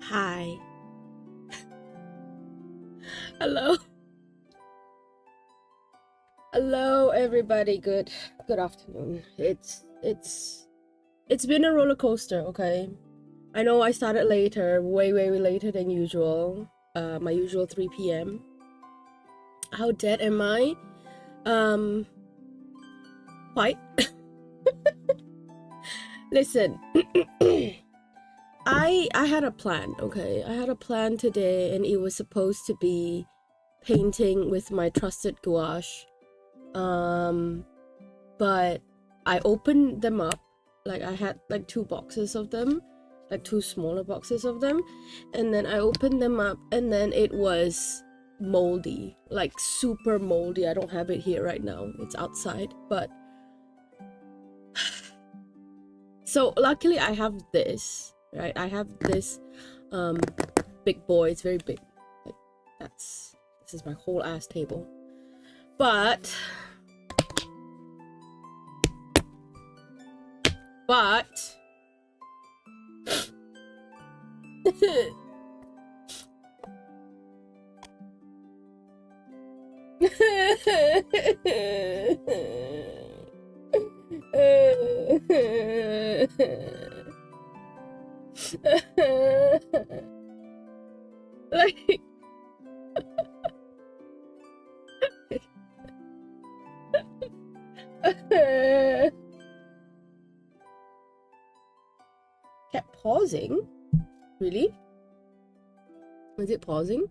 Hi. Hello. Hello everybody. Good afternoon. It's been a roller coaster, okay? I know I started later, way later than usual. My usual 3 p.m. How dead am I? Quite. Listen. I had a plan, okay? I had a plan today and it was supposed to be painting with my trusted gouache. But I opened them up, like I had like 2 boxes of them, like 2 smaller boxes of them, and then I opened them up and then it was moldy, like super moldy. I don't have it here right now, it's outside, but so luckily I have this, right? I have this big boy. It's very big, like this is my whole ass table. But like kept pausing. Really? Is it pausing?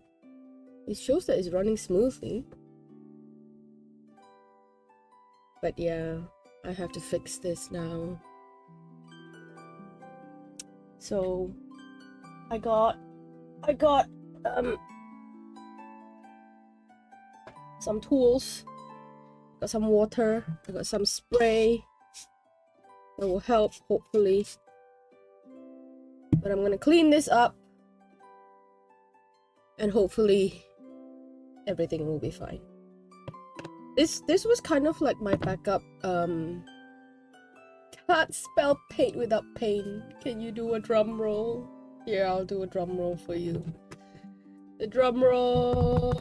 It shows that it's running smoothly. But yeah, I have to fix this now. So I got some tools, got some water, I got some spray that will help, hopefully. But I'm gonna clean this up and hopefully everything will be fine. This was kind of like my backup. Can't spell paint without pain. Can you do a drum roll? Here, I'll do a drum roll for you. The drum roll.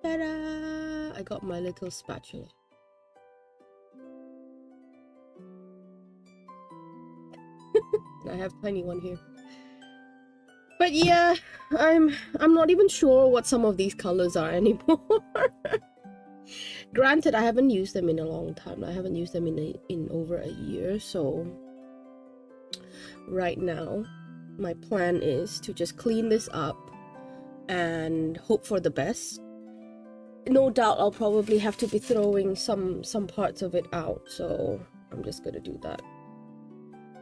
Ta-da! I got my little spatula. And I have a tiny one here. But yeah, I'm not even sure what some of these colors are anymore. Granted, I haven't used them in a long time. I haven't used them in over a year, so right now my plan is to just clean this up and hope for the best. No doubt I'll probably have to be throwing some parts of it out, so I'm just gonna do that.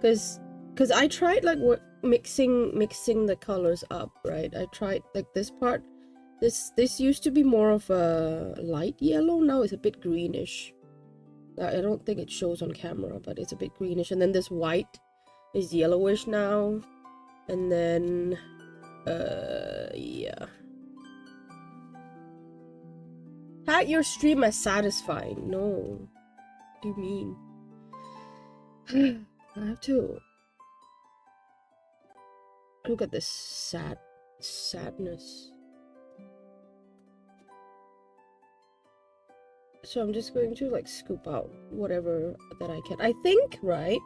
Because I tried like mixing the colors up, right? I tried like this part. This used to be more of a light yellow. Now it's a bit greenish. I don't think it shows on camera, but it's a bit greenish. And then this white is yellowish now. And then yeah. Tag your stream as satisfying. No. What do you mean? I have to look at this sadness. So I'm just going to like scoop out whatever that I can. I think, right,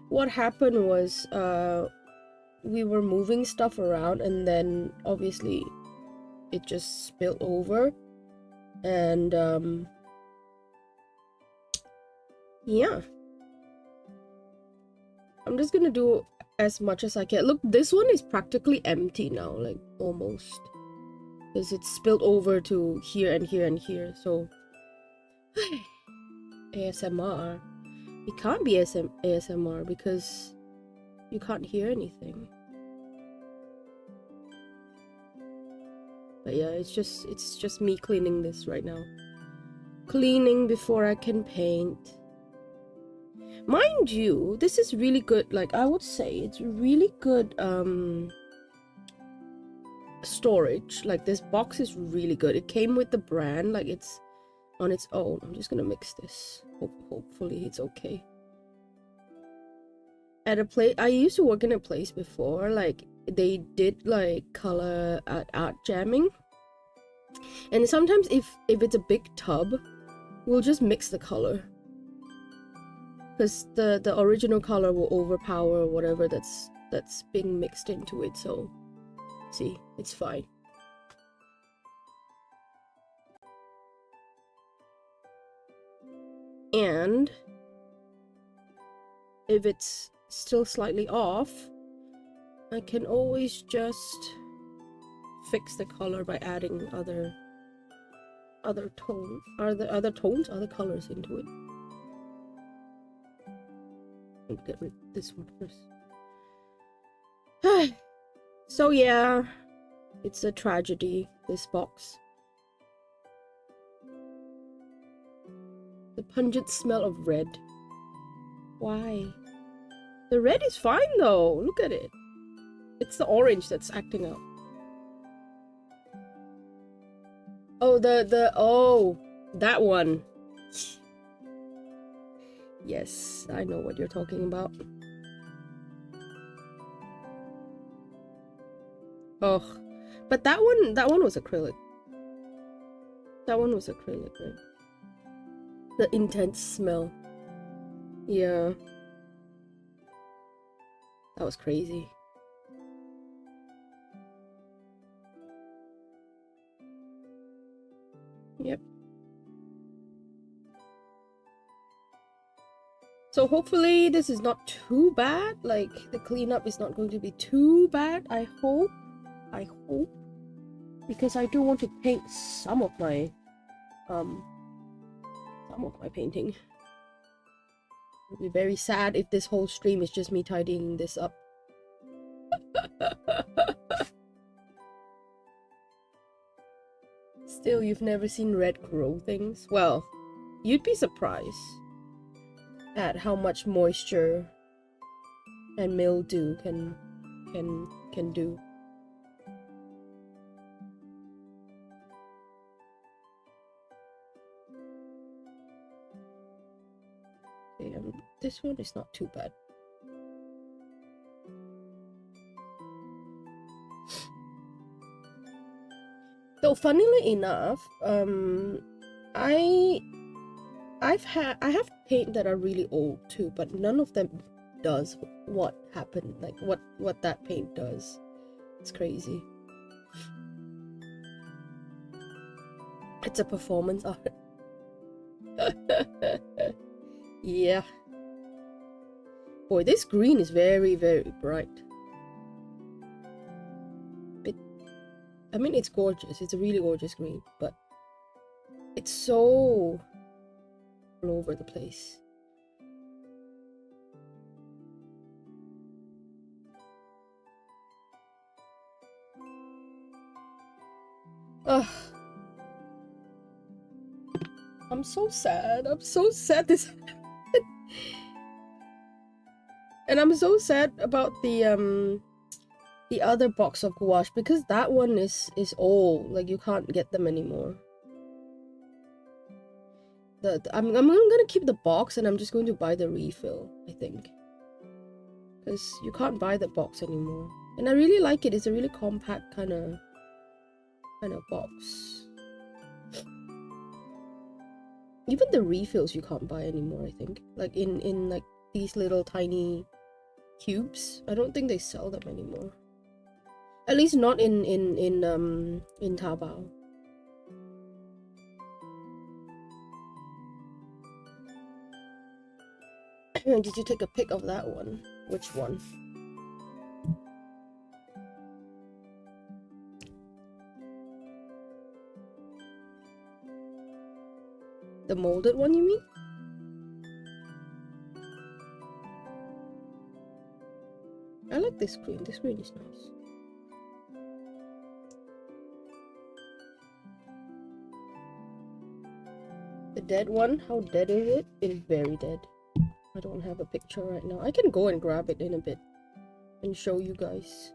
what happened was we were moving stuff around and then obviously it just spilled over, and yeah, I'm just gonna do as much as I can. Look, this one is practically empty now, like almost, because it's spilled over to here and here and here. So ASMR. It can't be ASMR because you can't hear anything. But yeah, it's just me cleaning this right now. Cleaning before I can paint. Mind you, this is really good. Like, I would say it's really good storage. Like, this box is really good. It came with the brand, like it's on its own. I'm just gonna mix this. Hopefully it's okay. at a place, I used to work in a place before, like they did like color art jamming, and sometimes if it's a big tub, we'll just mix the color, because the original color will overpower whatever that's being mixed into it. So see, it's fine. And if it's still slightly off, I can always just fix the color by adding other colors into it. I'll get rid of this one first. So yeah, it's a tragedy, this box. The pungent smell of red. Why? The red is fine though, look at it. It's the orange that's acting up. Oh, oh, that one. Yes, I know what you're talking about. Oh, but that one was acrylic. That one was acrylic, right? The intense smell. Yeah. That was crazy. Yep. So hopefully this is not too bad. Like the cleanup is not going to be too bad. I hope. Because I do want to paint some of my painting. It'll be very sad if this whole stream is just me tidying this up. Still, you've never seen red grow things? Well, you'd be surprised at how much moisture and mildew can do. Okay, this one is not too bad. So funnily enough, I have paint that are really old too, but none of them does what happened, like what that paint does. It's crazy. It's a performance art. Yeah. Boy, this green is very, very bright. I mean, it's gorgeous. It's a really gorgeous green, but it's so all over the place. Ugh. I'm so sad. I'm so sad this and I'm so sad about the other box of gouache, because that one is old. Like, you can't get them anymore. I'm gonna keep the box, and I'm just going to buy the refill, I think, because you can't buy the box anymore. And I really like it. It's a really compact kind of box. Even the refills you can't buy anymore, I think. Like in like these little tiny cubes. I don't think they sell them anymore. At least not in Taobao. Did you take a pic of that one? Which one? The molded one, you mean? I like this green. This green is nice. The dead one? How dead is it? It is very dead. I don't have a picture right now. I can go and grab it in a bit and show you guys.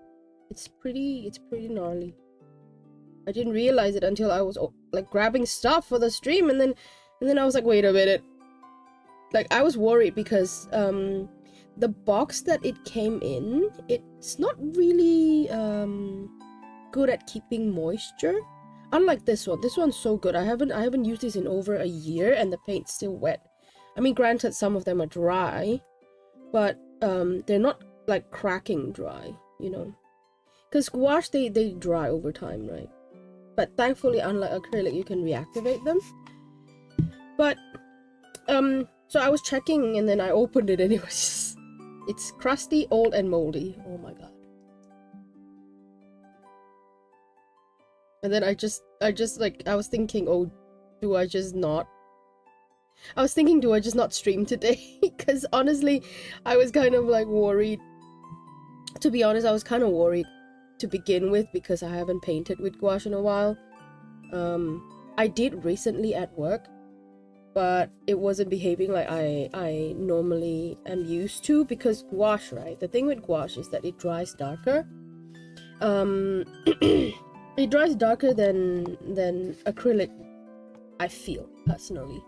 It's pretty gnarly. I didn't realize it until I was like grabbing stuff for the stream, and then I was like, wait a minute. Like, I was worried because the box that it came in, it's not really good at keeping moisture. Unlike this one's so good. I haven't used this in over a year and the paint's still wet. I mean, granted, some of them are dry, but they're not like cracking dry, you know, because gouache they dry over time, right? But thankfully, unlike acrylic, you can reactivate them. But so I was checking and then I opened it and it's crusty, old, and moldy. Oh my god. And then I just like, I was thinking, oh, do I just not stream today? Because honestly, I was kind of like worried. To be honest, I was kind of worried to begin with because I haven't painted with gouache in a while. I did recently at work, but it wasn't behaving like I normally am used to, because gouache, right? The thing with gouache is that it dries darker. It dries darker than acrylic, I feel, personally.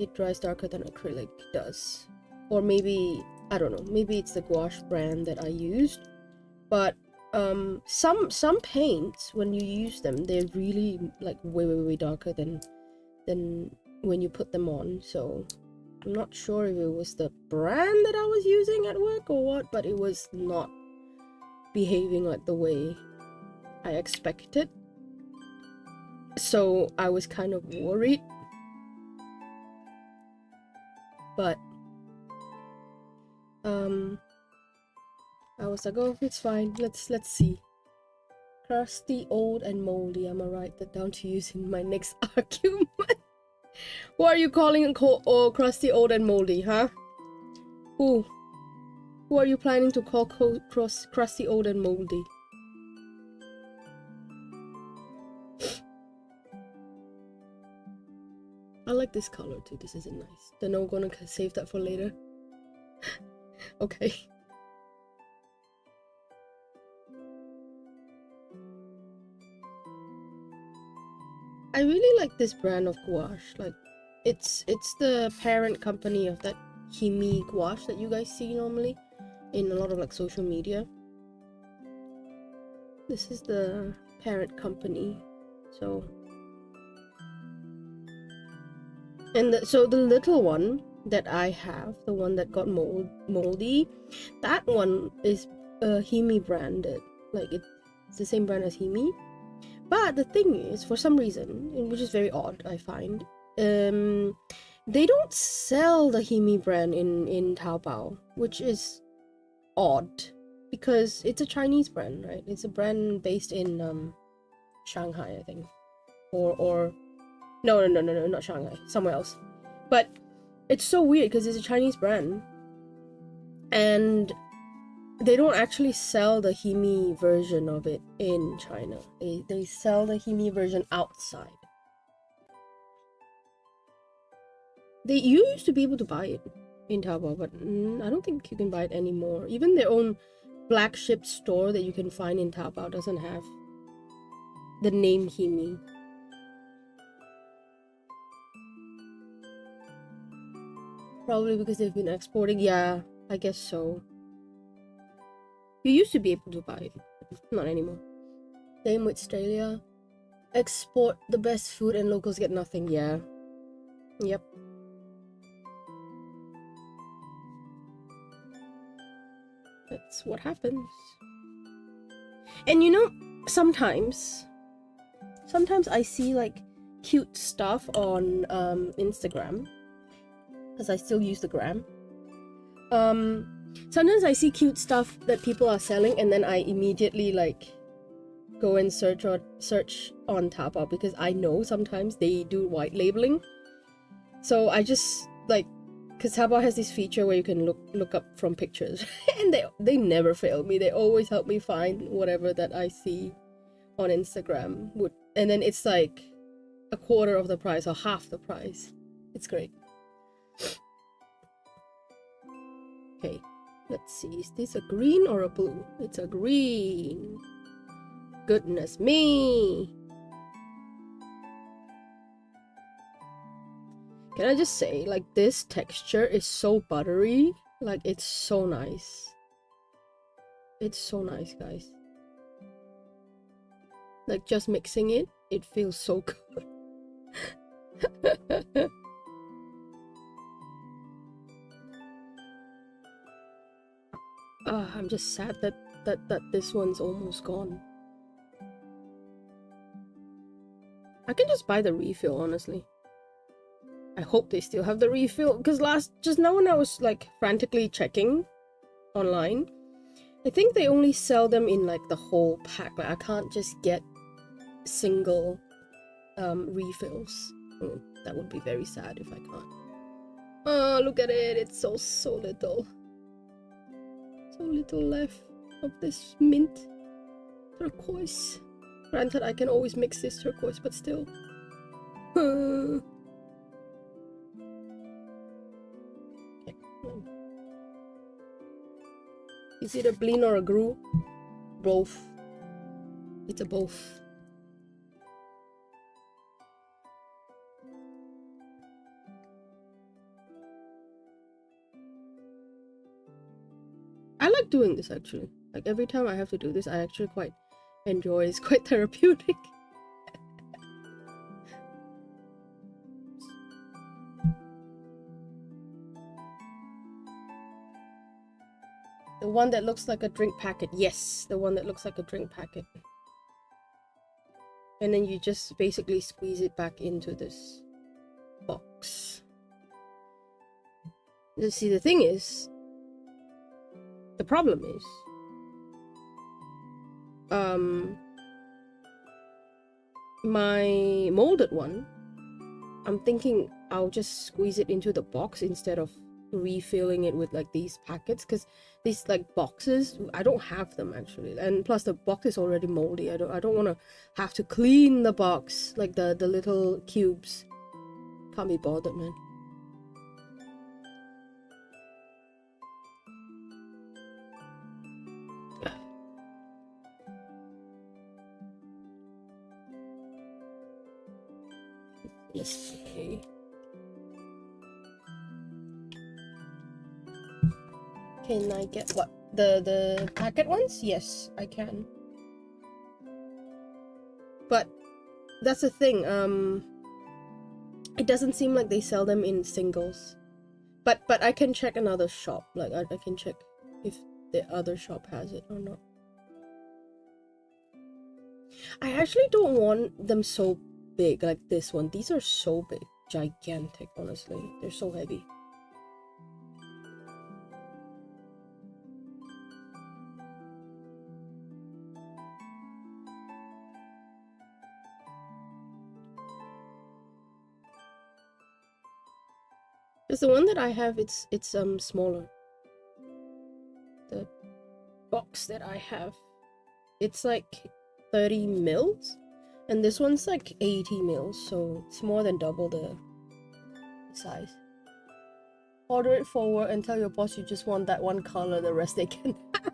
It dries darker than acrylic does. Or maybe, I don't know, maybe it's the gouache brand that I used. But some paints, when you use them, they're really like way darker than when you put them on. So I'm not sure if it was the brand that I was using at work or what, but it was not behaving like the way I expected. So I was kind of worried. But I was like, oh, it's fine. Let's see. Crusty, old, and moldy. I'ma write that down to use in my next argument. Who are you calling crusty, old, and moldy, huh? Who are you planning to call crusty, old, and moldy? I like this color too. This isn't nice. Then I'm gonna save that for later. Okay. I really like this brand of gouache. Like, it's the parent company of that Himi gouache that you guys see normally in a lot of like social media. This is the parent company. So, and so the little one that I have, the one that got moldy, that one is Himi branded. Like, it's the same brand as Himi. But the thing is, for some reason, which is very odd, I find, they don't sell the Himi brand in Taobao, which is odd, because it's a Chinese brand, right? It's a brand based in Shanghai, I think, or no, not Shanghai, somewhere else. But it's so weird because it's a Chinese brand, and they don't actually sell the Himi version of it in China. They sell the Himi version outside. You used to be able to buy it in Taobao, but I don't think you can buy it anymore. Even their own flagship store that you can find in Taobao doesn't have the name Himi. Probably because they've been exporting. Yeah, I guess so. You used to be able to buy it, not anymore. Same with Australia. Export the best food and locals get nothing. Yeah. Yep. That's what happens. And you know, sometimes I see like cute stuff on Instagram, because I still use the gram. Sometimes I see cute stuff that people are selling, and then I immediately like go and search on Taobao, because I know sometimes they do white labeling. So I just like, because Taobao has this feature where you can look up from pictures, and they never fail me. They always help me find whatever that I see on Instagram. And then it's like a quarter of the price or half the price. It's great. Okay. Let's see, is this a green or a blue? It's a green. Goodness me. Can I just say, like, this texture is so buttery. Like, it's so nice. It's so nice, guys. Like, just mixing it, it feels so good. I'm just sad that this one's almost gone. I can just buy the refill, honestly. I hope they still have the refill, because just now when I was like frantically checking online, I think they only sell them in like the whole pack. Like, I can't just get single refills. That would be very sad if I can't. Oh, look at it. It's so little. So little left of this mint turquoise. Granted, I can always mix this turquoise, but still. Okay. Is it a Blin or a Gru? Both. It's a both. I like doing this actually. Like, every time I have to do this, I actually quite enjoy. It's quite therapeutic. The one that looks like a drink packet. Yes, the one that looks like a drink packet. And then you just basically squeeze it back into this box. You see, the thing is, the problem is, my molded one, I'm thinking I'll just squeeze it into the box instead of refilling it with like these packets, because these like boxes, I don't have them actually, and plus the box is already moldy. I don't want to have to clean the box, like the little cubes. Can't be bothered, man. Let's see. Can I get what? The packet ones? Yes, I can. But that's the thing, it doesn't seem like they sell them in singles. But I can check another shop. Like, I can check if the other shop has it or not. I actually don't want them so big like this one. These are so big. Gigantic, honestly. They're so heavy. Because the one that I have, it's smaller. The box that I have, it's like 30 mils, and this one's like 80 mils, so it's more than double the size. Order it forward and tell your boss you just want that one color, the rest they can have.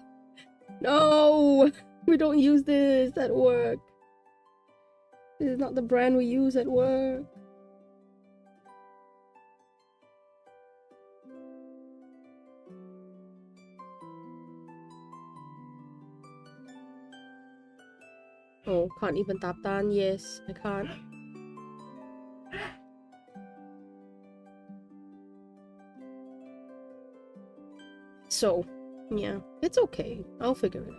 No! We don't use this at work. This is not the brand we use at work. Oh, can't even tap down. Yes, I can't. So, yeah, it's okay. I'll figure it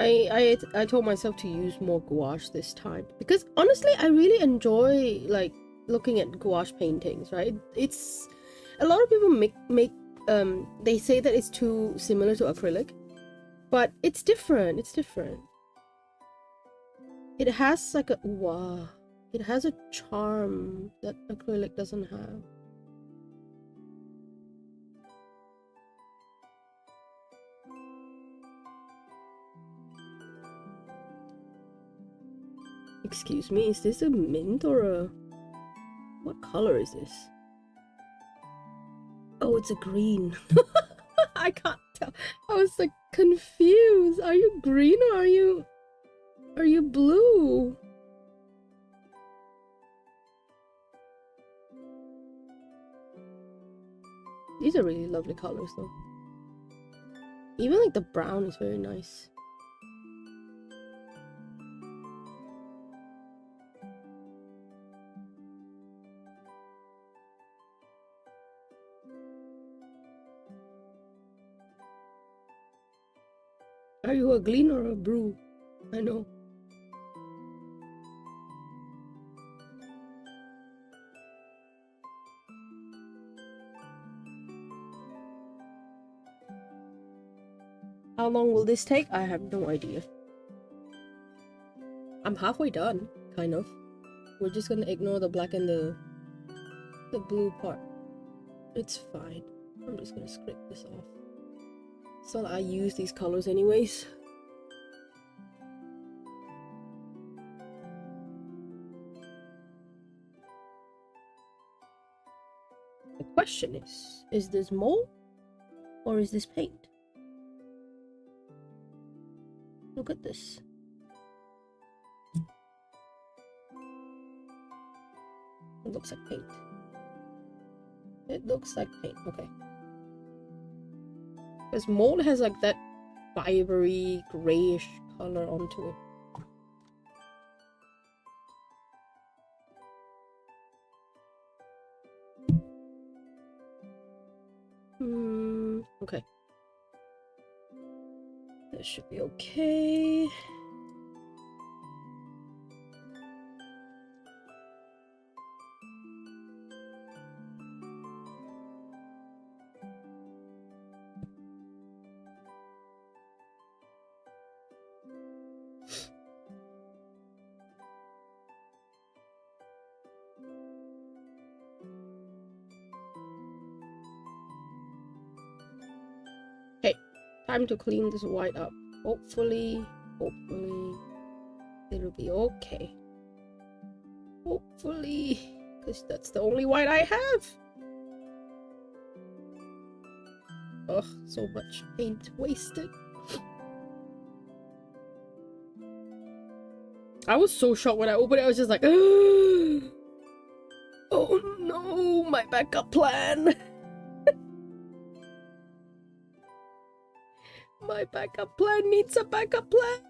out. I told myself to use more gouache this time, because honestly, I really enjoy like looking at gouache paintings, right? It's a lot of people make they say that it's too similar to acrylic, but it's different. It's different. It has like a wow. It has a charm that acrylic doesn't have. Excuse me, is this a mint or a... What color is this? Oh, it's a green. I can't tell. I was like confused. Are you green or are you blue? These are really lovely colors though. Even like the brown is very nice. Are you a glean or a brew? I know. How long will this take? I have no idea. I'm halfway done, kind of. We're just gonna ignore the black and the blue part. It's fine. I'm just gonna scrape this off. So I use these colors anyways. The question is this mold or is this paint? Look at this. It looks like paint. It looks like paint, okay. Because mold has like that fibery grayish color onto it. Okay. That should be okay. Time to clean this white up. Hopefully it'll be okay. Hopefully, because that's the only white I have. Ugh, so much paint wasted. I was so shocked when I opened it. I was just like, oh no, my backup plan. My backup plan needs a backup plan.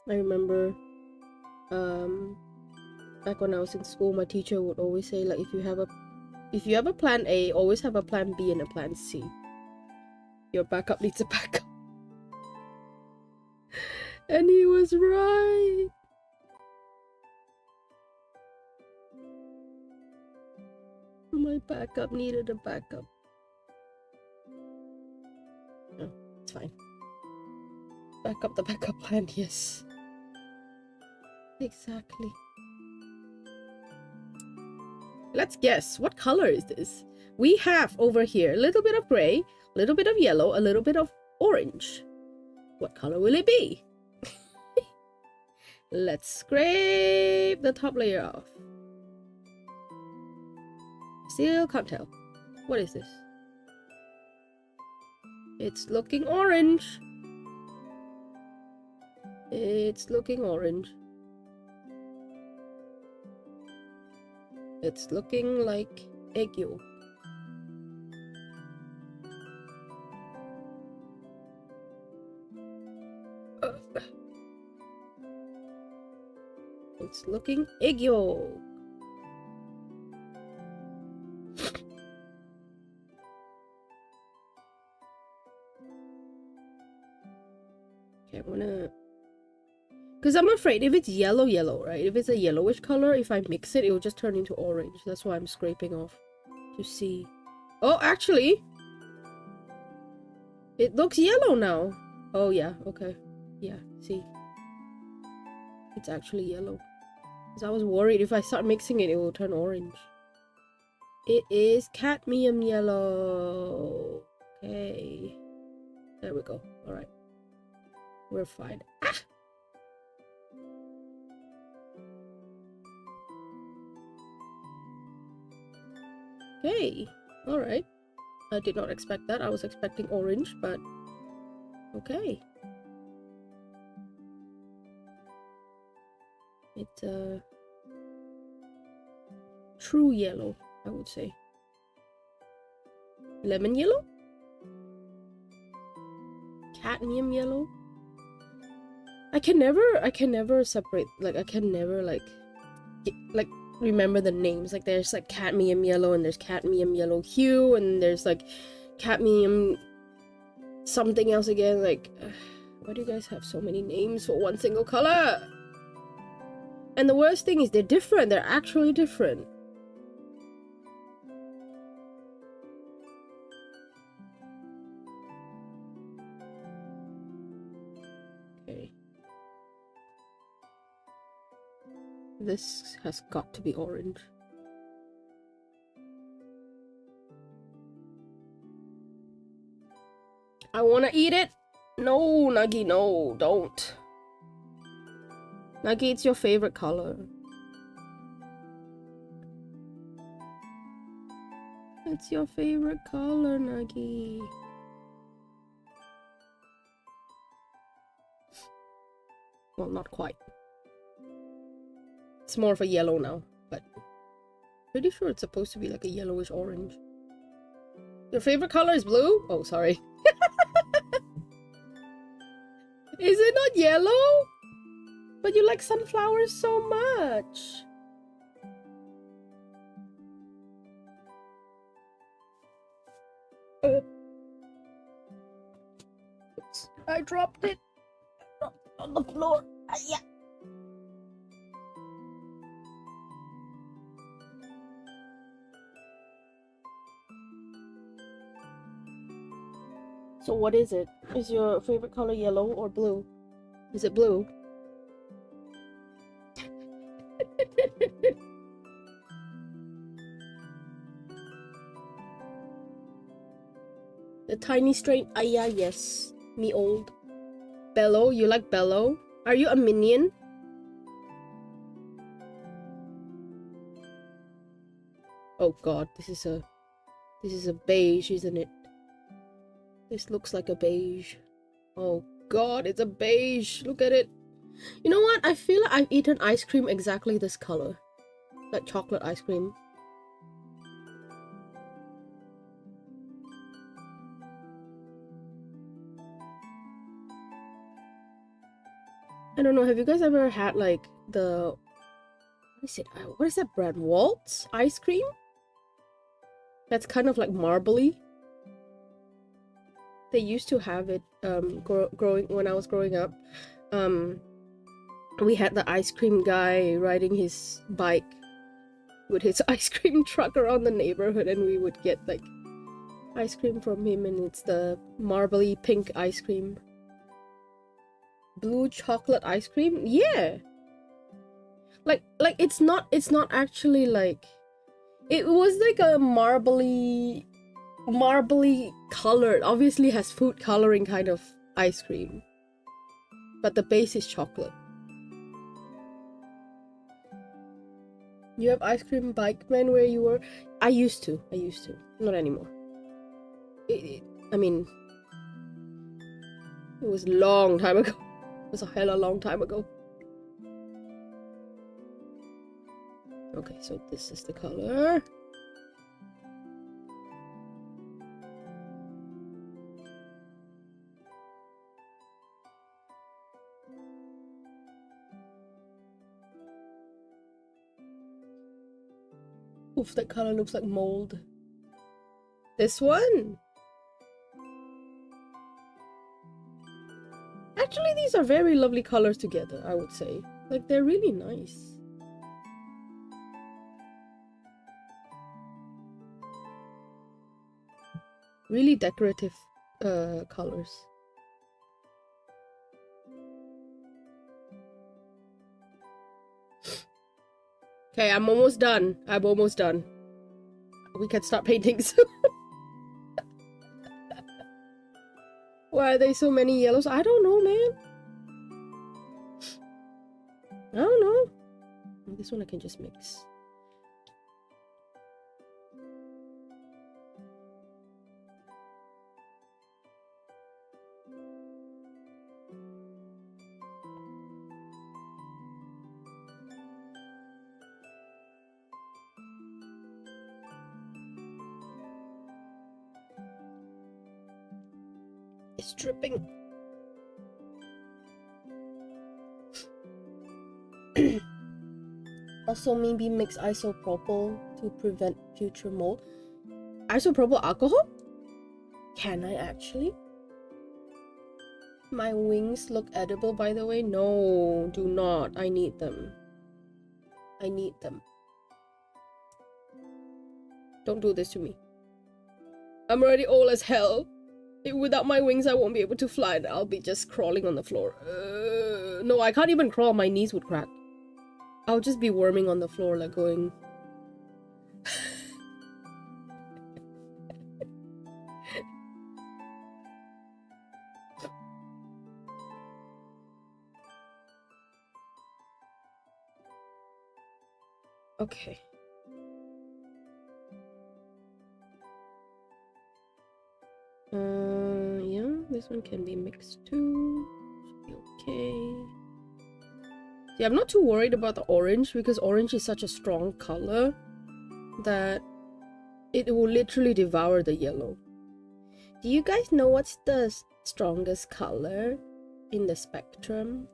I remember back when I was in school, my teacher would always say, like, if you have a plan A, always have a plan B and a plan C. Your backup needs a backup. And he was right. My backup needed a backup. No, it's fine. Backup the backup plan, yes. Exactly. Let's guess. What color is this? We have over here a little bit of gray, a little bit of yellow, a little bit of orange. What color will it be? Let's scrape the top layer off. Still can't tell. What is this? It's looking orange. It's looking orange. It's looking like egg yolk. It's looking egg yolk. Okay, I'm gonna... Because I'm afraid if it's yellow, right? If it's a yellowish color, if I mix it, it will just turn into orange. That's why I'm scraping off to see. Oh, actually, it looks yellow now. Oh, yeah, okay. Yeah, see. It's actually yellow. Because I was worried if I start mixing it, it will turn orange. It is cadmium yellow. Okay. There we go. Alright. We're fine. Ah! Okay. Alright. I did not expect that. I was expecting orange, but... Okay. It's a true yellow, I would say. Lemon yellow? Cadmium yellow? I can never separate, like, I can never, like remember the names. Like, there's, like, cadmium yellow, and there's cadmium yellow hue, and there's, like, cadmium something else again. Like, why do you guys have so many names for one single color? And the worst thing is they're different. They're actually different. Okay. This has got to be orange. I wanna eat it. No, Nuggy, no, don't. Nuggy, it's your favorite color. It's your favorite color, Nuggy. Well, not quite. It's more of a yellow now, but pretty sure it's supposed to be like a yellowish orange. Your favorite color is blue? Oh, sorry. Is it not yellow? But you like sunflowers so much. Oops, I dropped it. On the floor. Yeah. So what is it? Is your favorite color yellow or blue? Is it blue? The tiny strain. Ah, yeah, yes. Me old. Bello, you like Bello? Are you a minion? Oh god, this is a beige, isn't it? This looks like a beige. Oh god, it's a beige. Look at it. You know what? I feel like I've eaten ice cream exactly this color. Like chocolate ice cream. I don't know, have you guys ever had like the... What is that brand? Waltz ice cream? That's kind of like marbly. They used to have it growing when I was growing up. We had the ice cream guy riding his bike with his ice cream truck around the neighborhood, and we would get like ice cream from him, and it's the marbly pink ice cream. Blue chocolate ice cream? Yeah. Like it's not actually like, it was like a marbly colored, obviously has food coloring kind of ice cream, but the base is chocolate. You have ice cream bike man where you were? I used to, not anymore. I mean, it was a long time ago. It was a hella long time ago. Okay, so this is the color. Oof, that color looks like mold. This one? Actually, these are very lovely colors together, I would say. Like, they're really nice. Really decorative colors. Okay, I'm almost done. We can start painting soon. Why are there so many yellows? I don't know, man. I don't know. This one I can just mix. It's dripping. Also, maybe mix isopropyl to prevent future mold. Isopropyl alcohol? Can I actually? My wings look edible, by the way. No, do not. I need them. I need them. Don't do this to me. I'm already old as hell. Without my wings, I won't be able to fly. I'll be just crawling on the floor. No, I can't even crawl. My knees would crack. I'll just be worming on the floor, like going... Okay. Yeah, this one can be mixed too. Should be okay. See, I'm not too worried about the orange because orange is such a strong color that it will literally devour the yellow. Do you guys know what's the strongest color in the spectrum?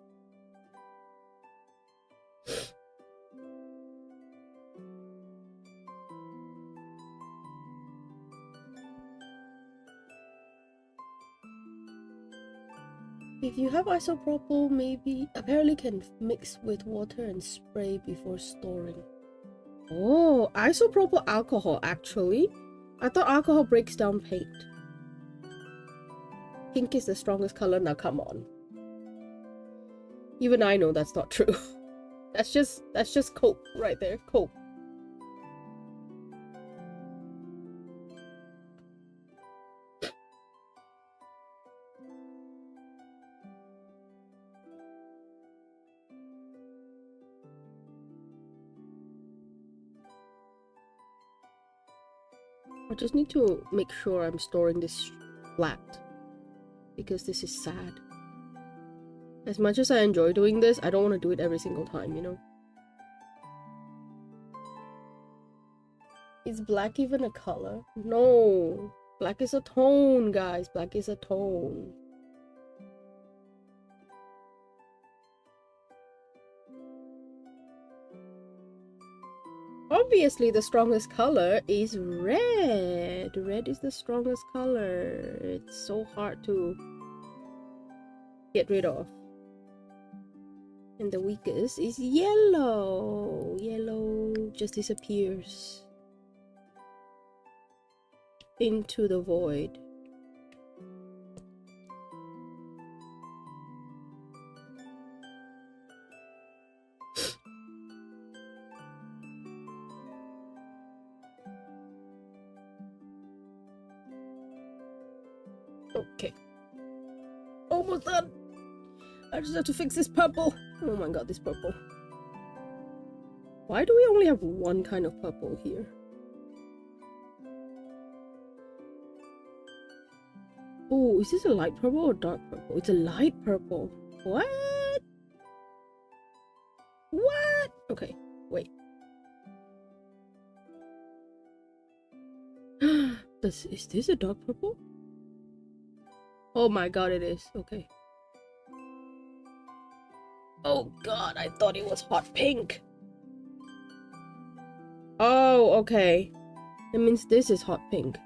If you have isopropyl, maybe apparently can mix with water and spray before storing. Oh, isopropyl alcohol actually. I thought alcohol breaks down paint. Pink is the strongest color. Now come on. Even I know that's not true. That's just coke right there. Coke. I just need to make sure I'm storing this flat because this is sad. As much as I enjoy doing this, I don't want to do it every single time, you know? Is black even a color? No! Black is a tone, guys. Black is a tone. Obviously, the strongest color is red. Red is the strongest color. It's so hard to get rid of. And the weakest is yellow. Yellow just disappears into the void. Okay. Almost done. I just have to fix this purple. Oh my god, this purple. Why do we only have one kind of purple here? Oh, is this a light purple or dark purple? It's a light purple. What? What? Okay, wait. Is this a dark purple? Oh my god, it is. Okay. Oh god, I thought it was hot pink. Oh, okay. It means this is hot pink.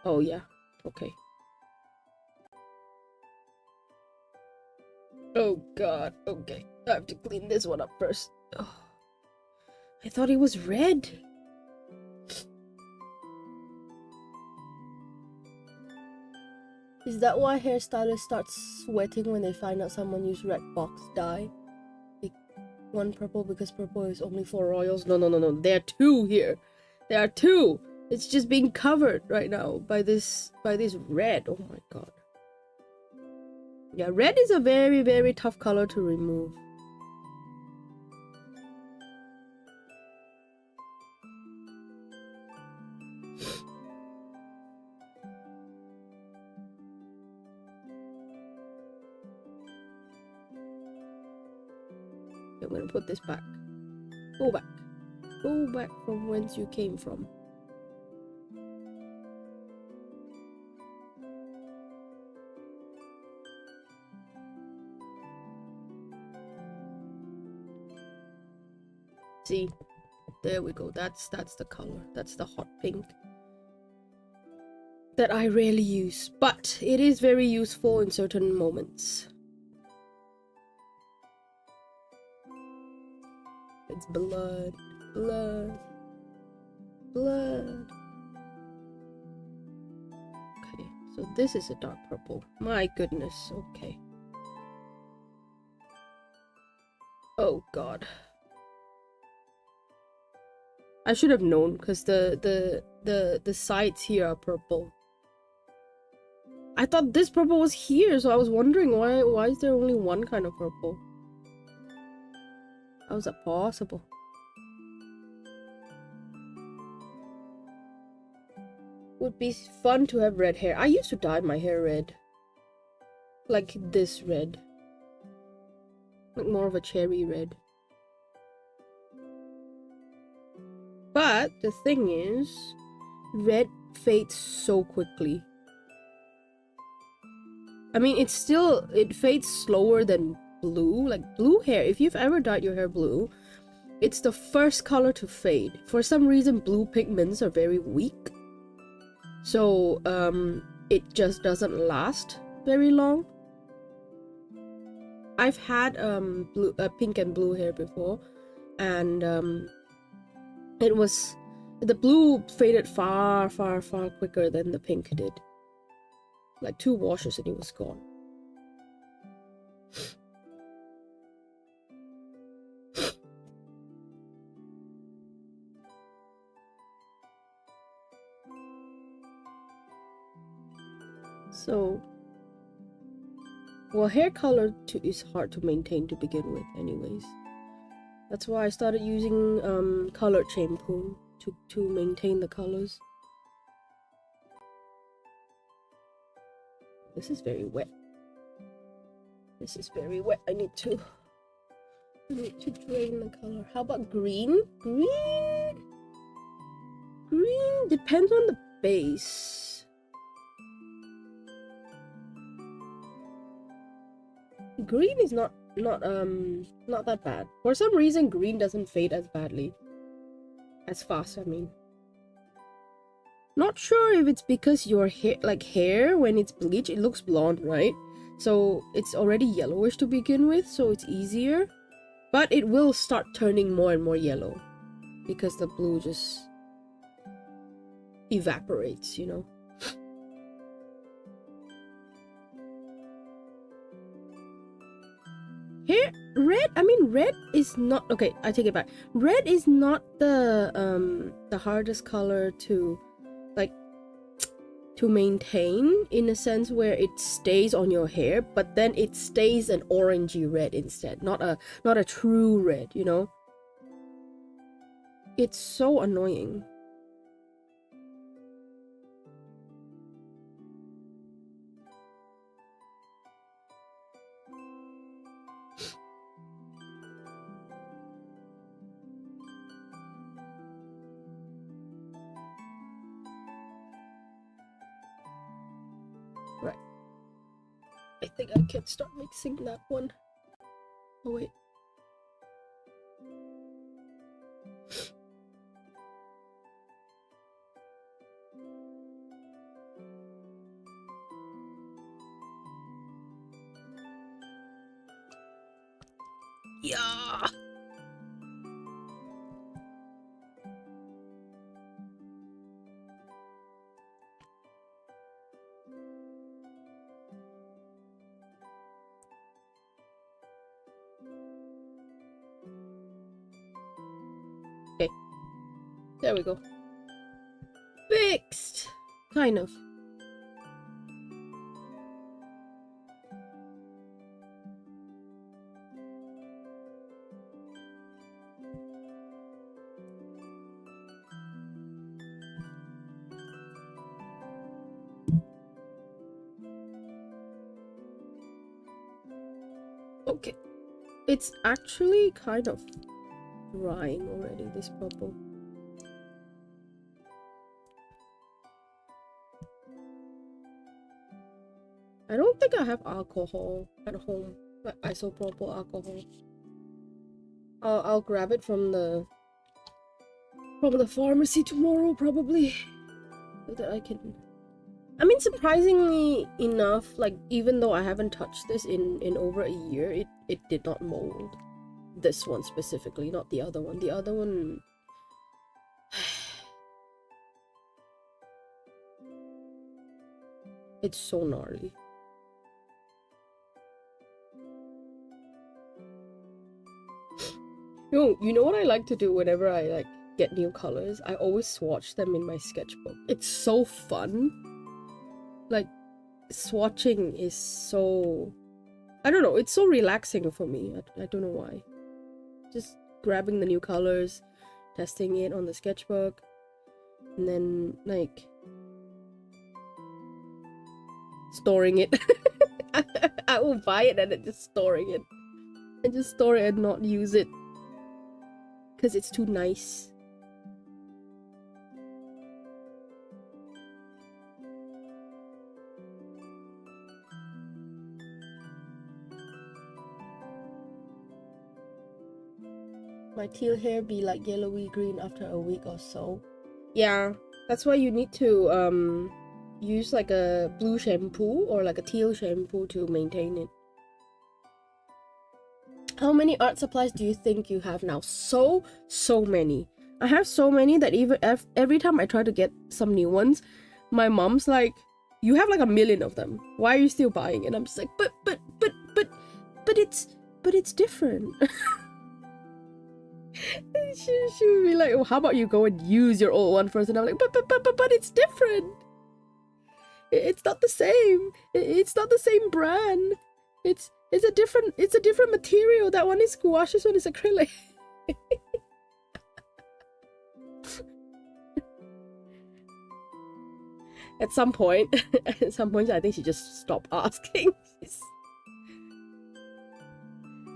Oh yeah, okay. Oh god, okay. I have to clean this one up first. Oh. I thought it was red. Is that why hairstylists start sweating when they find out someone used red box dye? Like one purple because purple is only for royals? No. There are two here. There are two. It's just being covered right now by this red. Oh my god. Yeah, red is a very, very tough color to remove. I'm gonna put this back. Go back. Go back from whence you came from. See, there we go. That's the color. That's the hot pink that I rarely use, but it is very useful in certain moments. It's blood, blood, blood. Okay, so this is a dark purple. My goodness, okay. Oh god. I should have known because the sides here are purple. I thought this purple was here, so I was wondering why is there only one kind of purple? How is that possible? Would be fun to have red hair. I used to dye my hair red. Like this red. Like more of a cherry red. But the thing is, red fades so quickly. I mean, it fades slower than blue. Like blue hair, if you've ever dyed your hair blue, it's the first color to fade. For some reason, blue pigments are very weak. So, it just doesn't last very long. I've had pink and blue hair before, and the blue faded far quicker than the pink did. Like 2 washes and it was gone. So, well, hair color is hard to maintain to begin with anyways. That's why I started using colored shampoo to maintain the colors. This is very wet. This is very wet. I need to drain the color. How about green? Green depends on the base. Green is not that bad. For some reason, green doesn't fade as badly. As fast, I mean. Not sure if it's because your hair when it's bleached, it looks blonde, right? So it's already yellowish to begin with, so it's easier. But it will start turning more and more yellow because the blue just evaporates, you know. Here, red is not okay. I take it back. Red is not the hardest color to maintain, in a sense where it stays on your hair, but then it stays an orangey red instead, not a true red, you know. It's so annoying. Right. I think I can start mixing that one. Oh wait. Yeah. Okay. There we go. Fixed. Kind of. Okay. It's actually kind of drying already, this purple. I don't think I have alcohol at home, like isopropyl alcohol. I'll grab it from the from the pharmacy tomorrow, probably. So that I can... I mean, surprisingly enough, like, even though I haven't touched this in over a year, it did not mold. This one specifically, not the other one. The other one... It's so gnarly. You know what I like to do whenever I like get new colors? I always swatch them in my sketchbook. It's so fun. Like, swatching is so... I don't know, it's so relaxing for me. I don't know why. Just grabbing the new colors, testing it on the sketchbook, and then, like, storing it. I will buy it and then just storing it. And just store it and not use it. Because it's too nice. My teal hair be like yellowy green after a week or so. Yeah, that's why you need to use like a blue shampoo or like a teal shampoo to maintain it. How many art supplies do you think you have now? So many. I have so many that even every time I try to get some new ones, my mom's like, you have like 1 million of them. Why are you still buying? And I'm just like, but it's different. she would be like, oh, how about you go and use your old one first? And I'm like, but it's different. It's not the same. It's not the same brand. It's a different material. That one is gouache, this one is acrylic. At some point, I think she just stopped asking.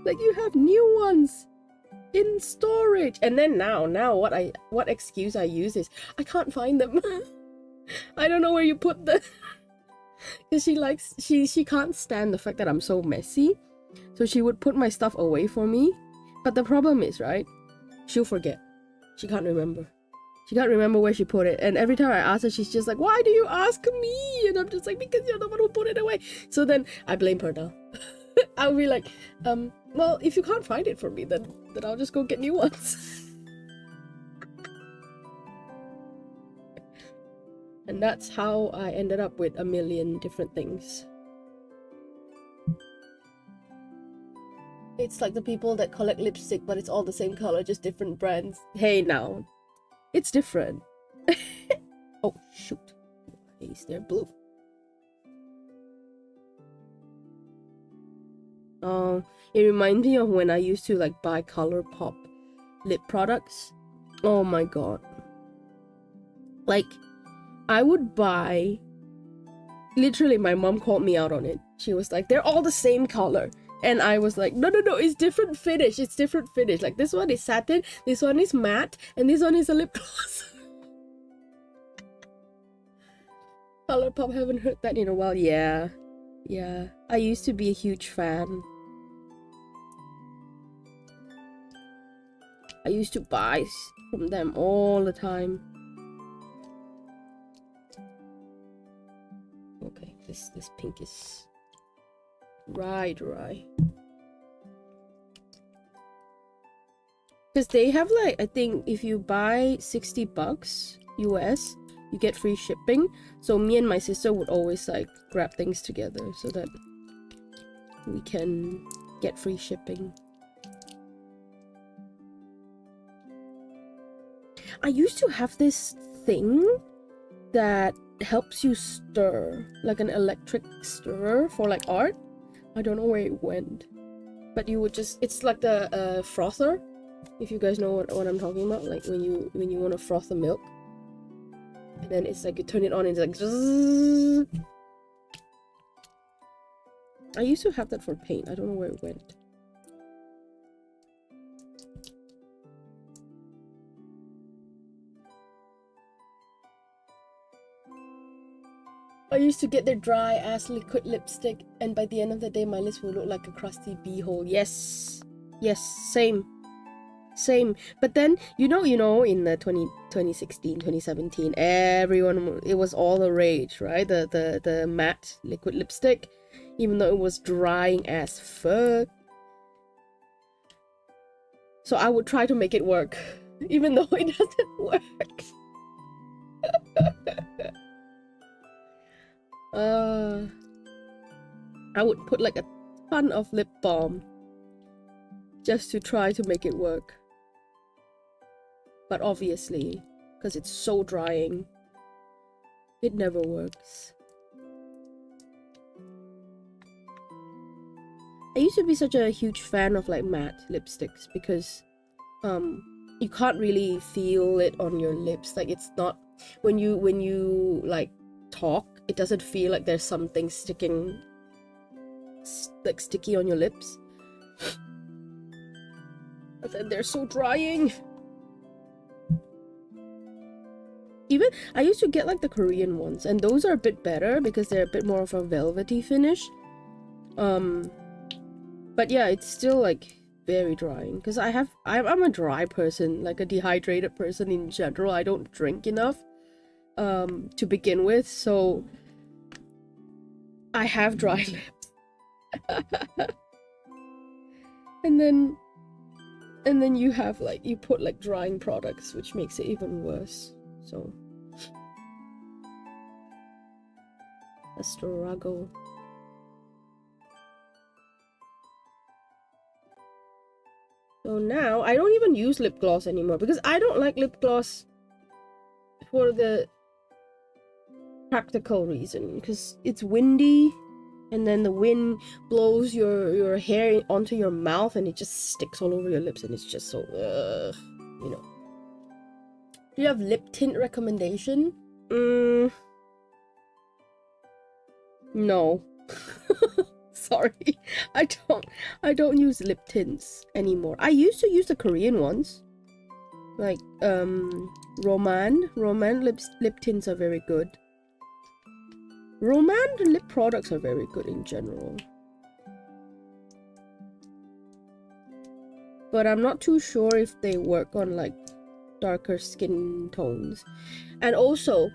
Like, you have new ones in storage. And then now what excuse I use is, I can't find them. I don't know where you put them. Because she can't stand the fact that I'm so messy. So she would put my stuff away for me. But the problem is, right, she'll forget. She can't remember. She can't remember where she put it. And every time I ask her, she's just like, why do you ask me? And I'm just like, because you're the one who put it away. So then I blame her now. I'll be like, well, if you can't find it for me, then I'll just go get new ones. And that's how I ended up with 1 million different things. It's like the people that collect lipstick, but it's all the same color, just different brands. Hey, now. It's different. Oh, shoot. Why is there blue? It reminds me of when I used to like buy ColourPop lip products. Oh my god. Like, I would buy... Literally, my mom called me out on it. She was like, they're all the same color. And I was like, no, it's different finish. It's different finish. Like, this one is satin, this one is matte, and this one is a lip gloss. ColourPop, haven't heard that in a while. Yeah. I used to be a huge fan. I used to buy from them all the time. Okay, this pink is right. Because they have like, I think if you buy $60 US, you get free shipping. So me and my sister would always like grab things together so that we can get free shipping. I used to have this thing that helps you stir, like an electric stirrer for like art. I don't know where it went, but you would just, it's like the frother, if you guys know what I'm talking about, like when you want to froth the milk, and then it's like you turn it on and it's like zzz. I used to have that for paint. I don't know where it went. I used to get their dry ass liquid lipstick, and by the end of the day my lips will look like a crusty beehole. Yes, same. Same. But then, in the 2016, 2017, everyone, it was all the rage, right? The matte liquid lipstick, even though it was drying as fuck. So I would try to make it work, even though it doesn't work. I would put like a ton of lip balm just to try to make it work. But obviously, because it's so drying, it never works. I used to be such a huge fan of like matte lipsticks because you can't really feel it on your lips. Like it's not when you like talk, it doesn't feel like there's something sticking like sticky on your lips. But then they're so drying. Even I used to get like the Korean ones, and those are a bit better because they're a bit more of a velvety finish. But yeah, it's still like very drying because I'm a dry person, like a dehydrated person in general. I don't drink enough to begin with, so I have dry lips. and then you have like you put like drying products, which makes it even worse. So a struggle. So now I don't even use lip gloss anymore because I don't like lip gloss for the practical reason, because it's windy and then the wind blows your hair onto your mouth and it just sticks all over your lips and it's just so you know. Do you have lip tint recommendation? No. Sorry, I don't use lip tints anymore. I used to use the Korean ones, like Roman lip tints are very good. Roman lip products are very good in general, but I'm not too sure if they work on like darker skin tones. And also,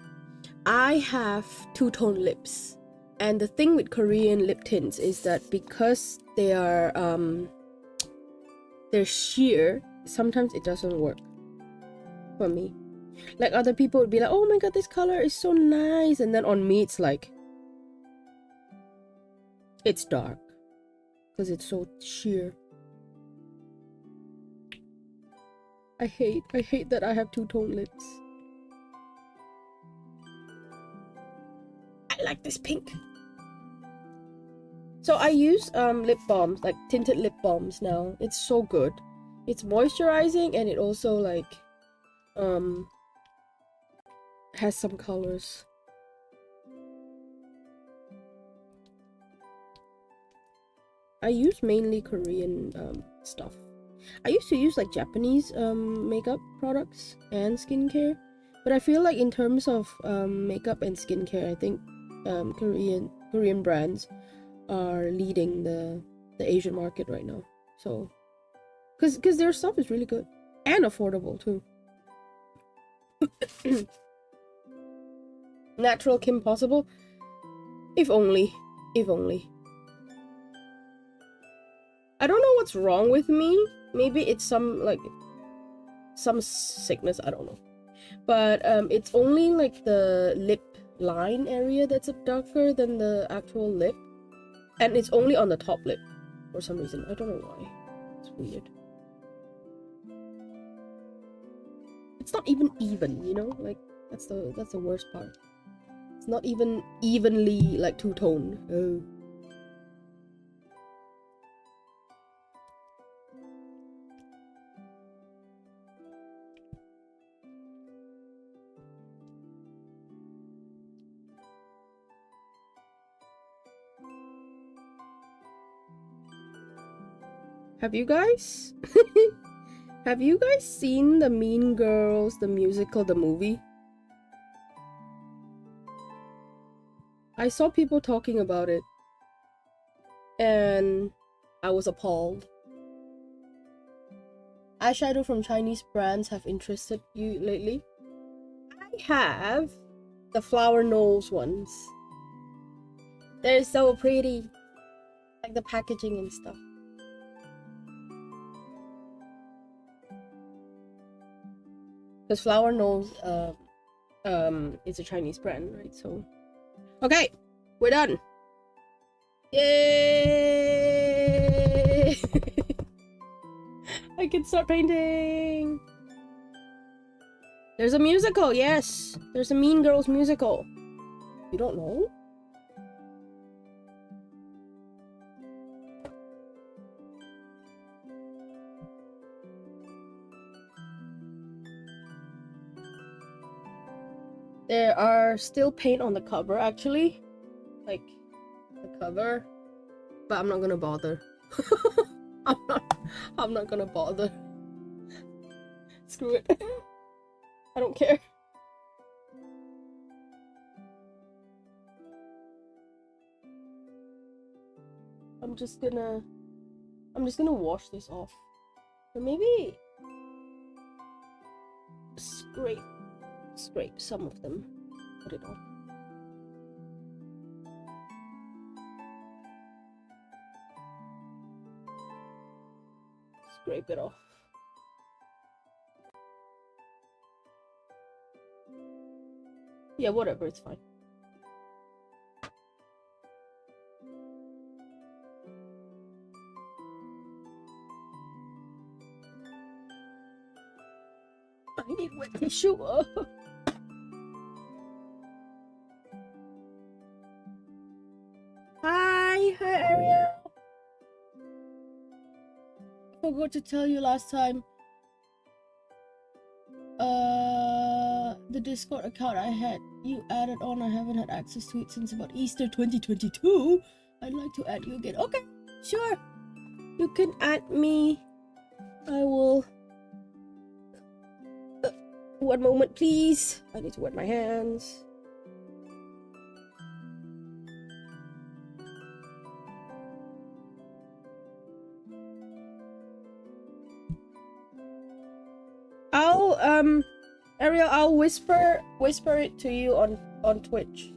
I have two-tone lips. And the thing with Korean lip tints is that because they are they're sheer, sometimes it doesn't work for me. Like other people would be like, oh my god, this color is so nice, and then on me it's like it's dark because it's so sheer. I hate that I have two-tone lips. I like this pink. So I use lip balms, like tinted lip balms now. It's so good. It's moisturizing and it also like has some colors. I use mainly Korean stuff. I used to use like Japanese makeup products and skincare, but I feel like in terms of makeup and skincare, I think Korean brands are leading the Asian market right now. So because their stuff is really good and affordable too. Natural Kim Possible? If only. I don't know what's wrong with me. Maybe it's some sickness, I don't know. But it's only like the lip line area that's darker than the actual lip. And it's only on the top lip for some reason. I don't know why. It's weird. It's not even, you know? Like that's the worst part. It's not even evenly like two-tone. Oh. Have you guys have you guys seen the Mean Girls, the musical, the movie? I saw people talking about it and I was appalled. eyeshadow from Chinese brands have interested you lately? I have the flower nose ones. They're so pretty. Like the packaging and stuff. Because flower nose is a Chinese brand, right? So okay, we're done. Yay! I can start painting. There's a musical, yes. There's a Mean Girls musical. You don't know? There are still paint on the cover, actually. Like, the cover. But I'm not gonna bother. I'm not gonna bother. Screw it. I don't care. I'm just gonna wash this off. Or maybe scrape some of them. Put it on. Scrape it off. Yeah, whatever, it's fine. I need wet tissue. Hi Ariel. I forgot to tell you last time. The Discord account I had you added on, I haven't had access to it since about Easter 2022. I'd like to add you again. Okay, sure. You can add me. I will. One moment, please. I need to wet my hands. Ariel, I'll whisper it to you on Twitch.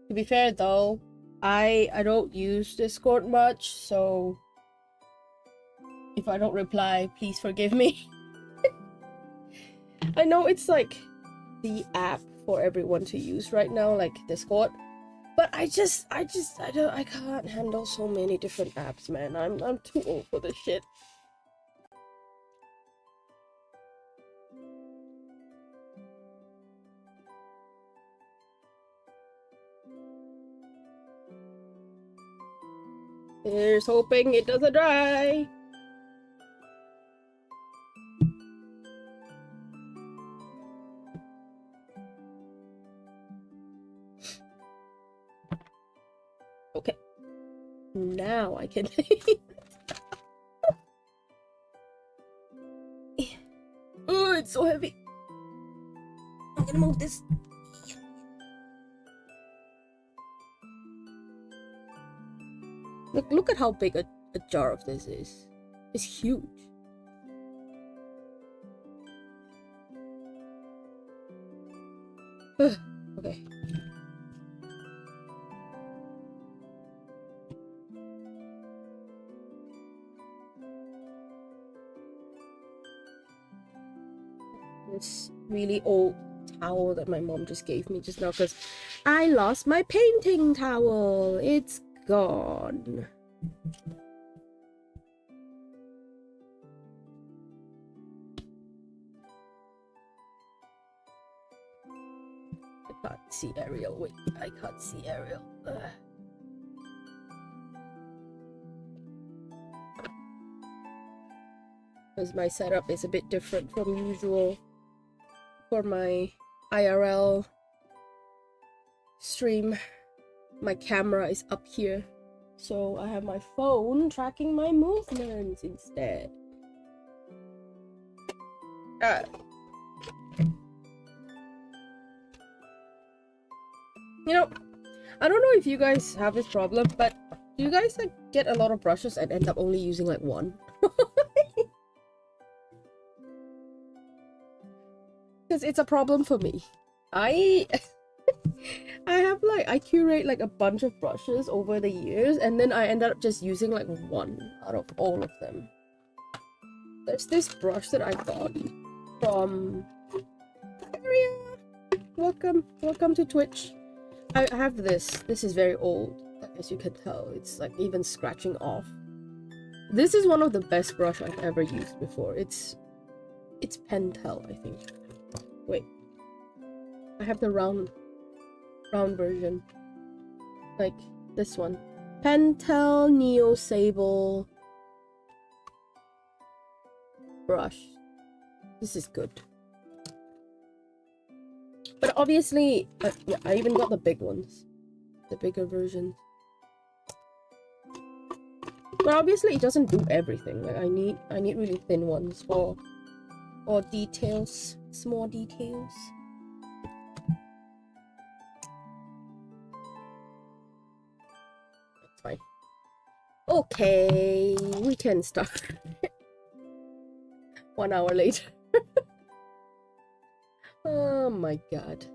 To be fair though, I don't use Discord much, so if I don't reply, please forgive me. I know it's like the app for everyone to use right now, like Discord. But I can't handle so many different apps, man. I'm too old for this shit. Here's hoping it doesn't dry. Okay. Now I can. Oh, it's so heavy. I'm gonna move this. Look at how big a jar of this is. It's huge. Okay. This really old towel that my mom just gave me just now because I lost my painting towel. It's gone. I can't see Ariel. Wait, I can't see Ariel. Because my setup is a bit different from usual for my IRL stream. My camera is up here, so I have my phone tracking my movements instead. You know, I don't know if you guys have this problem, but do you guys like get a lot of brushes and end up only using like one? Because it's a problem for me. I have like I curate like a bunch of brushes over the years, and then I end up just using like one out of all of them. There's this brush that I got from Area. Welcome to Twitch. I have this. This is very old, as you can tell. It's like even scratching off. This is one of the best brush I've ever used before. It's Pentel, I think. Wait, I have the round version, like this one. Pentel Neo Sable brush. This is good. But obviously, yeah, I even got the big ones, the bigger versions. But obviously, it doesn't do everything. Like I need really thin ones for details, small details. That's fine. Okay, we can start. 1 hour later. Oh my god.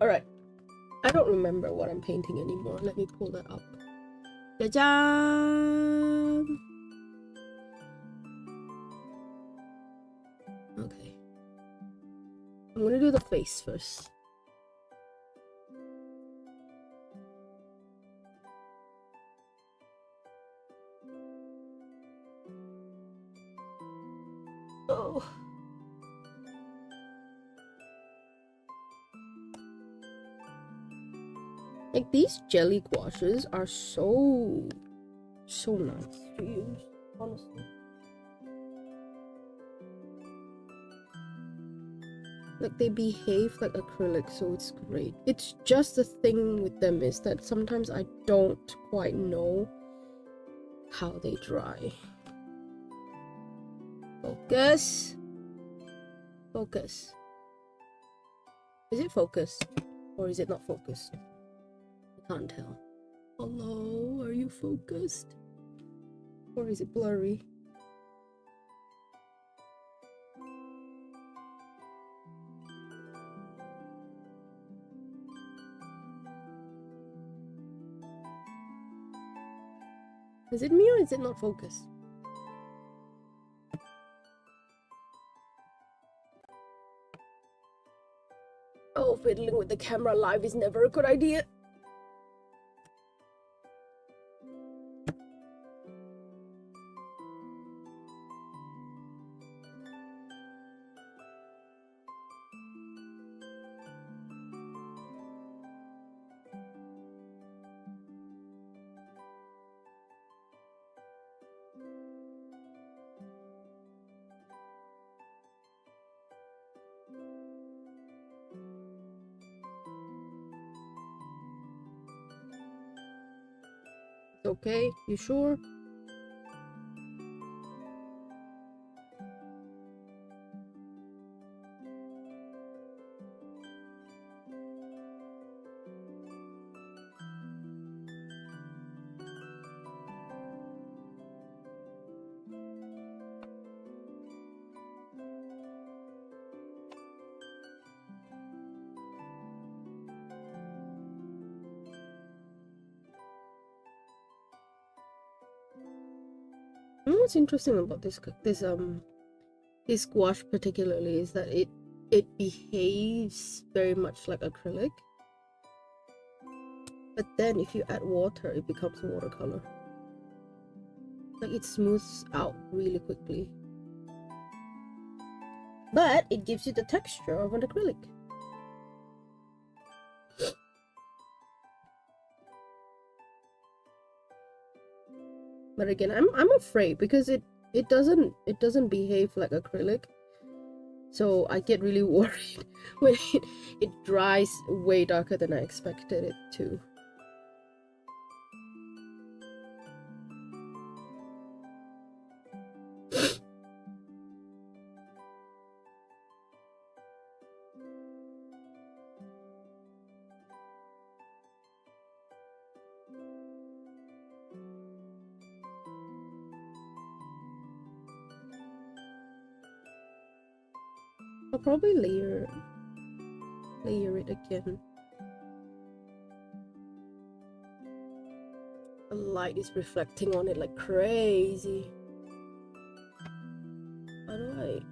Alright. I don't remember what I'm painting anymore. Let me pull that up. Jajan! Okay. I'm gonna do the face first. Oh. Like these jelly gouaches are so nice to use, honestly. Like they behave like acrylic, so it's great. It's just the thing with them is that sometimes I don't quite know how they dry. Focus. Focus. Is it focused? Or is it not focused? I can't tell. Hello, are you focused? Or is it blurry? Is it me or is it not focused? Oh, fiddling with the camera live is never a good idea. Okay, you sure? You know what's interesting about this gouache particularly is that it behaves very much like acrylic, but then if you add water it becomes watercolor. Like it smooths out really quickly, but it gives you the texture of an acrylic. But again, I'm afraid because it doesn't behave like acrylic, so I get really worried when it dries way darker than I expected it to. I'll probably layer it again. The light is reflecting on it like crazy. How do I...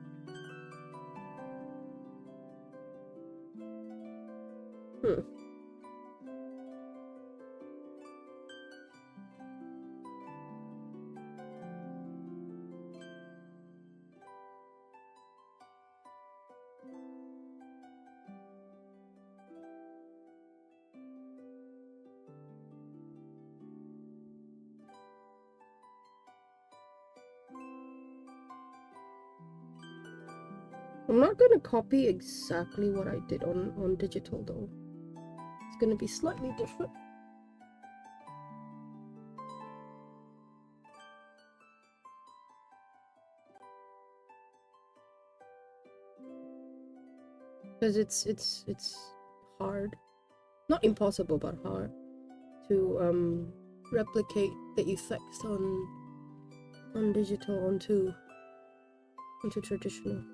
I'm not gonna copy exactly what I did on digital though. It's gonna be slightly different. Because it's hard. Not impossible, but hard to replicate the effects on digital onto traditional.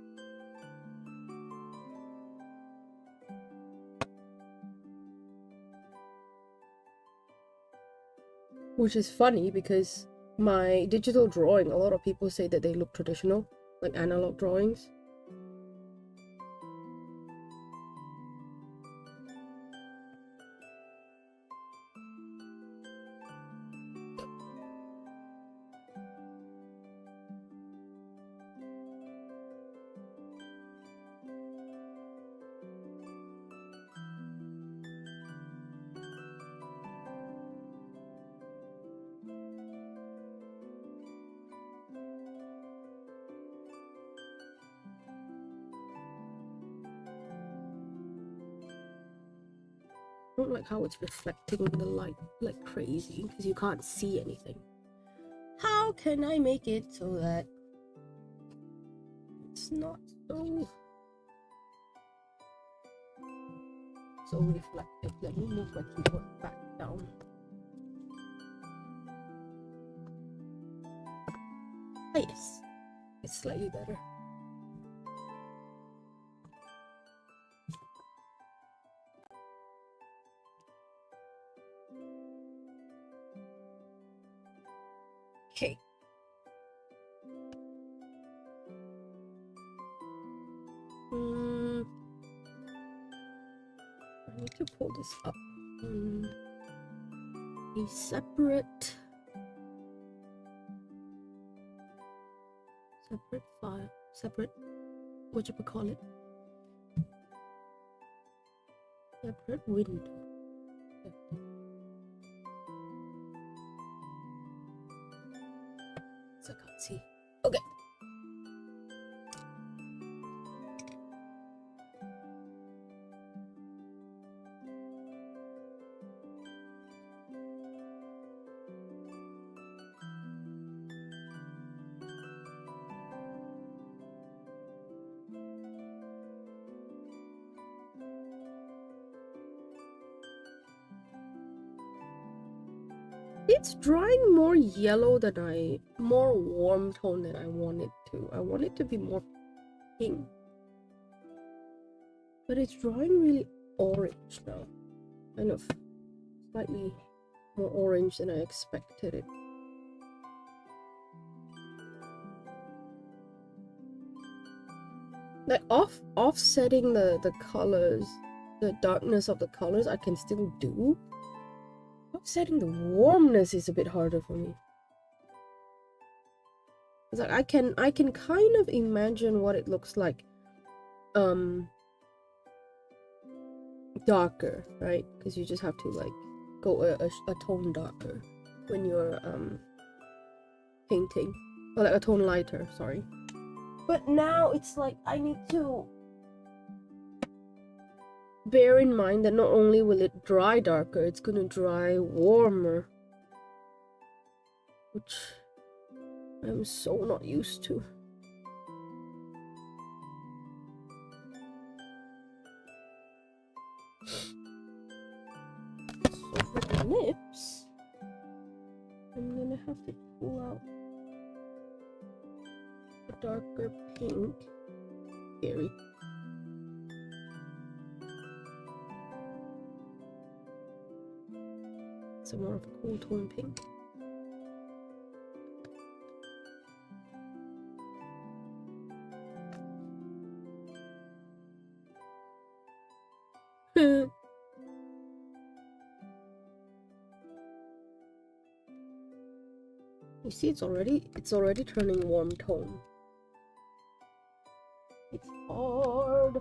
Which is funny because my digital drawing, a lot of people say that they look traditional, like analog drawings. I don't like how it's reflecting the light like crazy because you can't see anything. How can I make it so that it's not so reflective? Let me move my keyboard back down. Ah, yes, it's slightly better. Okay. I need to pull this up on a separate file, whatchamacallit, separate window. So I can't see. Okay. It's drying more yellow than more warm tone than I want it to. I want it to be more pink. But it's drawing really orange now. Kind of slightly more orange than I expected it. Like offsetting the colors, the darkness of the colors I can still do. Offsetting the warmness is a bit harder for me. It's like I can kind of imagine what it looks like darker, right? Because you just have to like go a tone darker when you're painting, or like a tone lighter, sorry. But now it's like I need to bear in mind that not only will it dry darker, it's gonna dry warmer, which I'm so not used to. So for the lips, I'm gonna have to pull out a darker pink. Scary. some more of a cool tone pink. You see, it's already turning warm tone. It's hard.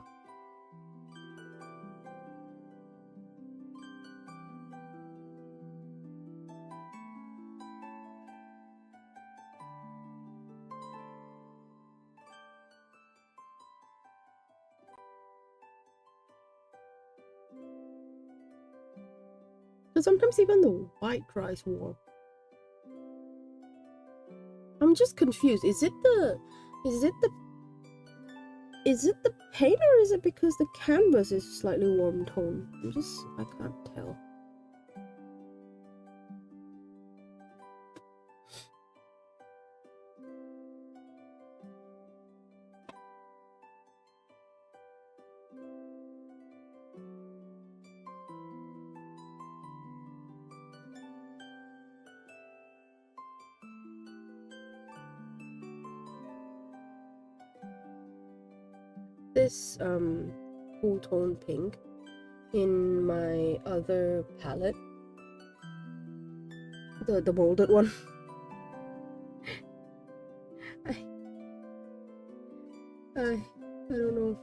But sometimes even the white dries warm. I'm just confused. Is it the paint, or is it because the canvas is slightly warm tone? I can't tell. This cool tone pink in my other palette, the molded one. I don't know.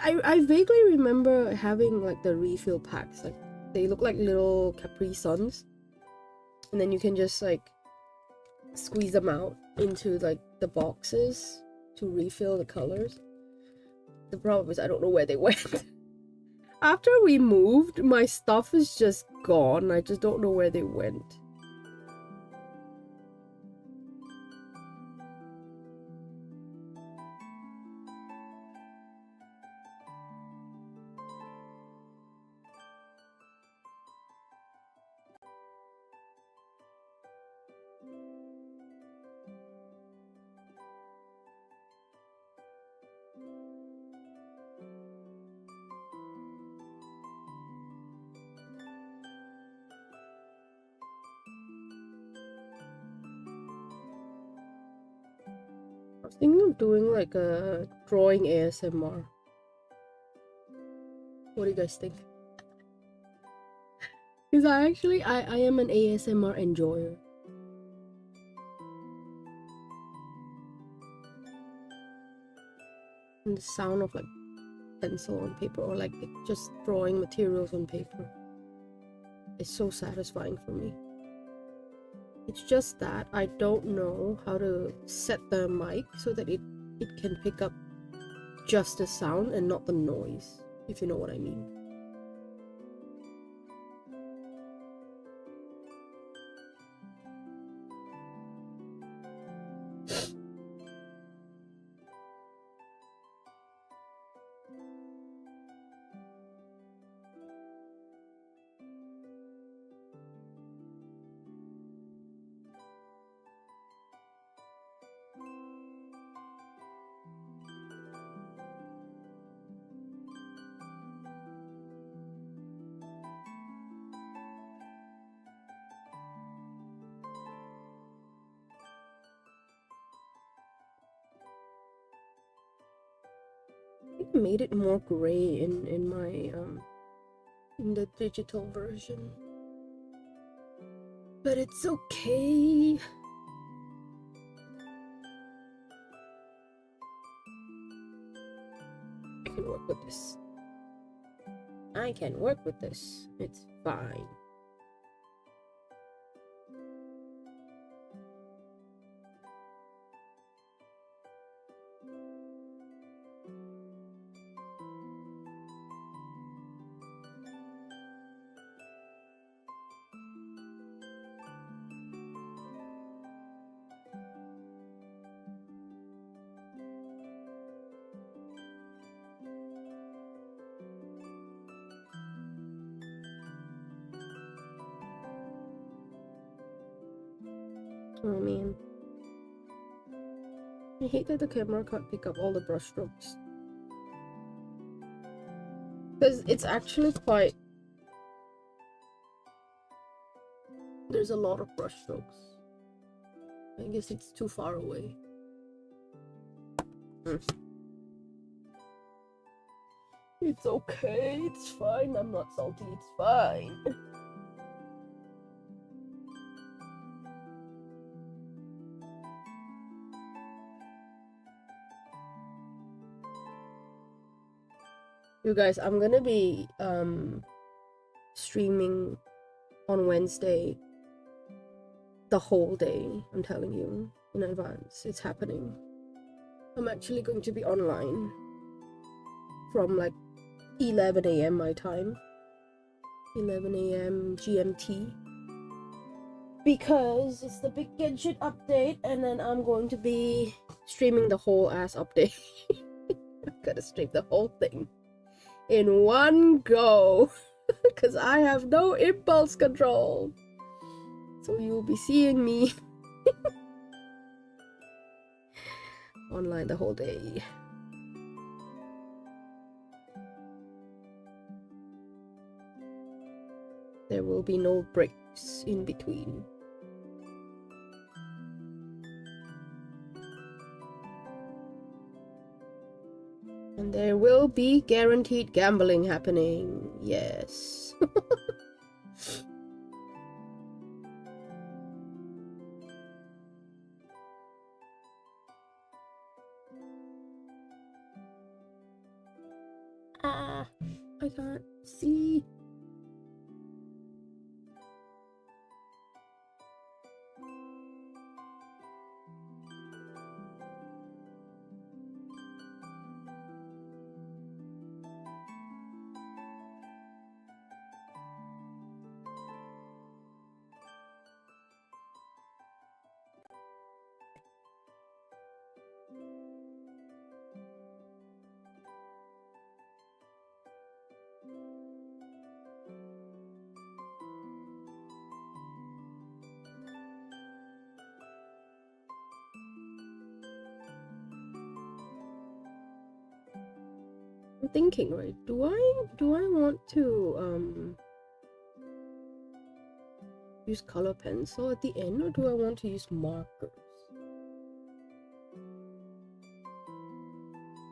I vaguely remember having like the refill packs. Like they look like little Capri Suns, and then you can just like squeeze them out into like the boxes to refill the colors. The problem is I don't know where they went. After we moved, my stuff is just gone. I just don't know where they went. I was thinking of doing like a drawing ASMR. What do you guys think? Because I am an ASMR enjoyer. And the sound of like pencil on paper, or like just drawing materials on paper, is so satisfying for me. It's just that I don't know how to set the mic so that it can pick up just the sound and not the noise, if you know what I mean. I made it more gray in my in the digital version, but it's okay. I can work with this. I can work with this. It's fine. Oh man. I hate that the camera can't pick up all the brush strokes. Because it's actually quite... There's a lot of brush strokes. I guess it's too far away. It's okay, it's fine. I'm not salty, it's fine. You guys, I'm gonna be streaming on Wednesday the whole day. I'm telling you in advance, it's happening. I'm actually going to be online from like 11 a.m. my time, 11 a.m. GMT, because it's the big Genshin update, and then I'm going to be streaming the whole ass update. I'm gonna stream the whole thing in one go because I have no impulse control. So you'll be seeing me online the whole day. There will be no breaks in between. And there will be guaranteed gambling happening. Yes. I can't see. I'm thinking, right? Do I want to use color pencil at the end, or do I want to use markers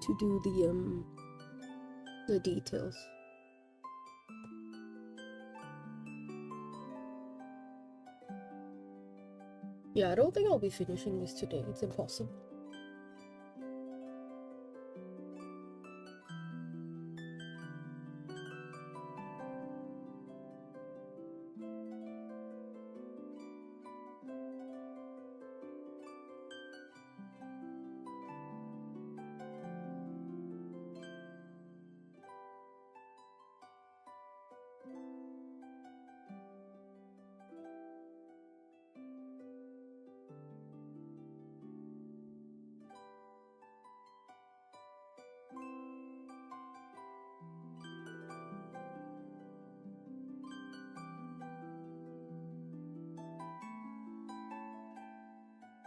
to do the details? Yeah, I don't think I'll be finishing this today. It's impossible.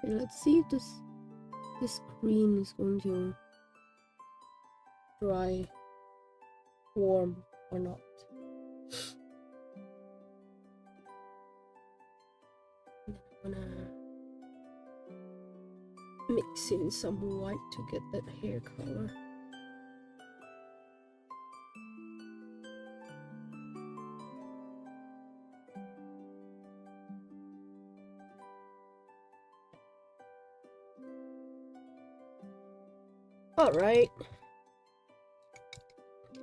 Let's see if this screen is going to dry warm or not. I'm gonna mix in some white to get that hair color. All right.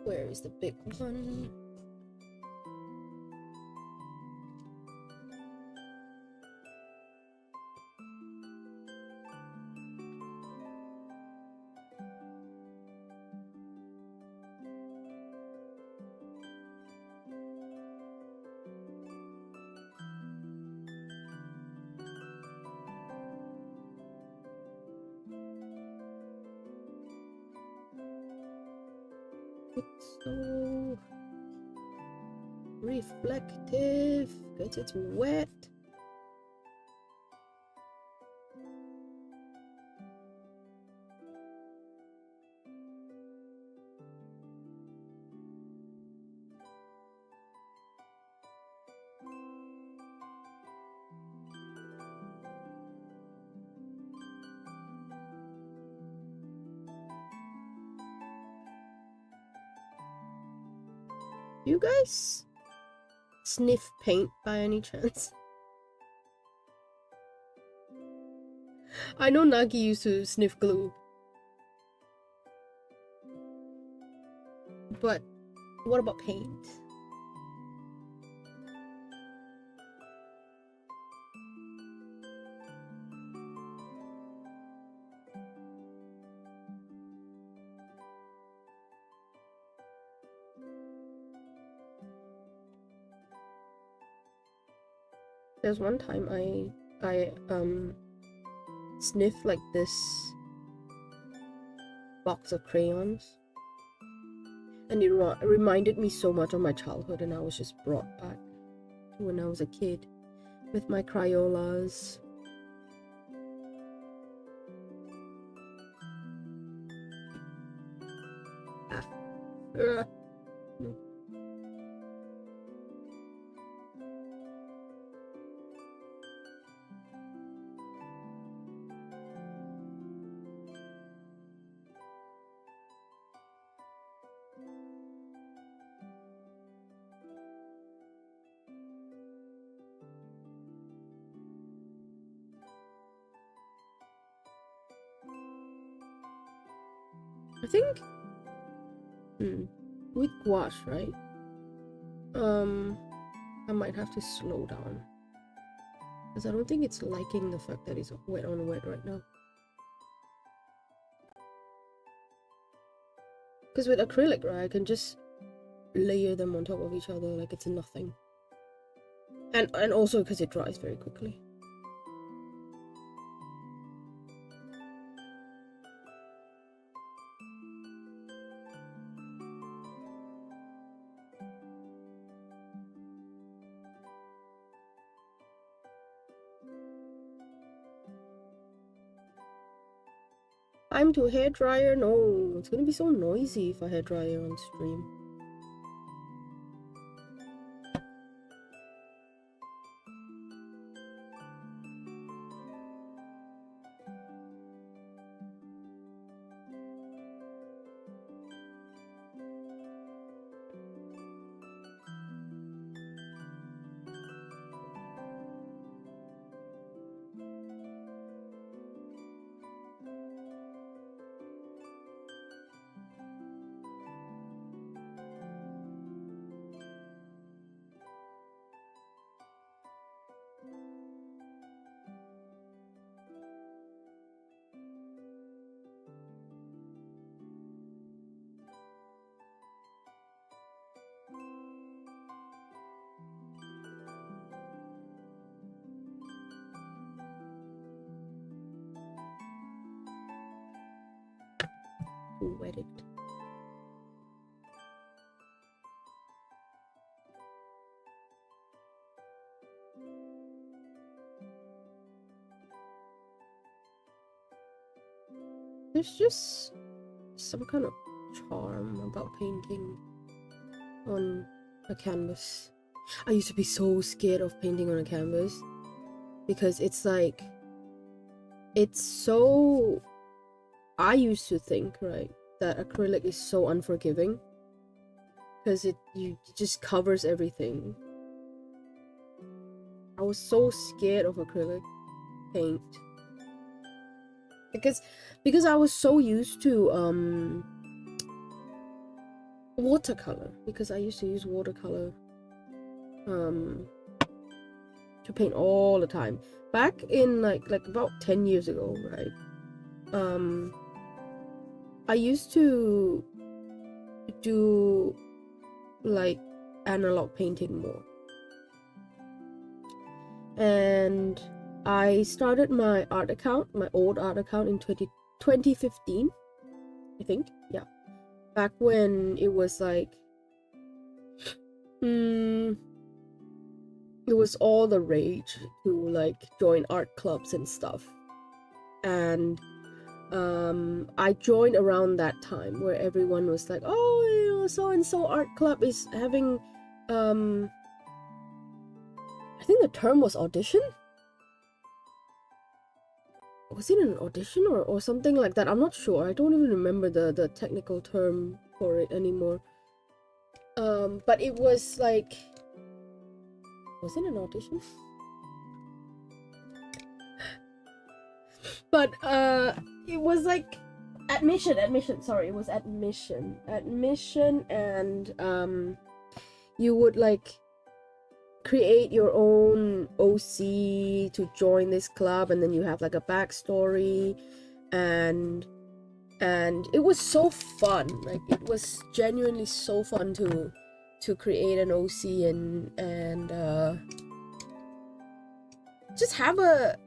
Where is the big one? It's so reflective because it's wet. Do you guys sniff paint by any chance? I know Nagi used to sniff glue. But what about paint? There's one time I sniffed like this box of crayons, and it reminded me so much of my childhood, and I was just brought back to when I was a kid with my Crayolas. I think with gouache, right? I might have to slow down because I don't think it's liking the fact that it's wet on wet right now. Because with acrylic, right, I can just layer them on top of each other like it's nothing. And also because it dries very quickly. I'm to hairdryer? No, it's gonna be so noisy if I hairdryer on stream. Wet it. There's just some kind of charm about painting on a canvas. I used to be so scared of painting on a canvas because it's like, it's so, I used to think, right, that acrylic is so unforgiving because it just covers everything. I was so scared of acrylic paint because I was so used to watercolor, because I used to use watercolor to paint all the time back in like about 10 years ago, right? I used to do like analog painting more, and I started my art account, my old art account in 2015, I think. Yeah, back when it was like it was all the rage to like join art clubs and stuff, and I joined around that time where everyone was like, oh, you know, so and so art club is having I think the term was audition. Was it an audition or something like that? I'm not sure. I don't even remember the technical term for it anymore. But it was like, was it an audition? But it was like admission, sorry, it was admission, and you would like create your own OC to join this club, and then you have like a backstory, and it was so fun. Like, it was genuinely so fun to create an OC and just have a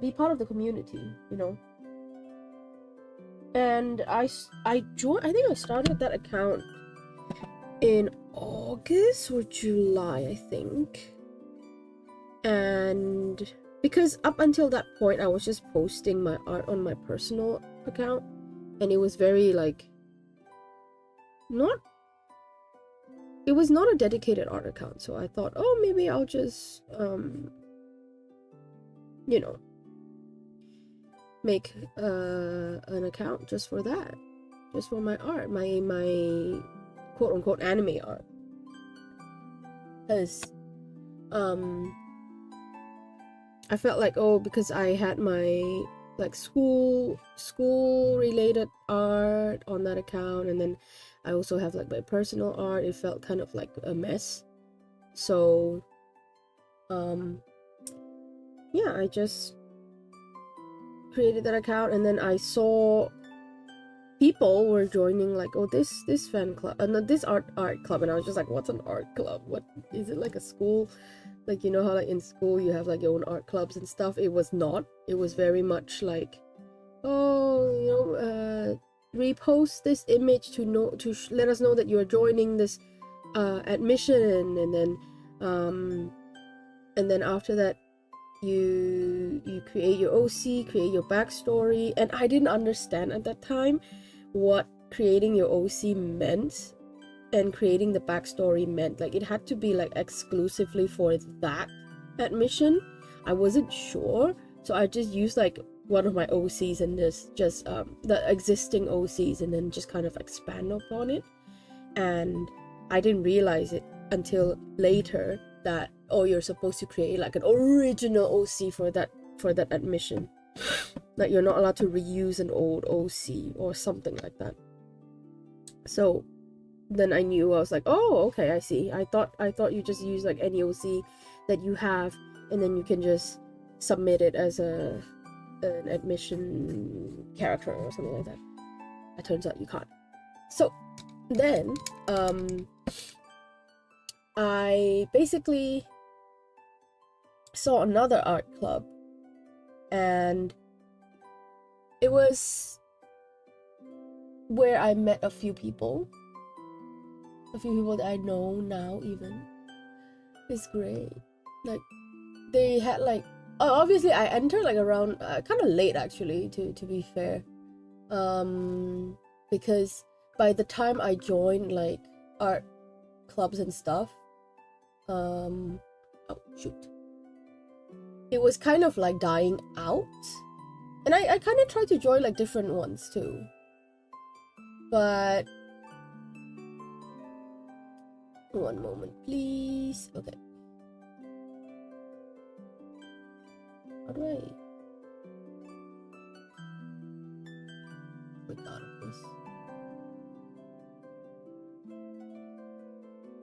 be part of the community, you know. And I joined, I think I started that account in August or July, I think. And because up until that point I was just posting my art on my personal account, and it was very like it was not a dedicated art account. So I thought, oh, maybe I'll just you know, make an account just for that, just for my art, my quote-unquote anime art, because I felt like, oh, because I had my like school related art on that account, and then I also have like my personal art, it felt kind of like a mess. So yeah, I just created that account, and then I saw people were joining, like, oh, this fan club, no, this art club, and I was just like, what's an art club? What is it, like a school? Like, you know how like in school you have like your own art clubs and stuff? It was not. It was very much like, oh, you know, repost this image to let us know that you are joining this admission, and then after that you create your OC, create your backstory. And I didn't understand at that time what creating your OC meant and creating the backstory meant. Like, it had to be like exclusively for that admission. I wasn't sure, so I just used like one of my OCs and just the existing OCs, and then just kind of expand upon it. And I didn't realize it until later that, oh, you're supposed to create like an original OC for that admission. Like, you're not allowed to reuse an old OC or something like that. So then I knew, I was like, oh, okay, I see. I thought you just use like any OC that you have, and then you can just submit it as an admission character or something like that. It turns out you can't. So then I basically saw another art club, and it was where I met a few people that I know now. Even it's great. Like, they had like, obviously I entered like around kind of late, actually, to be fair, because by the time I joined like art clubs and stuff, oh shoot, it was kind of like dying out. And I kind of tried to join like different ones too, but one moment please. Okay, how do I click out of this?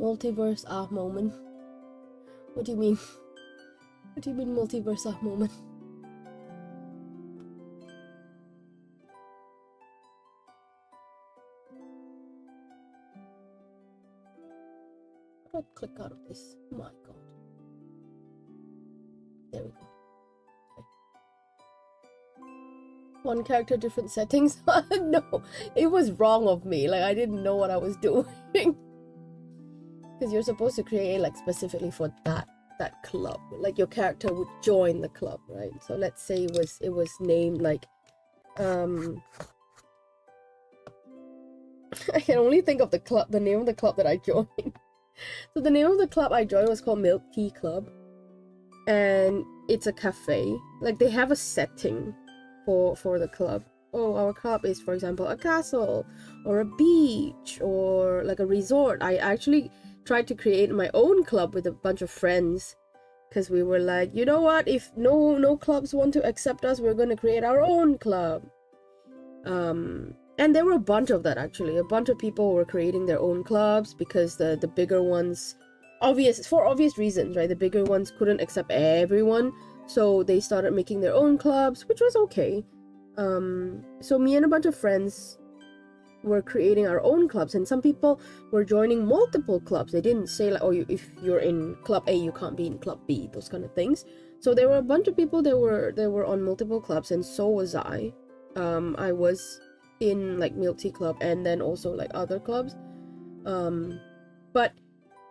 Multiverse moment. What do you mean? What do you mean multiverse moment? How do I click out of this? Oh my god. There we go. Okay. One character, different settings. No, it was wrong of me. Like, I didn't know what I was doing. Because you're supposed to create like specifically for that club. Like, your character would join the club, right? So let's say it was named like I can only think of the name of the club that I joined. So the name of the club I joined was called Milk Tea Club, and it's a cafe. Like, they have a setting for the club, oh, our club is, for example, a castle or a beach or like a resort. I actually tried to create my own club with a bunch of friends, because we were like, you know what, if no clubs want to accept us, we're going to create our own club. And there were a bunch of that, actually. A bunch of people were creating their own clubs because the bigger ones, for obvious reasons, right? The bigger ones couldn't accept everyone, so they started making their own clubs, which was okay. So me and a bunch of friends were creating our own clubs, and some people were joining multiple clubs. They didn't say like, oh, if you're in club A, you can't be in club B, those kind of things. So there were a bunch of people that were on multiple clubs, and so was I. I was in like Milk Tea Club and then also like other clubs. But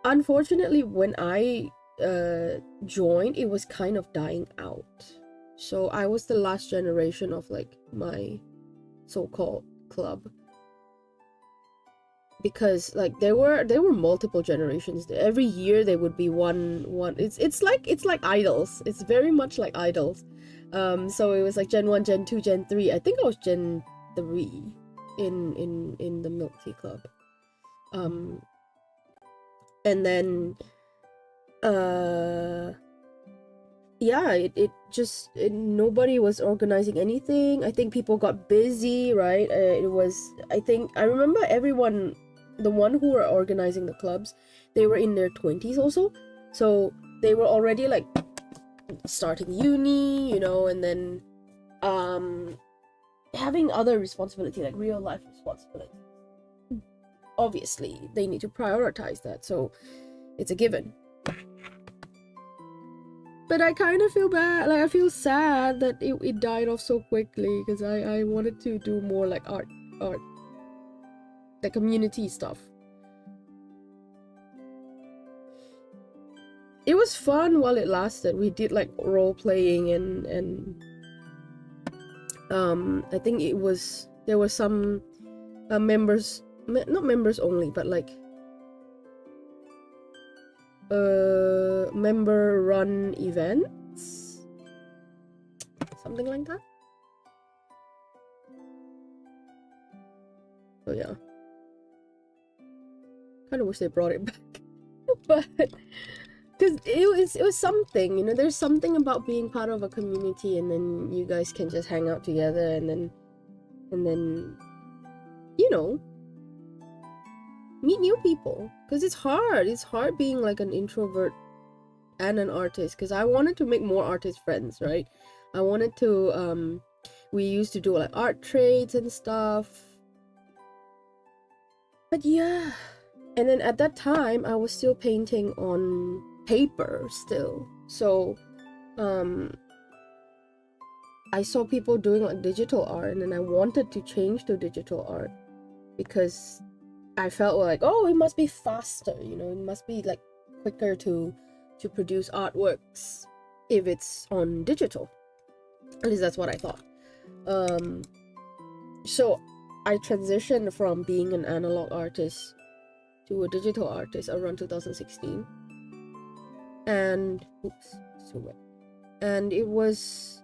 unfortunately, when I joined, it was kind of dying out. So I was the last generation of like my so-called club, because like there were multiple generations. Every year there would be one. It's like idols. It's very much like idols. So it was like Gen 1, Gen 2, Gen 3. I think I was Gen 3 in the Milk Tea Club. And then yeah, it just nobody was organizing anything. I think people got busy, right? I remember everyone, the one who were organizing the clubs, they were in their 20s also, so they were already like starting uni, and then having other responsibility, like real life responsibility. Obviously they need to prioritize that, so it's a given. But I kind of feel bad, like I feel sad that it died off so quickly, because I wanted to do more like art, like community stuff. It was fun while it lasted. We did like role playing and I think there were some members, not members only, but like member run events, something like that. So yeah, kind of wish they brought it back. But because it was something, there's something about being part of a community, and then you guys can just hang out together, and then meet new people, because it's hard being like an introvert and an artist. Because I wanted to make more artist friends, right? I wanted to we used to do like art trades and stuff, but yeah. And then at that time I was still painting on paper still, so I saw people doing like digital art, and then I wanted to change to digital art because I felt like, oh, it must be faster, it must be like quicker to produce artworks if it's on digital. At least that's what I thought. So I transitioned from being an analog artist to a digital artist around 2016, and and it was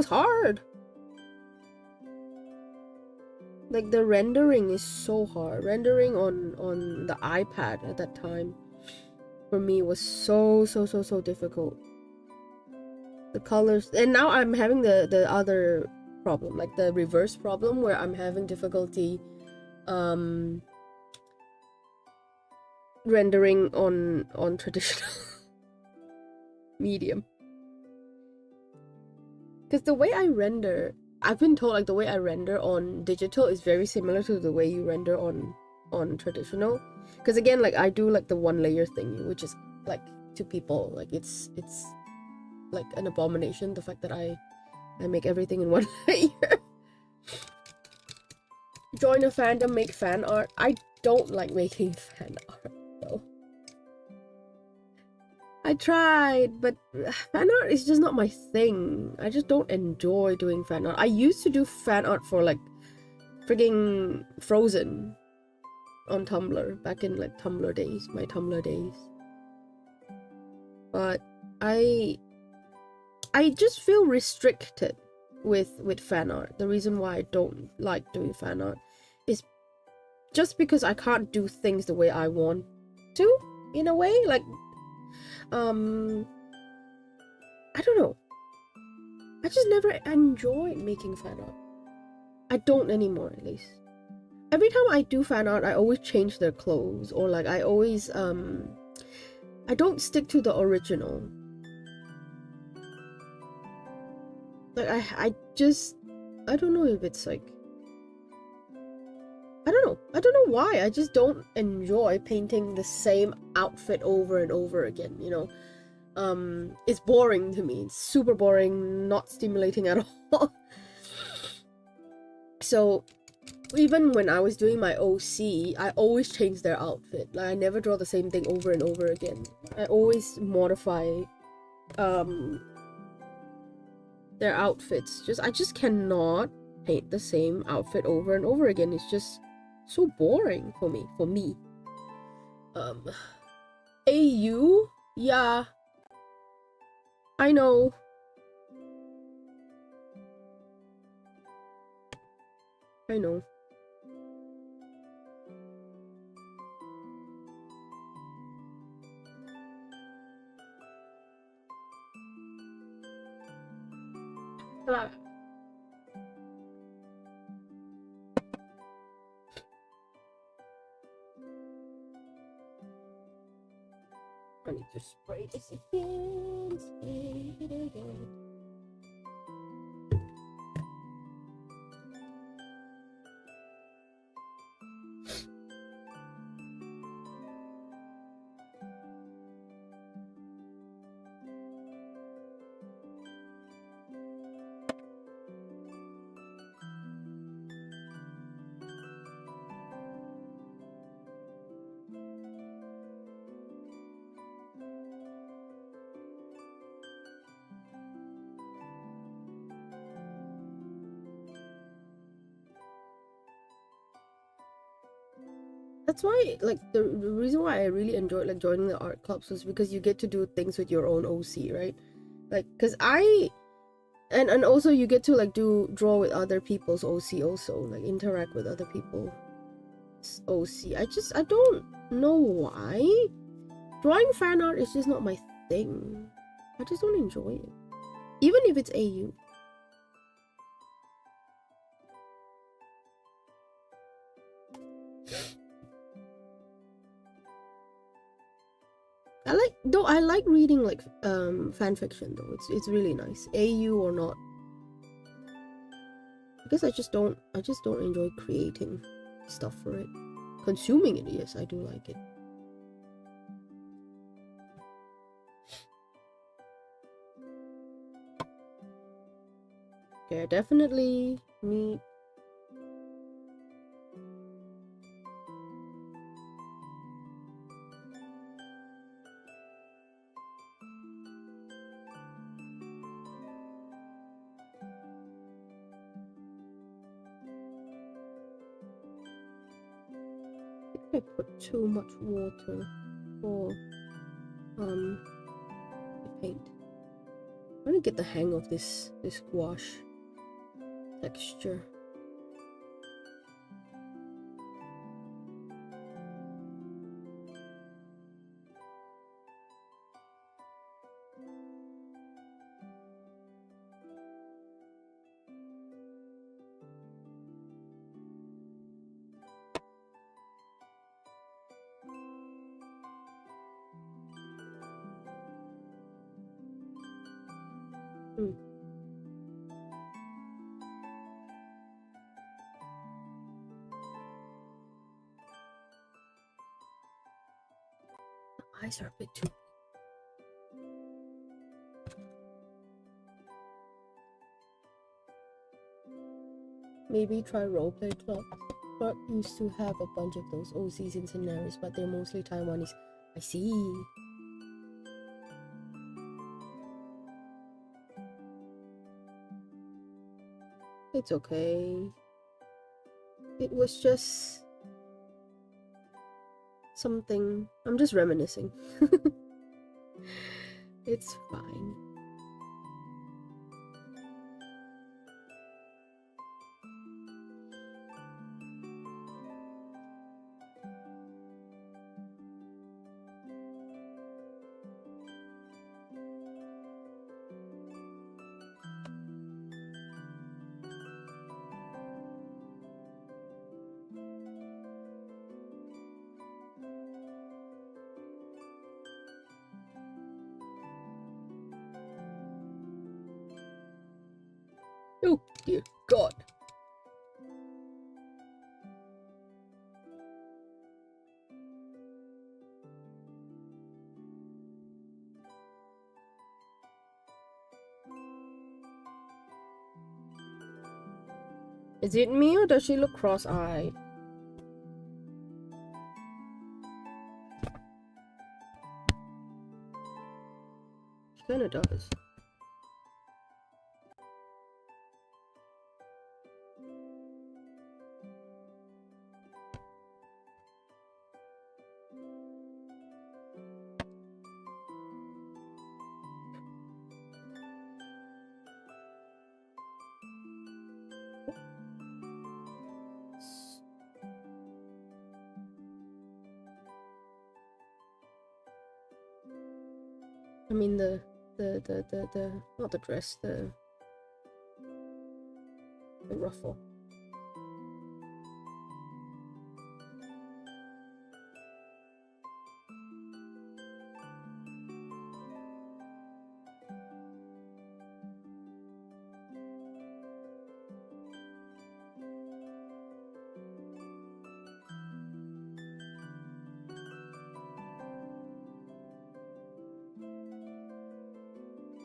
hard. Like the rendering is so hard. Rendering on the iPad at that time for me was so difficult. The colors, and now I'm having the other problem, like the reverse problem, where I'm having difficulty rendering on traditional medium. Because the way I render, I've been told like the way I render on digital is very similar to the way you render on traditional. Because again, like I do like the one layer thing, which is like to people like it's like an abomination, the fact that I make everything in one layer. Join a fandom, make fan art. I don't like making fan art though. I tried, but fan art is just not my thing. I just don't enjoy doing fan art. I used to do fan art for like frigging Frozen on Tumblr back in like Tumblr days, my Tumblr days. But I just feel restricted with fan art. The reason why I don't like doing fan art is just because I can't do things the way I want to, in a way. Like, I don't know. I just never enjoyed making fan art. I don't anymore, at least. Every time I do fan art, I always change their clothes, or like I always I don't stick to the original. Like I just, I don't know if it's like, I don't know why. I just don't enjoy painting the same outfit over and over again, you know. It's boring to me. It's super boring, not stimulating at all. So even when I was doing my OC, I always change their outfit. Like, I never draw the same thing over and over again. I always modify their outfits. I just cannot paint the same outfit over and over again. It's just so boring for me. AU? Yeah. I know. I know. I need to spray this again. Spray it again. That's why, like, the reason why I really enjoyed like joining the art clubs was because you get to do things with your own OC, right? Like, because and also you get to like draw with other people's OC, also like interact with other people's OC. I don't know why drawing fan art is just not my thing. I just don't enjoy it, even if it's AU. I like reading like fan fiction though. It's really nice, AU or not. I guess I just don't enjoy creating stuff for it. Consuming it, yes, I do like it. Okay, I definitely need I put too much water for the paint. I'm gonna get the hang of this gouache texture. Eyes are a bit too. Maybe try roleplay club. Club used to have a bunch of those OCs in scenarios, but they're mostly Taiwanese. I see. It's okay. It was just something. I'm just reminiscing. It's fine. Oh dear God. Is it me or does she look cross-eyed? She kinda does. I mean the not the dress, the ruffle.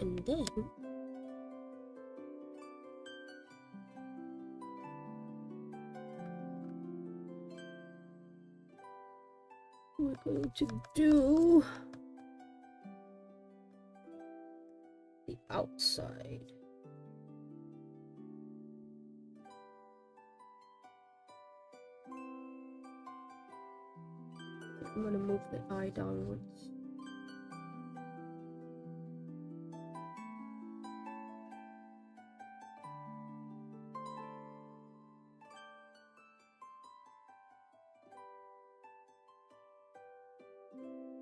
And then we're going to do the outside. I'm gonna move the eye downwards.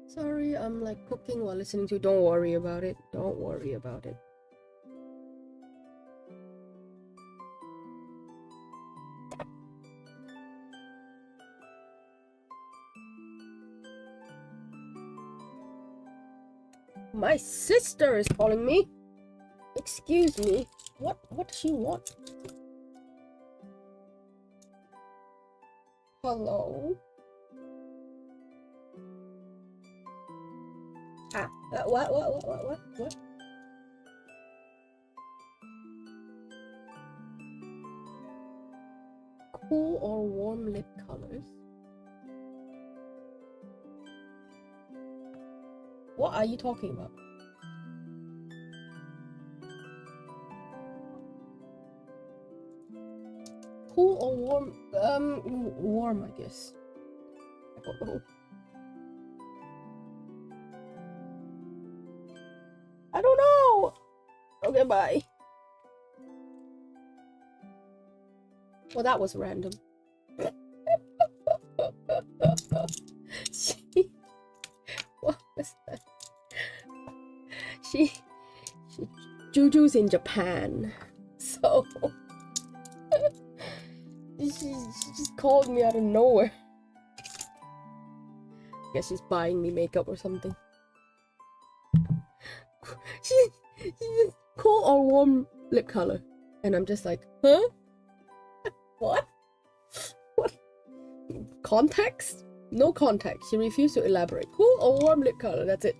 Sorry, I'm like cooking while listening to. Don't worry about it. Don't worry about it. My sister is calling me. Excuse me. What does she want? Hello? Ah, what? Cool or warm lip colors? What are you talking about? Cool or warm? Warm, I guess. I don't know. I don't know. Okay, bye. Well, that was random. What was that? Juju's in Japan, so she just called me out of nowhere. I guess she's buying me makeup or something. She just cool or warm lip color, and I'm just like, huh? What? What? Context? No context. She refused to elaborate. Cool or warm lip color? That's it.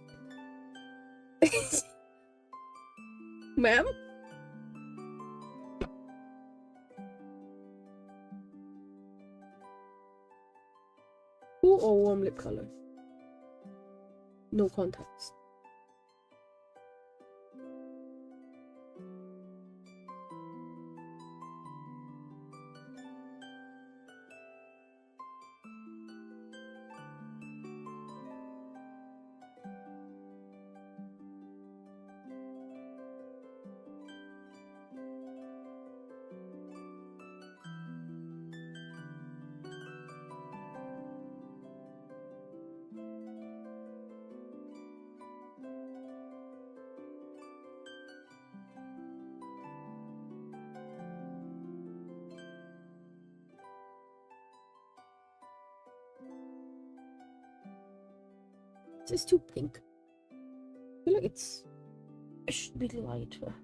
Ma'am? Cool or warm lip color? No context. It's just too pink. I feel like it should be lighter.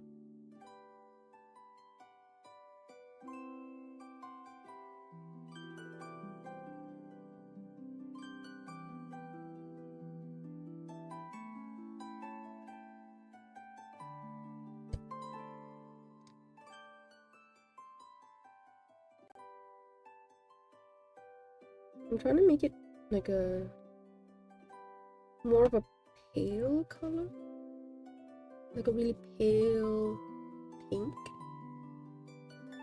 I'm trying to make it like a more of a pale color, like a really pale pink.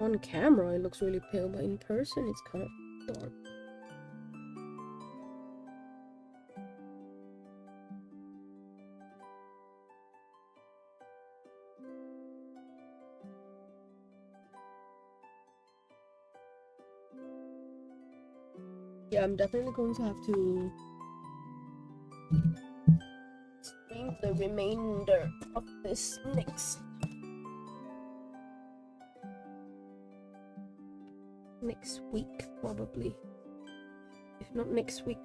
On camera it looks really pale, but in person it's kind of dark. Yeah, I'm definitely going to have to stream the remainder of this next week, probably. If not next week,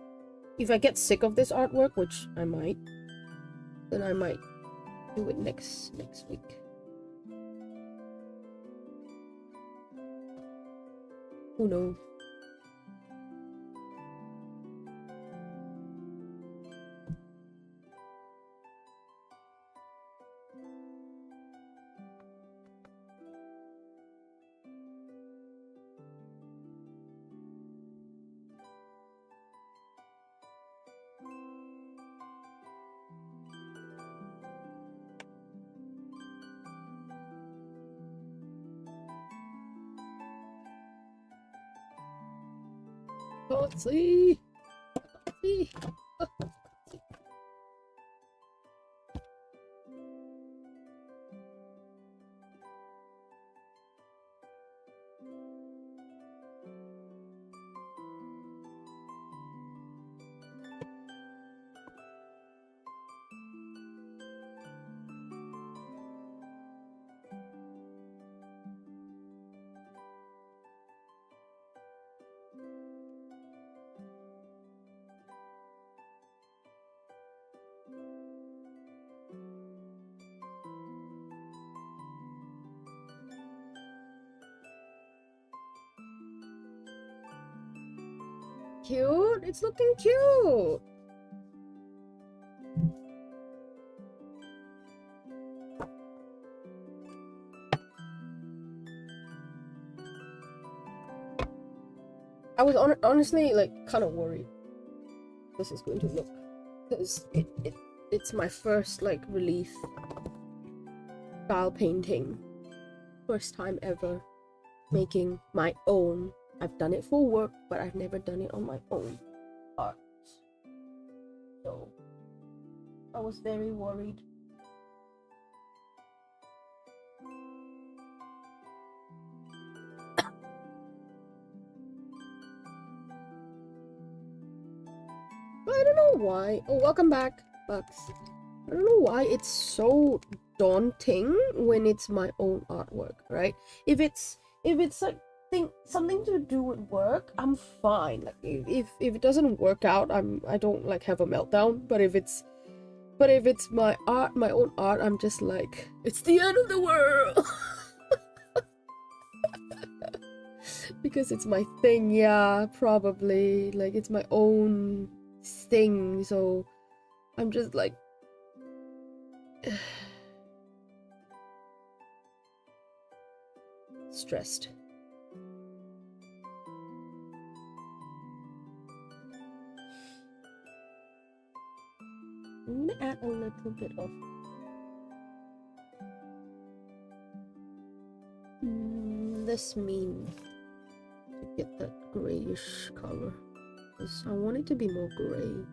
if I get sick of this artwork, which I might, then I might do it next week. Who knows? Let's see. Cute. It's looking cute. I was honestly like kind of worried this is going to look, because it's my first like relief style painting, first time ever making my own. I've done it for work, but I've never done it on my own art, so I was very worried. I don't know why. Oh, welcome back, Bucks. I don't know why it's so daunting when it's my own artwork, right? If it's like something to do with work, I'm fine. Like if it doesn't work out, I don't like have a meltdown. But if it's my art, my own art, I'm just like, it's the end of the world. Because it's my thing, yeah, probably. Like it's my own thing, so I'm just like stressed. I'm gonna add a little bit of this mean to get that grayish color, because I want it to be more gray,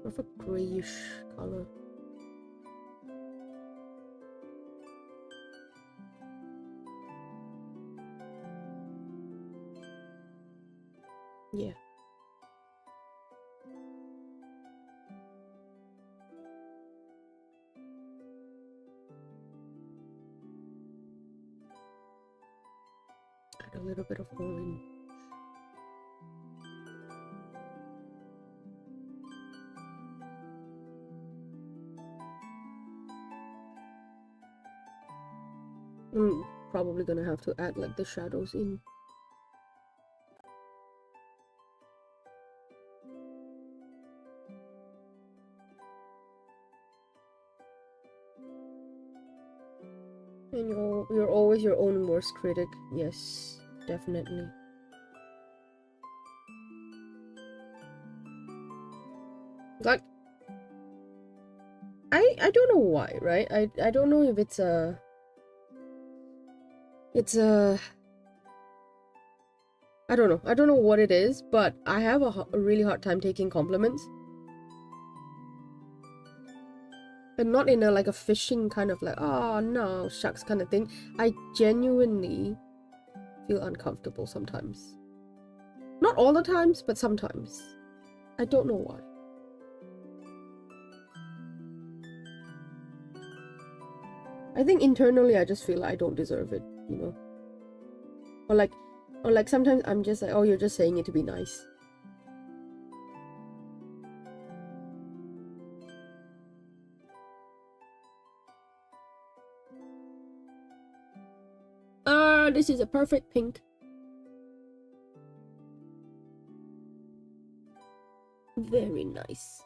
of a grayish color. Yeah. Add a little bit of orange. I'm probably gonna have to add like the shadows in. And you're always your own worst critic. Yes, definitely. Like, I don't know why, right? I don't know if it's a I don't know. I don't know what it is, but I have a really hard time taking compliments. And not in a like a fishing kind of like, oh no, shucks kind of thing. I genuinely feel uncomfortable sometimes. Not all the times, but sometimes. I don't know why. I think internally I just feel like I don't deserve it, you know? Or like sometimes I'm just like, oh, you're just saying it to be nice. This is a perfect pink. Very nice.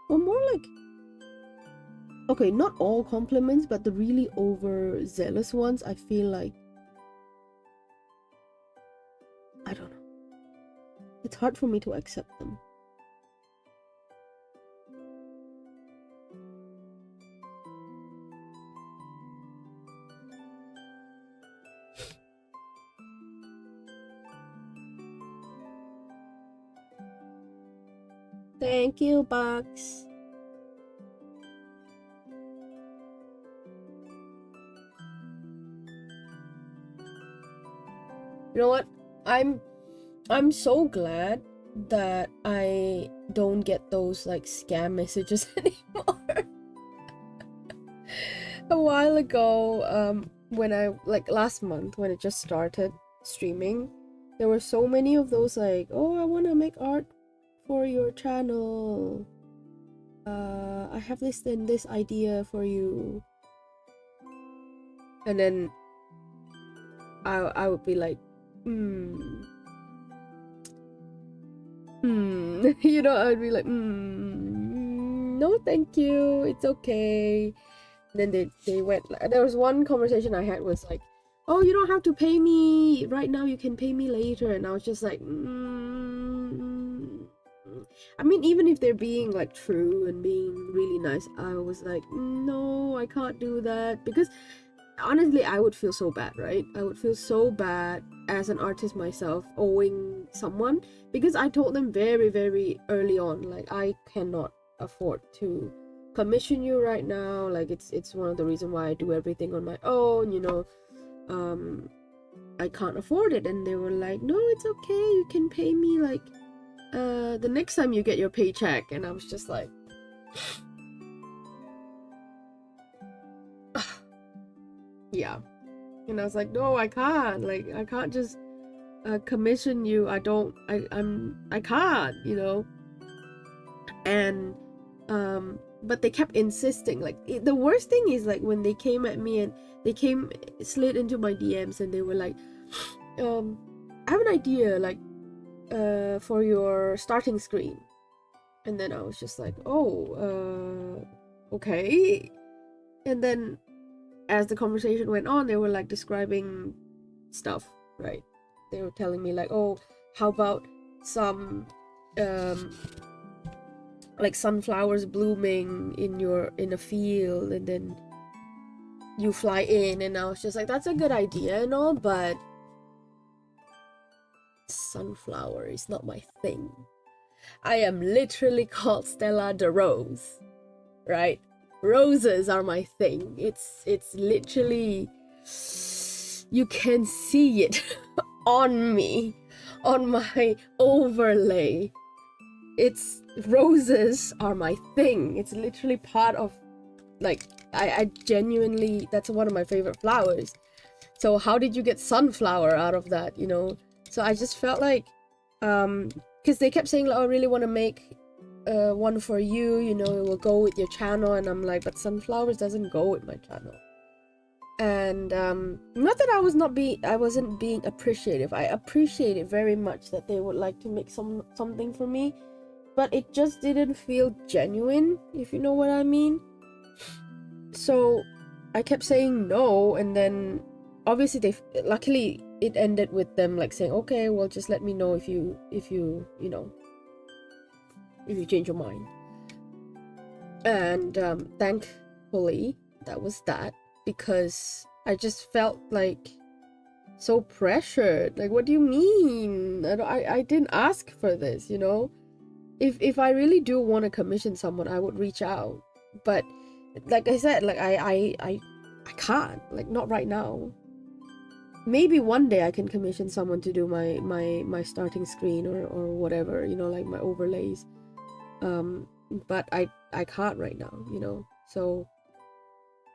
Or more like, okay, not all compliments, but the really overzealous ones, I feel like, I don't know. It's hard for me to accept them. Thank you, Bugs. You know what? I'm so glad that I don't get those like scam messages anymore. A while ago, when I like last month when it just started streaming, there were so many of those like, oh, I want to make art for your channel. I have this and this idea for you. And then I would be like, you know, I'd be like, no, thank you, it's okay. And then they went. There was one conversation I had was like, oh, you don't have to pay me right now. You can pay me later. And I was just like, I mean, even if they're being like true and being really nice, I was like, no, I can't do that, because honestly I would feel so bad, right? I would feel so bad as an artist myself owing someone, because I told them very, very early on, like, I cannot afford to commission you right now. Like, it's one of the reasons why I do everything on my own, you know. I can't afford it. And they were like, no, it's okay, you can pay me like the next time you get your paycheck. And I was just like, yeah. And I was like, no, I can't. Like, I can't just commission you. I can't, you know. And but they kept insisting. Like, the worst thing is like when they came at me and they slid into my DMs and they were like, I have an idea, like, for your starting screen. And then I was just like, oh, okay. And then as the conversation went on, they were like describing stuff, right? They were telling me like, oh, how about some like sunflowers blooming in a field, and then you fly in. And I was just like, that's a good idea and all, but sunflower is not my thing. I am literally called Stella de Rose, right? Roses are my thing. It's literally, you can see it on me, on my overlay. It's roses are my thing. It's literally part of, like, I genuinely, that's one of my favorite flowers. So how did you get sunflower out of that, you know? So I just felt like because they kept saying like, oh, I really want to make one for you, you know, it will go with your channel, and I'm like, but sunflowers doesn't go with my channel. And not that I wasn't being appreciative. I appreciate it very much that they would like to make something for me, but it just didn't feel genuine, if you know what I mean. So I kept saying no, and then obviously luckily it ended with them like saying, okay, well, just let me know if you you know, if you change your mind. And thankfully that was that, because I just felt like so pressured. Like, what do you mean? I didn't ask for this, you know? If I really do want to commission someone, I would reach out. But like I said, like I can't, like, not right now. Maybe one day I can commission someone to do my starting screen or whatever, you know, like my overlays. But I can't right now, you know. So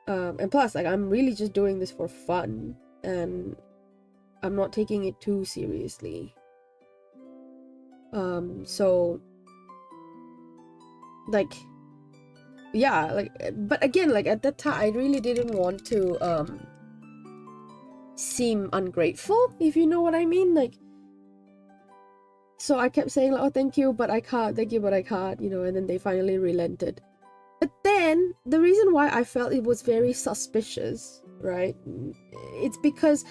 and plus, like, I'm really just doing this for fun, and I'm not taking it too seriously. So like, yeah, like, but again, like, at that time I really didn't want to seem ungrateful, if you know what I mean. Like, so I kept saying like, oh, thank you, but I can't, thank you, but I can't, you know. And then they finally relented. But then the reason why I felt it was very suspicious, right, it's because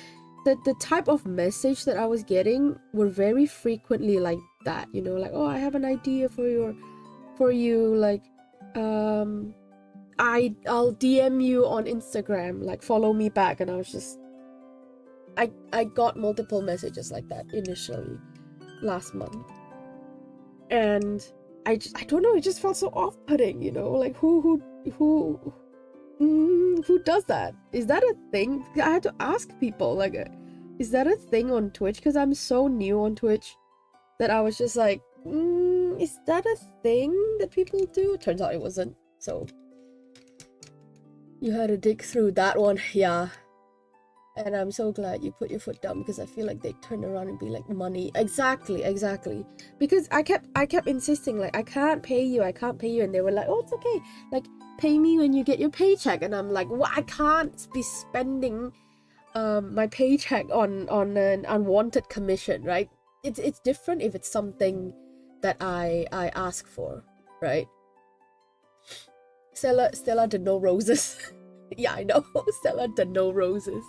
the type of message that I was getting were very frequently like that, you know, like, oh, I have an idea for you, like, I'll DM you on Instagram, like, follow me back. And I was just, I got multiple messages like that initially last month, and I don't know, it just felt so off-putting, you know, like, who does that? Is that a thing? I had to ask people, like, is that a thing on Twitch? Because I'm so new on Twitch that I was just like, is that a thing that people do? Turns out it wasn't. So you had to dig through that one. Yeah. And I'm so glad you put your foot down, because I feel like they turn around and be like, money. Exactly. Because I kept insisting, like, I can't pay you. And they were like, oh, it's okay. Like, pay me when you get your paycheck. And I'm like, well, I can't be spending my paycheck on an unwanted commission, right? It's different if it's something that I ask for, right? Stella de no roses. Yeah, I know. Stella de no roses.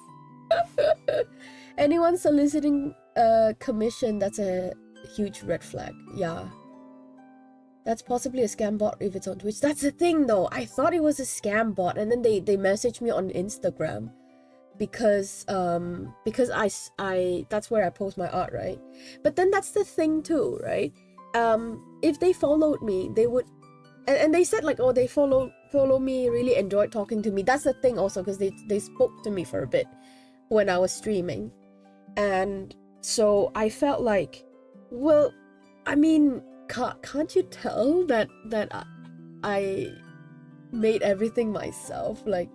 Anyone soliciting a commission, that's a huge red flag. Yeah, that's possibly a scam bot if it's on Twitch. That's the thing, though. I thought it was a scam bot, and then they messaged me on Instagram, because I that's where I post my art, right? But then that's the thing too, right? If they followed me, they would, and they said like, oh, they follow me, really enjoyed talking to me. That's the thing also, because they spoke to me for a bit when I was streaming. And so I felt like, well, I mean, can't you tell that I made everything myself? Like,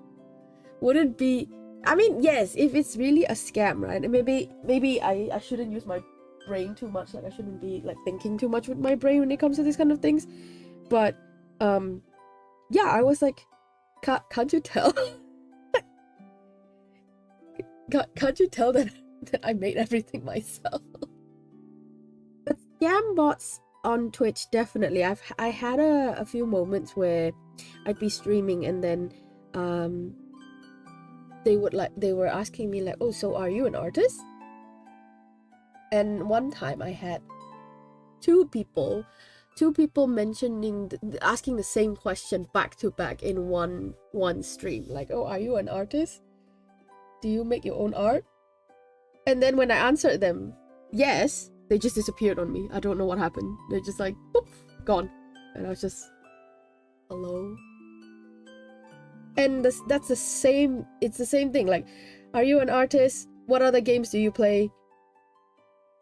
would it be, I mean, yes, if it's really a scam, right? And maybe I shouldn't use my brain too much. Like, I shouldn't be like thinking too much with my brain when it comes to these kind of things. But yeah, I was like, can't you tell? Can't you tell that I made everything myself? But scam bots on Twitch, definitely. I had a few moments where I'd be streaming, and then they were asking me like, oh, so are you an artist? And one time I had two people mentioning asking the same question back to back in one stream, like, oh, are you an artist? Do you make your own art? And then when I answered them yes, they just disappeared on me. I don't know what happened. They're just like, poof, gone. And I was just, hello? And that's the same, it's the same thing. Like, are you an artist? What other games do you play?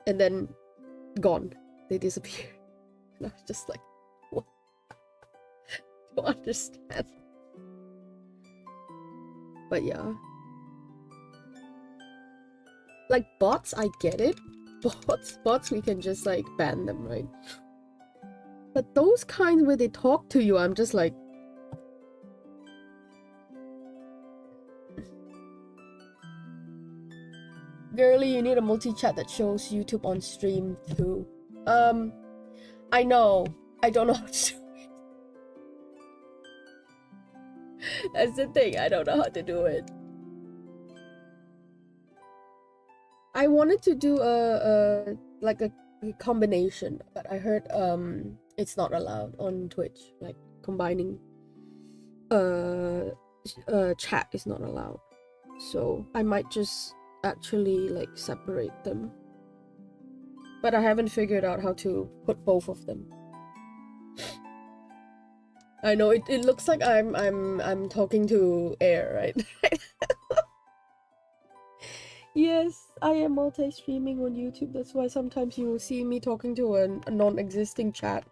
And then gone. They disappear. And I was just like, what? I don't understand. But yeah. Like, bots, I get it. bots we can just like ban them, right? But those kinds where they talk to you, I'm just like, girly, you need a multi-chat that shows YouTube on stream too. I know. I don't know how to do it. That's the thing, I don't know how to do it. I wanted to do a combination, but I heard it's not allowed on Twitch. Like combining chat is not allowed. So I might just actually like separate them. But I haven't figured out how to put both of them. I know it looks like I'm talking to air, right? Yes, I am multi-streaming on YouTube. That's why sometimes you will see me talking to a non-existing chat.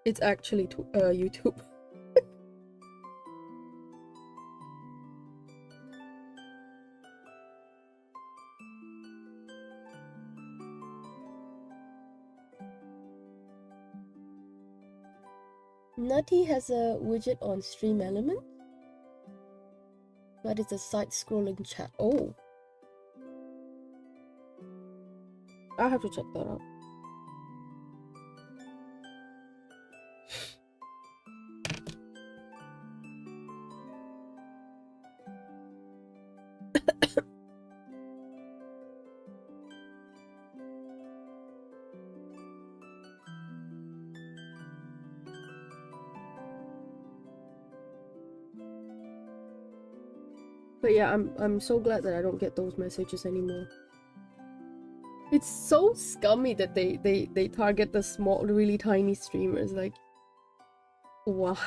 It's actually YouTube. Nutty has a widget on Stream Element, but it's a side-scrolling chat. Oh, I have to check that out. But yeah, I'm so glad that I don't get those messages anymore. It's so scummy that they target the small, really tiny streamers. Like, wow.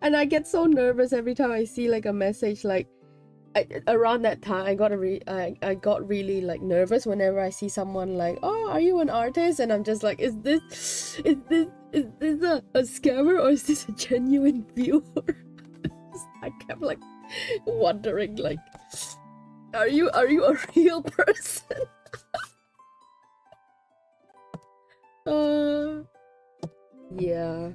And I get so nervous every time I see like a message. Like, around that time, I got really like nervous whenever I see someone like, "Oh, are you an artist?" And I'm just like, "Is this a scammer or is this a genuine viewer?" I kept like wondering, like, are you a real person? Yeah.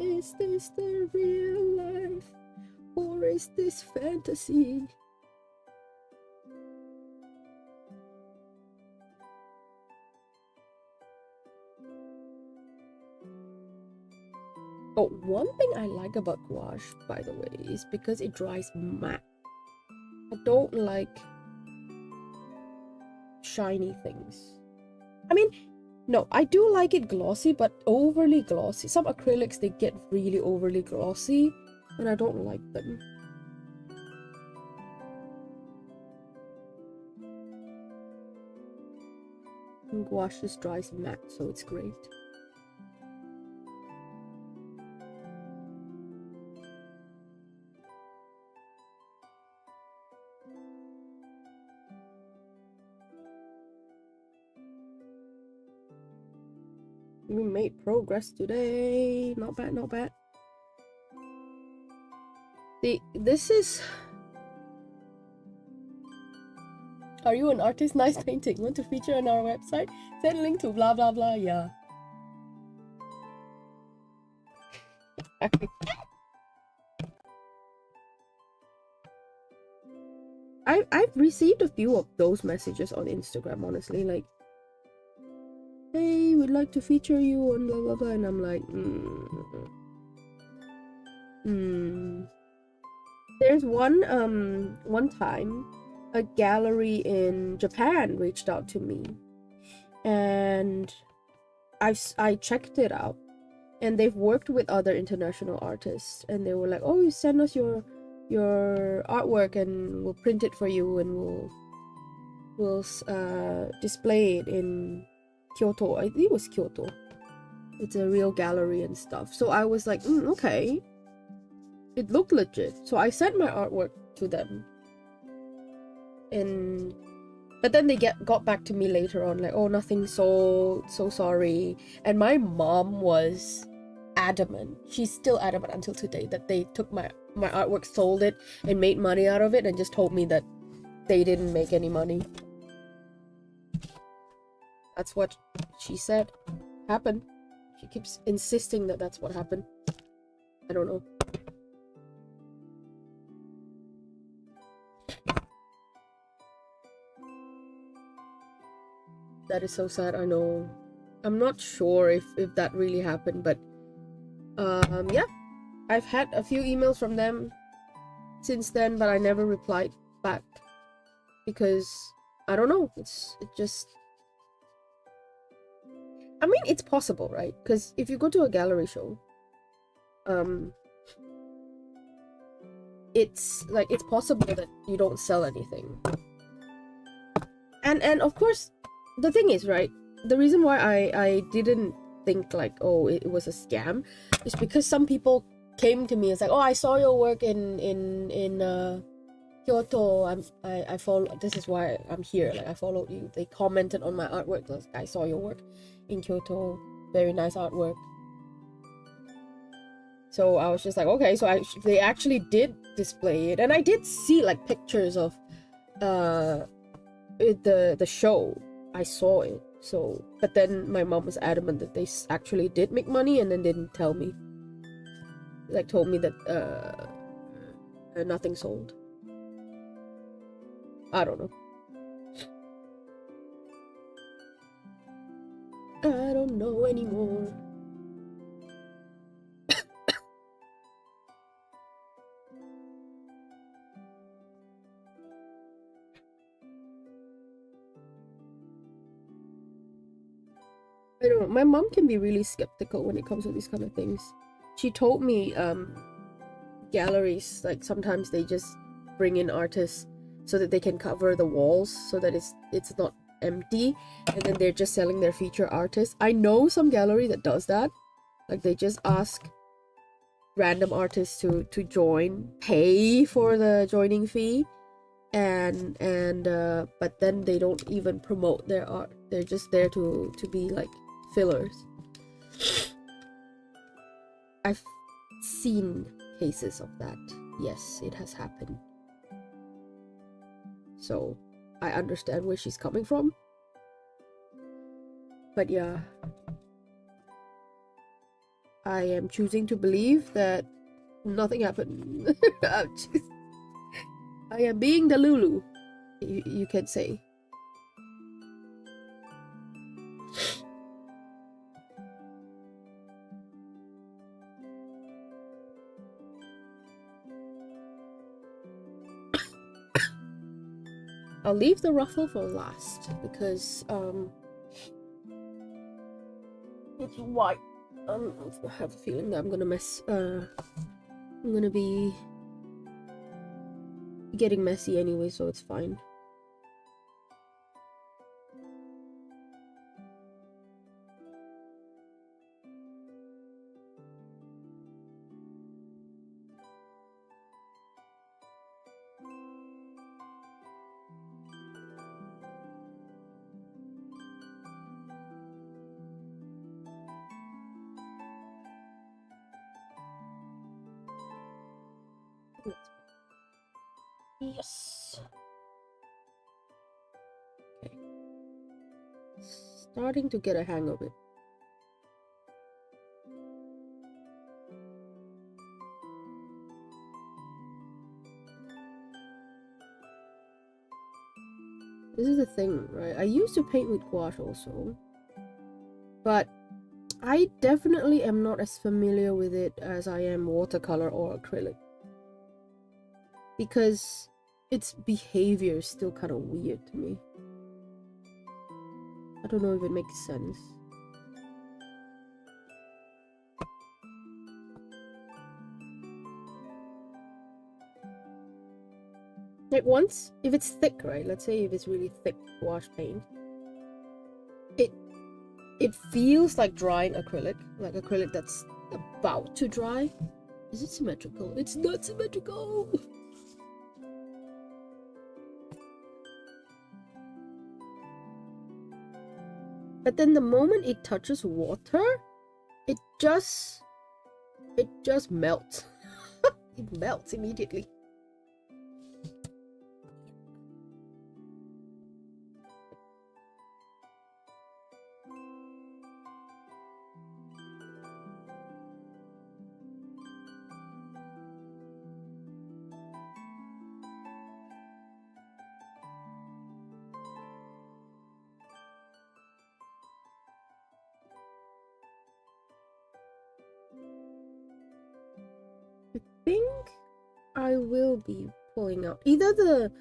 Is this the real life? Or is this fantasy? Oh, one thing I like about gouache, by the way, is because it dries matte. I don't like shiny things. I mean, no, I do like it glossy, but overly glossy. Some acrylics, they get really overly glossy, and I don't like them. And gouache just dries matte, so it's great. We made progress today. Not bad, not bad. This is... Are you an artist? Nice painting. Want to feature on our website? Send link to blah blah blah. Yeah. I've received a few of those messages on Instagram, honestly, like, "Hey, we'd like to feature you on blah blah blah," and I'm like, There's one time a gallery in Japan reached out to me, and I checked it out, and they've worked with other international artists, and they were like, "Oh, you send us your artwork and we'll print it for you, and we'll display it in Kyoto." I think it was Kyoto. It's a real gallery and stuff. So I was like, okay. It looked legit. So I sent my artwork to them. And But then they got back to me later on, like, oh, nothing sold, so sorry. And my mom was adamant. She's still adamant until today that they took my artwork, sold it, and made money out of it, and just told me that they didn't make any money. That's what she said happened. She keeps insisting that that's what happened. I don't know. That is so sad, I know. I'm not sure if that really happened, but yeah. I've had a few emails from them since then, but I never replied back because I don't know. It just, I mean, it's possible, right? Because if you go to a gallery show, it's like, it's possible that you don't sell anything. And of course, the thing is, right, the reason why I didn't think like, oh, it was a scam is because some people came to me. It's like, oh, I saw your work in Kyoto. I follow, this is why I'm here, like I followed you. They commented on my artwork, like, I saw your work in Kyoto, very nice artwork. So I was just like, okay, so they actually did display it, and I did see like pictures of the show. I saw it. So, but then my mom was adamant that they actually did make money, and then didn't tell me. Like, told me that nothing sold. I don't know. I don't know anymore. I don't know. My mom can be really skeptical when it comes to these kind of things. She told me galleries, like, sometimes they just bring in artists so that they can cover the walls so that it's not empty, and then they're just selling their feature artists. I know some gallery that does that. Like, they just ask random artists to join, pay for the joining fee, and but then they don't even promote their art. They're just there to be like fillers. I've seen cases of that. Yes, it has happened. So I understand where she's coming from. But yeah, I am choosing to believe that nothing happened. I am being the Lulu, you can say. I'll leave the ruffle for last because it's white. I have a feeling that I'm gonna I'm gonna be getting messy anyway, so it's fine. Yes. Okay. Starting to get a hang of it. This is the thing, right? I used to paint with gouache also, but I definitely am not as familiar with it as I am watercolor or acrylic, because its behavior is still kind of weird to me. I don't know if it makes sense. Like, once, if it's thick, right? Let's say if it's really thick gouache paint, it feels like drying acrylic, like acrylic that's about to dry. Is it symmetrical? It's not symmetrical! But then the moment it touches water, it just melts. It melts immediately. I think I will be pulling out either the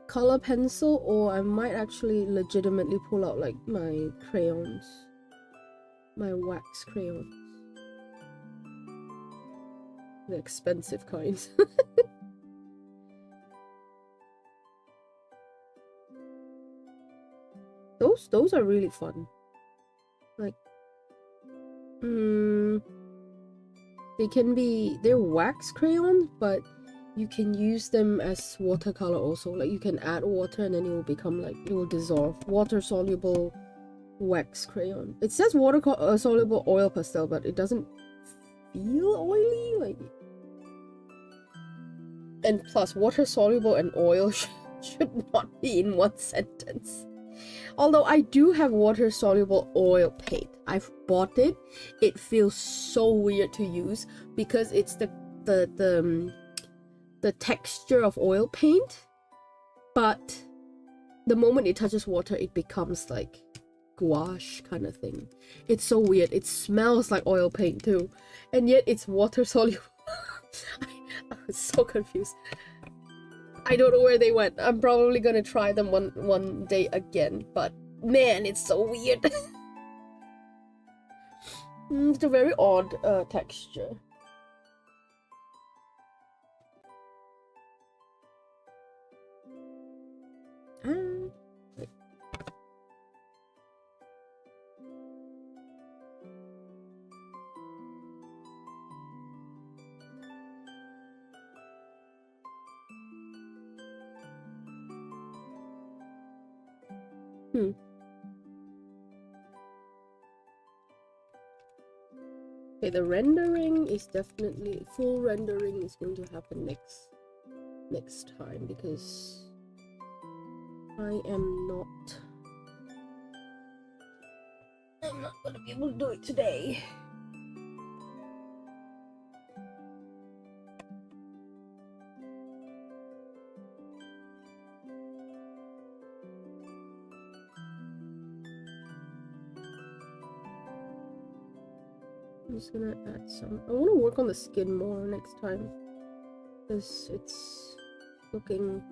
color pencil, or I might actually legitimately pull out like my crayons, my wax crayons, the expensive kinds. Those are really fun. Like, they're wax crayons, but you can use them as watercolor also. Like, you can add water and then it will become like, it will dissolve. Water soluble wax crayon. It says water soluble oil pastel, but it doesn't feel oily. Like, and plus, water soluble and oil should not be in one sentence. Although I do have water soluble oil paint. I've bought it. It feels so weird to use because it's the texture of oil paint, but the moment it touches water, it becomes like gouache kind of thing. It's so weird. It smells like oil paint too, and yet it's water soluble. I was so confused. I don't know where they went. I'm probably gonna try them one day again, but man, it's so weird. It's a very odd texture. Wait. Okay, the rendering is definitely full rendering is going to happen next time because I'm not gonna be able to do it today. I'm just gonna add some. I want to work on the skin more next time because it's looking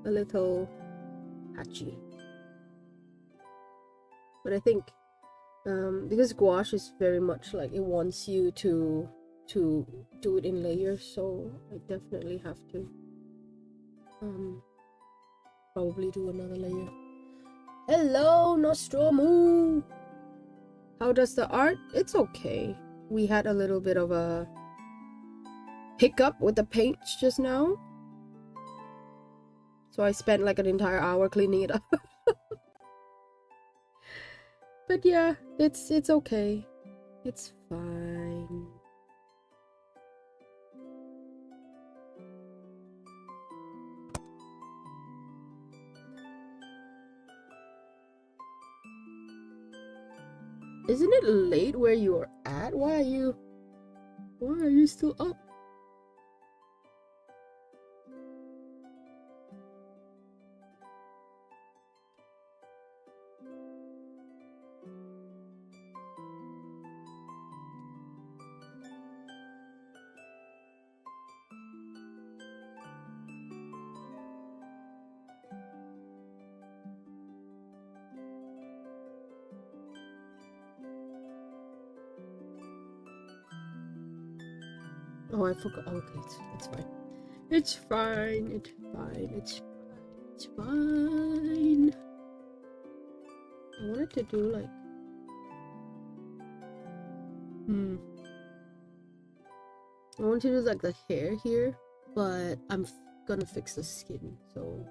a little patchy. But I think because gouache is very much like it wants you to do it in layers, so I definitely have to probably do another layer. Hello, Nostromo! How does the art? It's okay. We had a little bit of a hiccup with the paints just now, so I spent like an entire hour cleaning it up. But yeah, it's okay. It's fine. Isn't it late where you're at? Why are you still up? Oh, I forgot. Oh, okay, it's fine. It's fine. It's fine. It's fine. I wanted to do like I want to do like the hair here, but I'm gonna fix the skin. So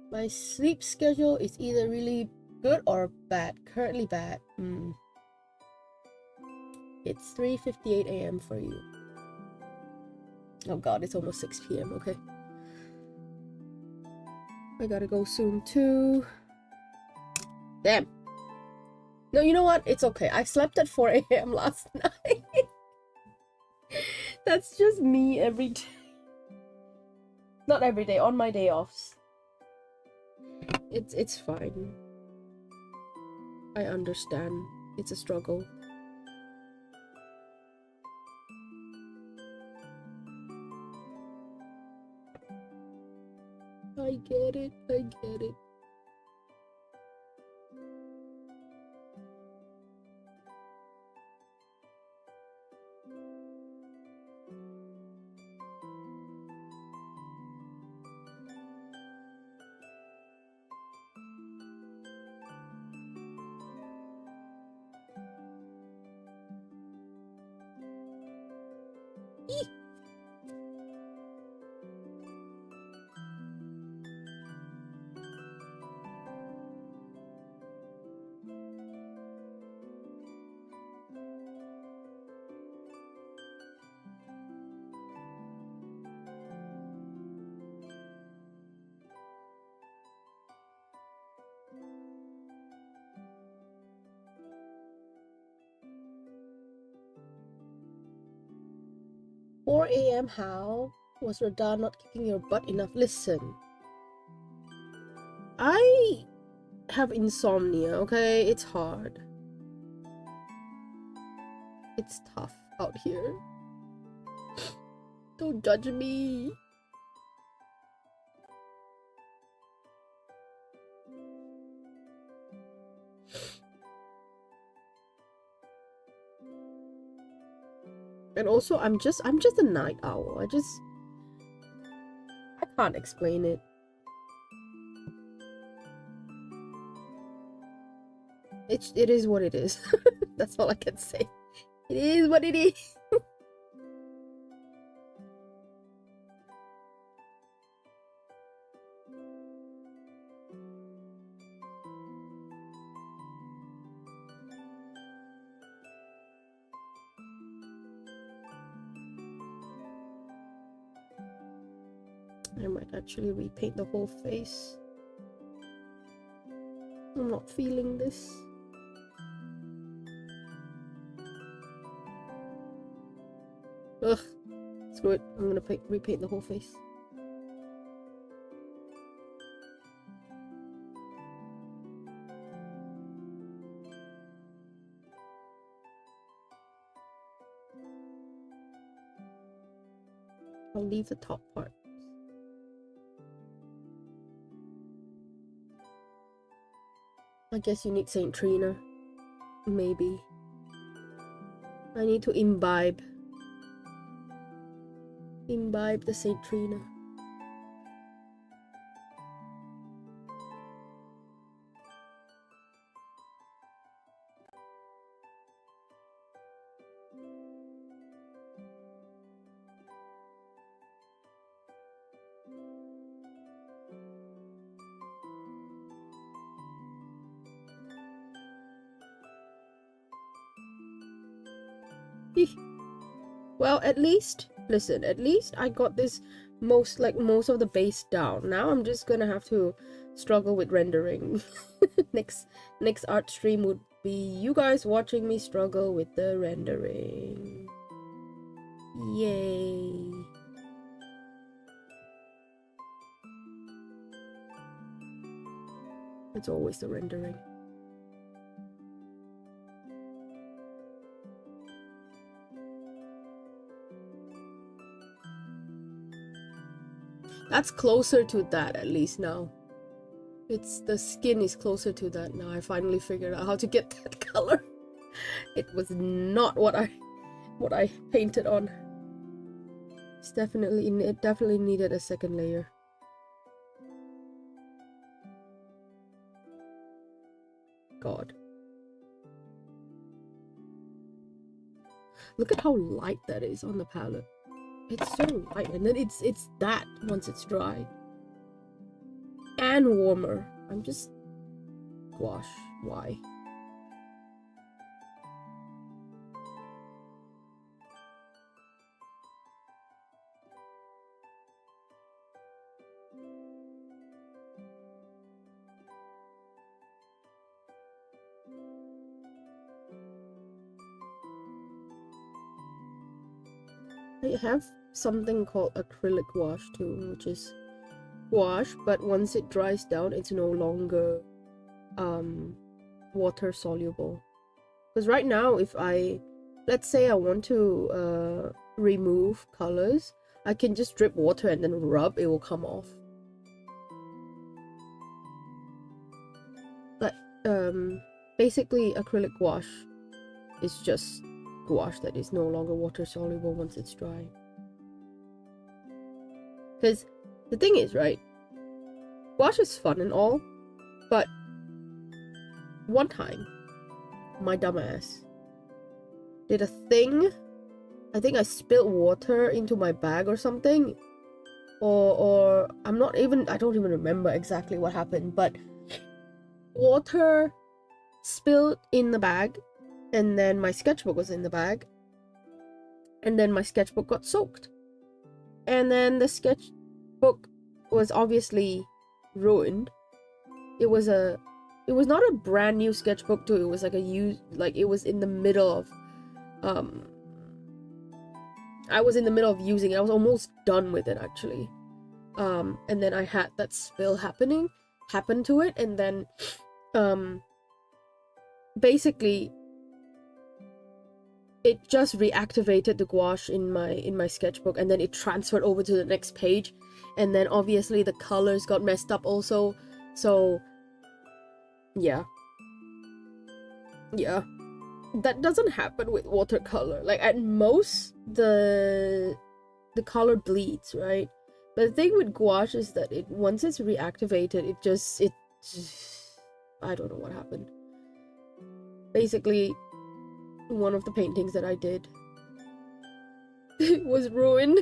my sleep schedule is either really Good or bad? Currently bad. It's 3:58 a.m. for you. Oh god, it's almost 6 p.m. Okay. I gotta go soon too. Damn. No, you know what? It's okay. I slept at 4 a.m. last night. That's just me every day. Not every day, on my day offs. It's fine. I understand. It's a struggle. I get it. I get it. Eek. 4 a.m. How? Was Radha not kicking your butt enough? Listen. I have insomnia, okay? It's hard. It's tough out here. Don't judge me. And also, I'm just a night owl. I can't explain it. It is what it is. That's all I can say. It is what it is. I might actually repaint the whole face. I'm not feeling this. Ugh. Screw it. I'm gonna repaint the whole face. I'll leave the top part. I guess you need Saint Trina. Maybe. I need to imbibe the Saint Trina. Well, at least, listen, at least I got this most of the base down. Now I'm just gonna have to struggle with rendering. next art stream would be you guys watching me struggle with the rendering. Yay. It's always the rendering. That's closer to that at least now. It's the skin is closer to that now. I finally figured out how to get that color. It was not what I painted on. It definitely needed a second layer. God. Look at how light that is on the palette. It's so light, and then it's that once it's dry. And warmer. I'm just gouache. Why? I have something called acrylic gouache too, which is gouache, but once it dries down, it's no longer water soluble. Because right now, if let's say I want to remove colors, I can just drip water and then rub, it will come off. But basically acrylic gouache is just gouache that is no longer water soluble once it's dry. Because the thing is, right, gouache is fun and all, but one time my dumbass did a thing. I think I spilled water into my bag or something, or I don't even remember exactly what happened, but water spilled in the bag, and then my sketchbook was in the bag, and then my sketchbook got soaked, and then the sketchbook was obviously ruined. It was not a brand new sketchbook too. It was like it was in the middle of I was in the middle of using it. I was almost done with it actually. And then I had that spill happen to it, and then basically it just reactivated the gouache in my sketchbook, and then it transferred over to the next page, and then obviously the colors got messed up also. So yeah, that doesn't happen with watercolor. Like at most the color bleeds, right? But the thing with gouache is that once it's reactivated, it I don't know what happened. Basically, one of the paintings that I did was ruined.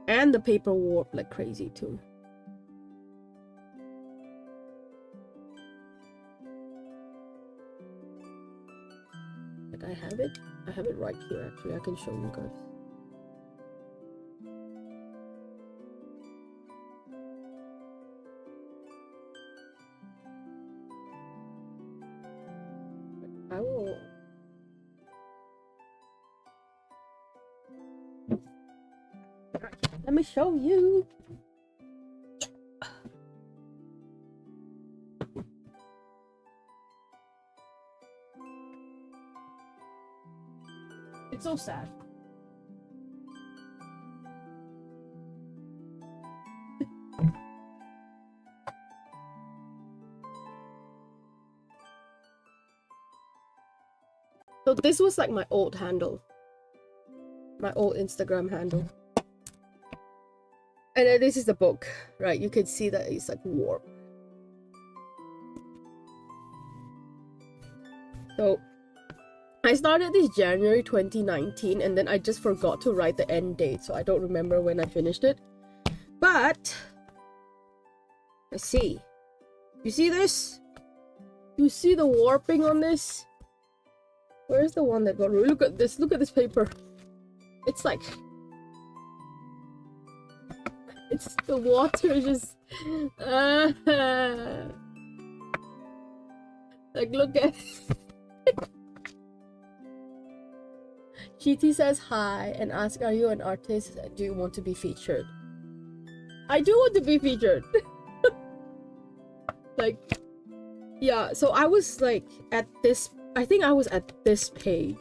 And the paper warped like crazy too. Like I have it right here actually. I can show you guys. I will. Let me show you. It's so sad. So this was like my old handle. My old Instagram handle. And then this is the book, right? You can see that it's like warped. So I started this January 2019, and then I just forgot to write the end date, so I don't remember when I finished it. But let's see. You see this? You see the warping on this? Where's the one that got ruined? Look at this. Look at this paper. It's like it's the water just like look at GT says hi and asks, are you an artist? Do you want to be featured? I do want to be featured. Like, yeah, so I was like at this, I think I was at this page.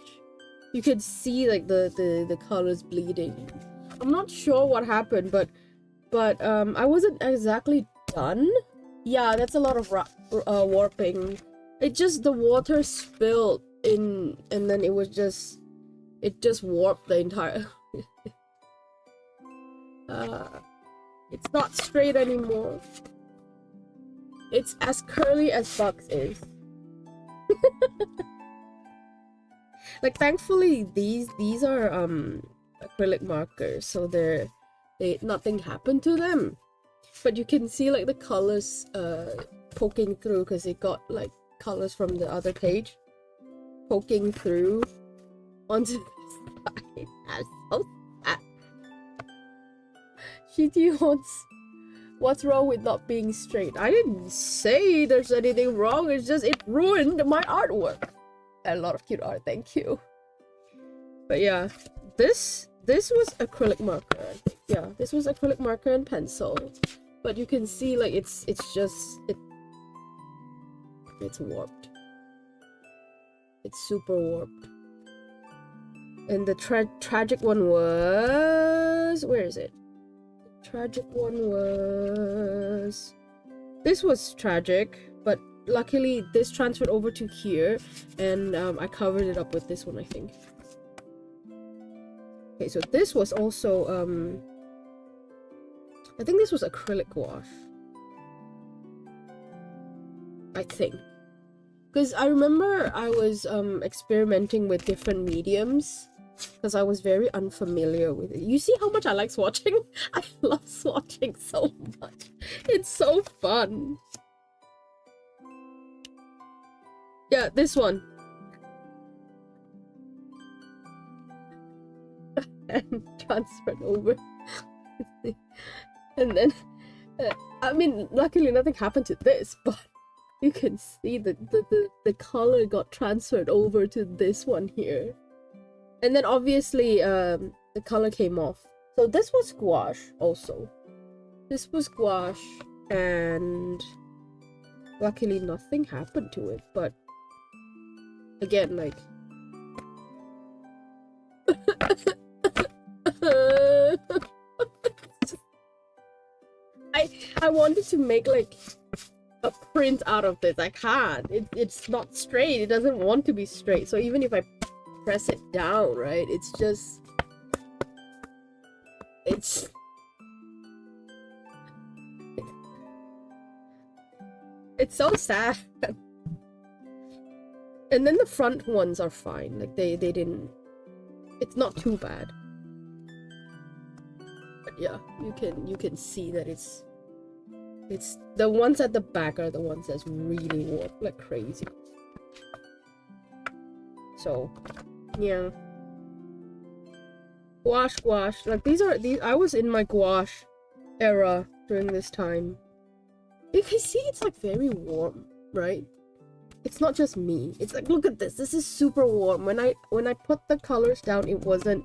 You could see like the colors bleeding. I'm not sure what happened, but I wasn't exactly done. Yeah, that's a lot of warping. It just, the water spilled in, and then it just warped the entire it's not straight anymore. It's as curly as Bugs is. Like thankfully these are acrylic markers, so nothing happened to them. but you can see like the colors poking through because it got like colors from the other page poking through onto the side. That's so sad. Shitty wants. What's wrong with not being straight? I didn't say there's anything wrong. It's just it ruined my artwork. A lot of cute art, thank you. But yeah, this was acrylic marker. I think. Yeah, this was acrylic marker and pencil. But you can see like it's warped. It's super warped. And the tragic one was, where is it? The tragic one was, this was tragic, but luckily this transferred over to here, and I covered it up with this one, I think. Okay, so this was also I think this was acrylic gouache. I think. Because I remember I was experimenting with different mediums because I was very unfamiliar with it. You see how much I like swatching? I love swatching so much. It's so fun. Yeah, this one. And transferred over. And then, I mean, luckily nothing happened to this, but you can see the color got transferred over to this one here. And then obviously the color came off. So this was gouache also. This was gouache, and luckily nothing happened to it, but again, like I wanted to make like a print out of this. I can't. It's not straight. It doesn't want to be straight. So even if I press it down, right, it's just it's so sad. And then the front ones are fine. Like they didn't, it's not too bad. But yeah, you can see that it's the ones at the back are the ones that's really warped like crazy. So yeah, gouache, like these I was in my gouache era during this time. You can see it's like very warm, right? It's not just me. It's like, look at this. This is super warm. When I put the colors down, it wasn't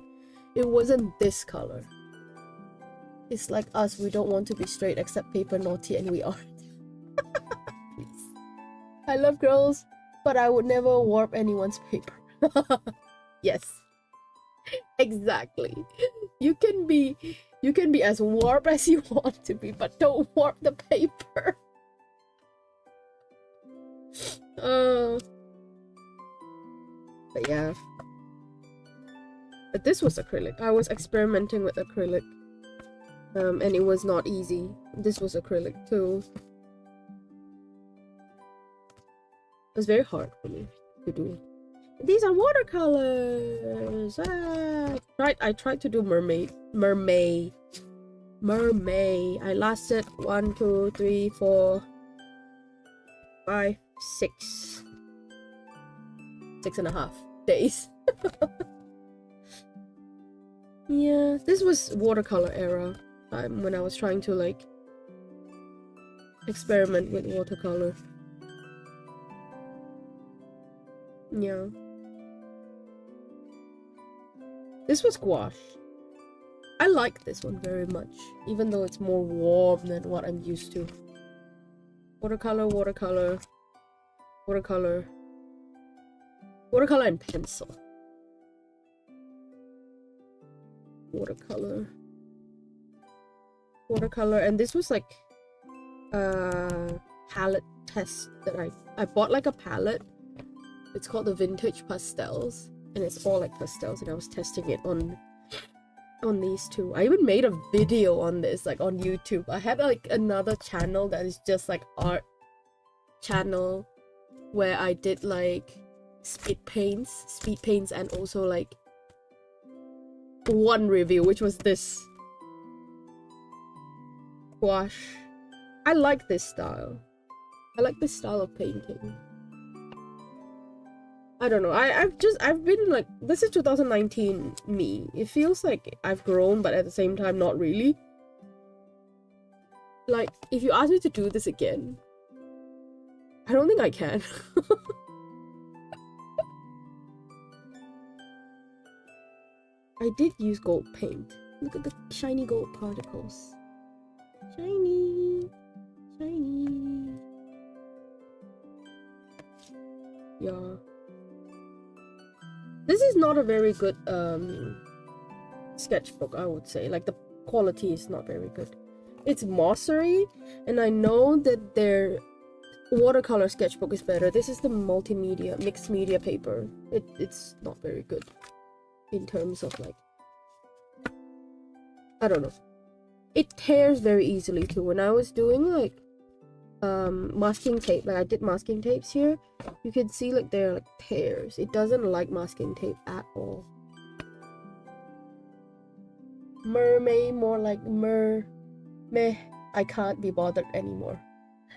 this color. It's like us. We don't want to be straight, except paper naughty, and we aren't. Please. I love girls, but I would never warp anyone's paper. Yes. Exactly. You can be as warm as you want to be, but don't warp the paper. But yeah. But this was acrylic. I was experimenting with acrylic. And it was not easy. This was acrylic too. It was very hard for me to do. These are watercolors. I tried to do mermaid. I lasted 1, 2, 3, 4, 5, 6.5 days. Yeah, this was watercolor era time when I was trying to like experiment with watercolor. Yeah. This was gouache. I like this one very much, even though it's more warm than what I'm used to. Watercolor, watercolor, watercolor, watercolor and pencil. Watercolor, watercolor, and this was like a palette test that I bought like a palette. It's called the Vintage Pastels, and it's all like pastels, and I was testing it on these two. I even made a video on this, like on YouTube. I had like another channel that is just like art channel where I did like speed paints, and also like one review, which was this. Gouache. I like this style. I like this style of painting. I don't know. I've been like, this is 2019 me. It feels like I've grown, but at the same time, not really. Like, if you ask me to do this again, I don't think I can. I did use gold paint. Look at the shiny gold particles. Shiny. Shiny. Yeah. This is not a very good sketchbook, I would say. Like, the quality is not very good. It's Mossery, and I know that their watercolor sketchbook is better. This is the multimedia, mixed media paper. It's not very good in terms of, like, I don't know. It tears very easily too. When I was doing, like, masking tape, like I did masking tapes here, you can see like there are like tears. It doesn't like masking tape at all. Mermaid, more like meh. I can't be bothered anymore.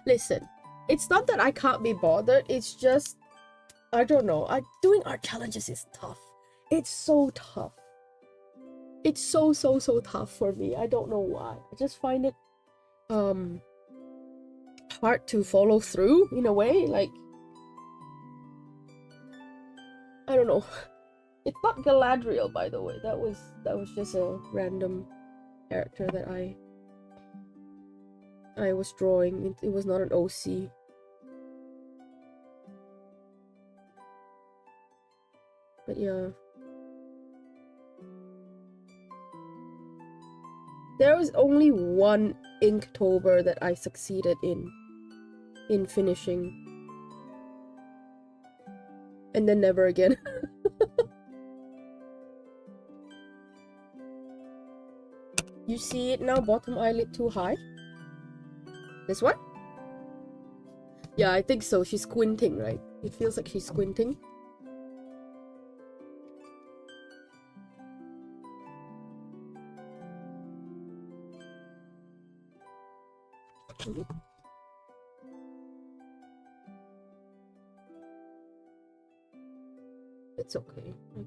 Listen, it's not that I can't be bothered, it's just, I don't know. Doing art challenges is tough. It's so tough. It's so tough for me. I don't know why. I just find it hard to follow through in a way. Like, I don't know. It's not Galadriel, by the way. That was just a random character that I was drawing. It was not an OC. But yeah. There was only one Inktober that I succeeded in finishing. And then never again. You see it now, bottom eyelid too high? This one? Yeah, I think so. She's squinting, right? It feels like she's squinting. It's okay. I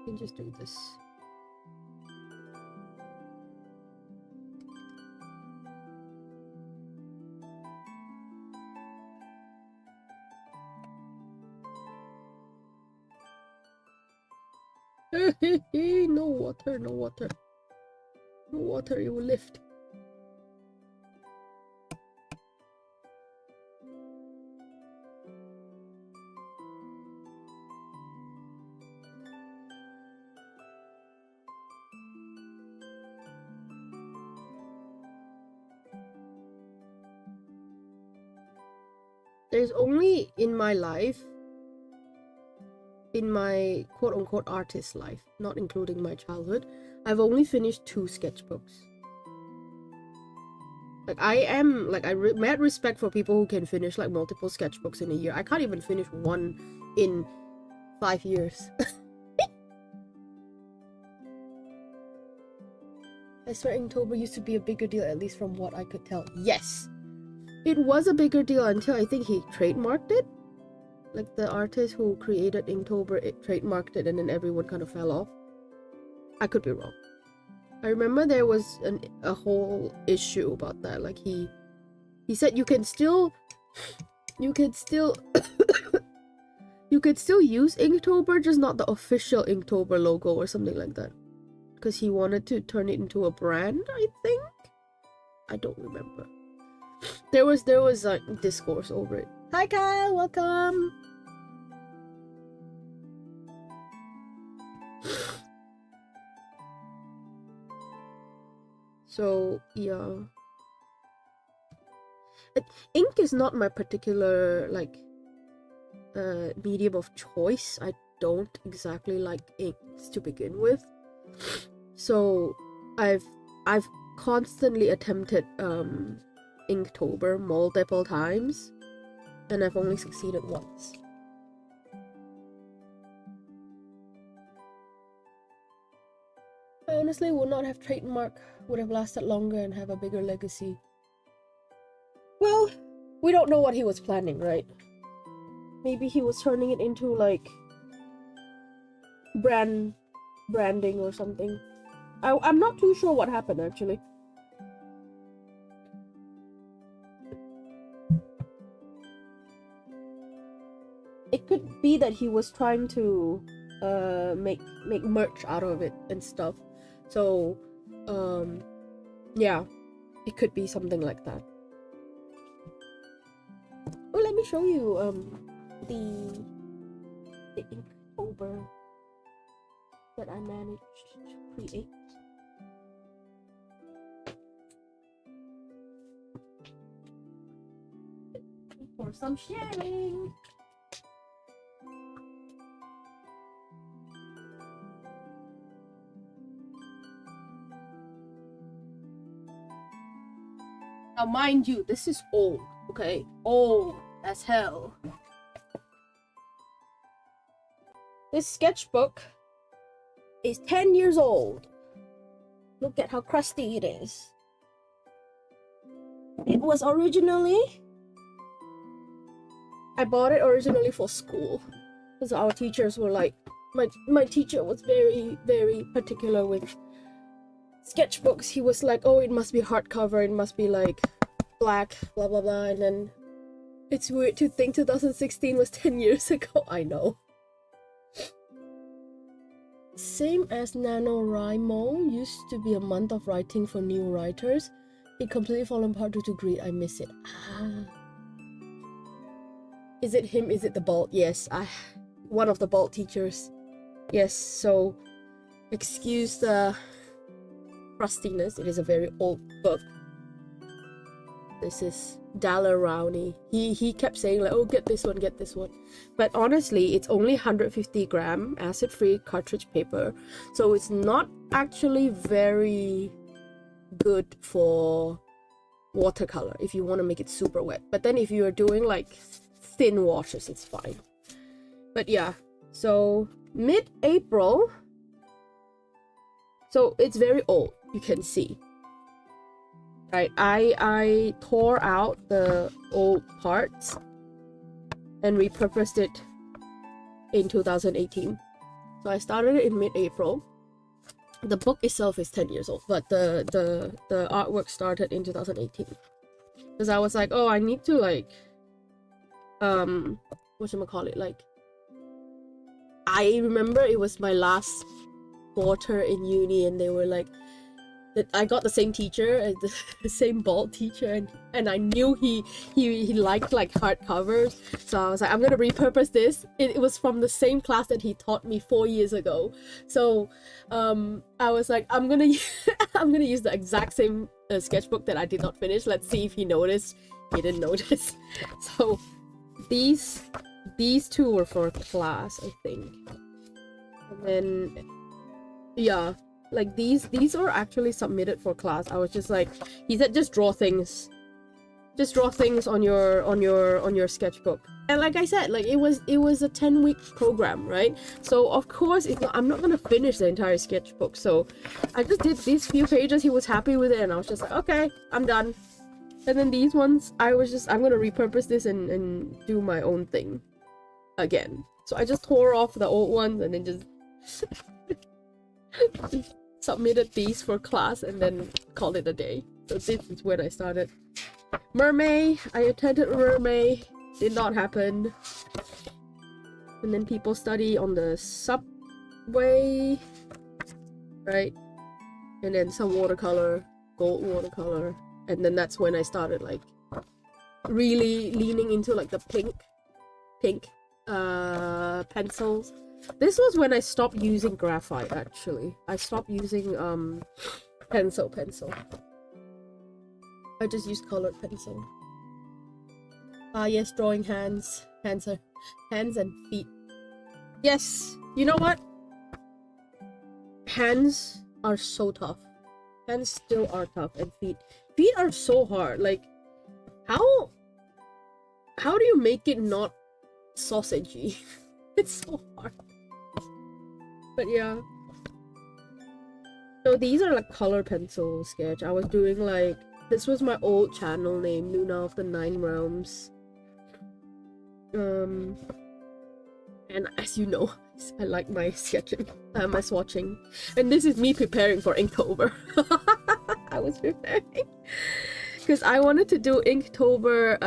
can just do this. No water, no water. No water, you will lift. There's only in my life, in my quote-unquote artist life, not including my childhood, I've only finished 2 sketchbooks. Like, I mad respect for people who can finish like multiple sketchbooks in a year. I can't even finish one in 5 years. I swear Inktober used to be a bigger deal, at least from what I could tell. Yes! It was a bigger deal until I think he trademarked it. Like, the artist who created Inktober, it trademarked it, and then everyone kind of fell off. I could be wrong. I remember there was a whole issue about that. Like, he said you could still you could still use Inktober, just not the official Inktober logo or something like that. Because he wanted to turn it into a brand, I think. I don't remember. There was like discourse over it. Hi Kyle, welcome. So yeah, ink is not my particular like medium of choice. I don't exactly like inks to begin with. So I've constantly attempted Inktober multiple times, and I've only succeeded once. honestly would not have trademark, would have lasted longer and have a bigger legacy. Well, we don't know what he was planning, right? Maybe he was turning it into like branding or something. I'm not too sure what happened actually. It could be that he was trying to make merch out of it and stuff. So yeah, it could be something like that. Oh, let me show you the Inktober that I managed to create. For some sharing. Now, mind you, this is old, okay? Old as hell. This sketchbook is 10 years old. Look at how crusty it is. It was originally... I bought it originally for school. Because our teachers were like... My teacher was very, very particular with sketchbooks. He was like, oh, it must be hardcover, it must be like black, blah blah blah. And then it's weird to think 2016 was 10 years ago. I know. Same as NaNoWriMo used to be a month of writing for new writers. It completely fallen apart due to greed. I miss it. Is it him? Is it the bald? Yes, one of the bald teachers. Yes, so excuse the crustiness. It is a very old book. This is Daler-Rowney. He kept saying like, oh, get this one, get this one. But honestly, it's only 150 gram acid-free cartridge paper. So it's not actually very good for watercolor if you want to make it super wet. But then if you're doing like thin washes, it's fine. But yeah, so mid-April. So it's very old, you can see. Right, I tore out the old parts and repurposed it in 2018. So I started it in mid-April. The book itself is 10 years old, but the artwork started in 2018. Because I was like, oh, I need to like whatchamacallit, like, I remember it was my last quarter in uni and they were like, I got the same teacher, the same bald teacher, and I knew he liked like hardcovers, so I was like, I'm gonna repurpose this. It was from the same class that he taught me 4 years ago, so I was like, I'm gonna use the exact same sketchbook that I did not finish. Let's see if he noticed. He didn't notice. So these two were for class, I think, and then yeah. Like these are actually submitted for class. I was just like, he said just draw things on your sketchbook. And like I said, like it was a 10-week program, right? So of course I'm not gonna finish the entire sketchbook. So I just did these few pages. He was happy with it and I was just like, okay, I'm done. And then these ones, I'm gonna repurpose this and do my own thing again. So I just tore off the old ones and then just submitted these for class and then called it a day. So this is when I started. Mermaid, I attended Mermaid, did not happen. And then people study on the subway, right? And then some watercolor, gold watercolor, and then that's when I started like really leaning into like the pink pencils. This was when I stopped using graphite, actually. I stopped using pencil. I just used colored pencil. Yes, drawing hands and feet. Yes, you know what? Hands are so tough. Hands still are tough, and feet are so hard. Like, how do you make it not sausagey? It's so hard. But yeah. So these are like color pencil sketch. I was doing like, this was my old channel name, Luna of the Nine Realms. And as you know, I like my sketching, my swatching. And this is me preparing for Inktober. I was preparing because I wanted to do Inktober.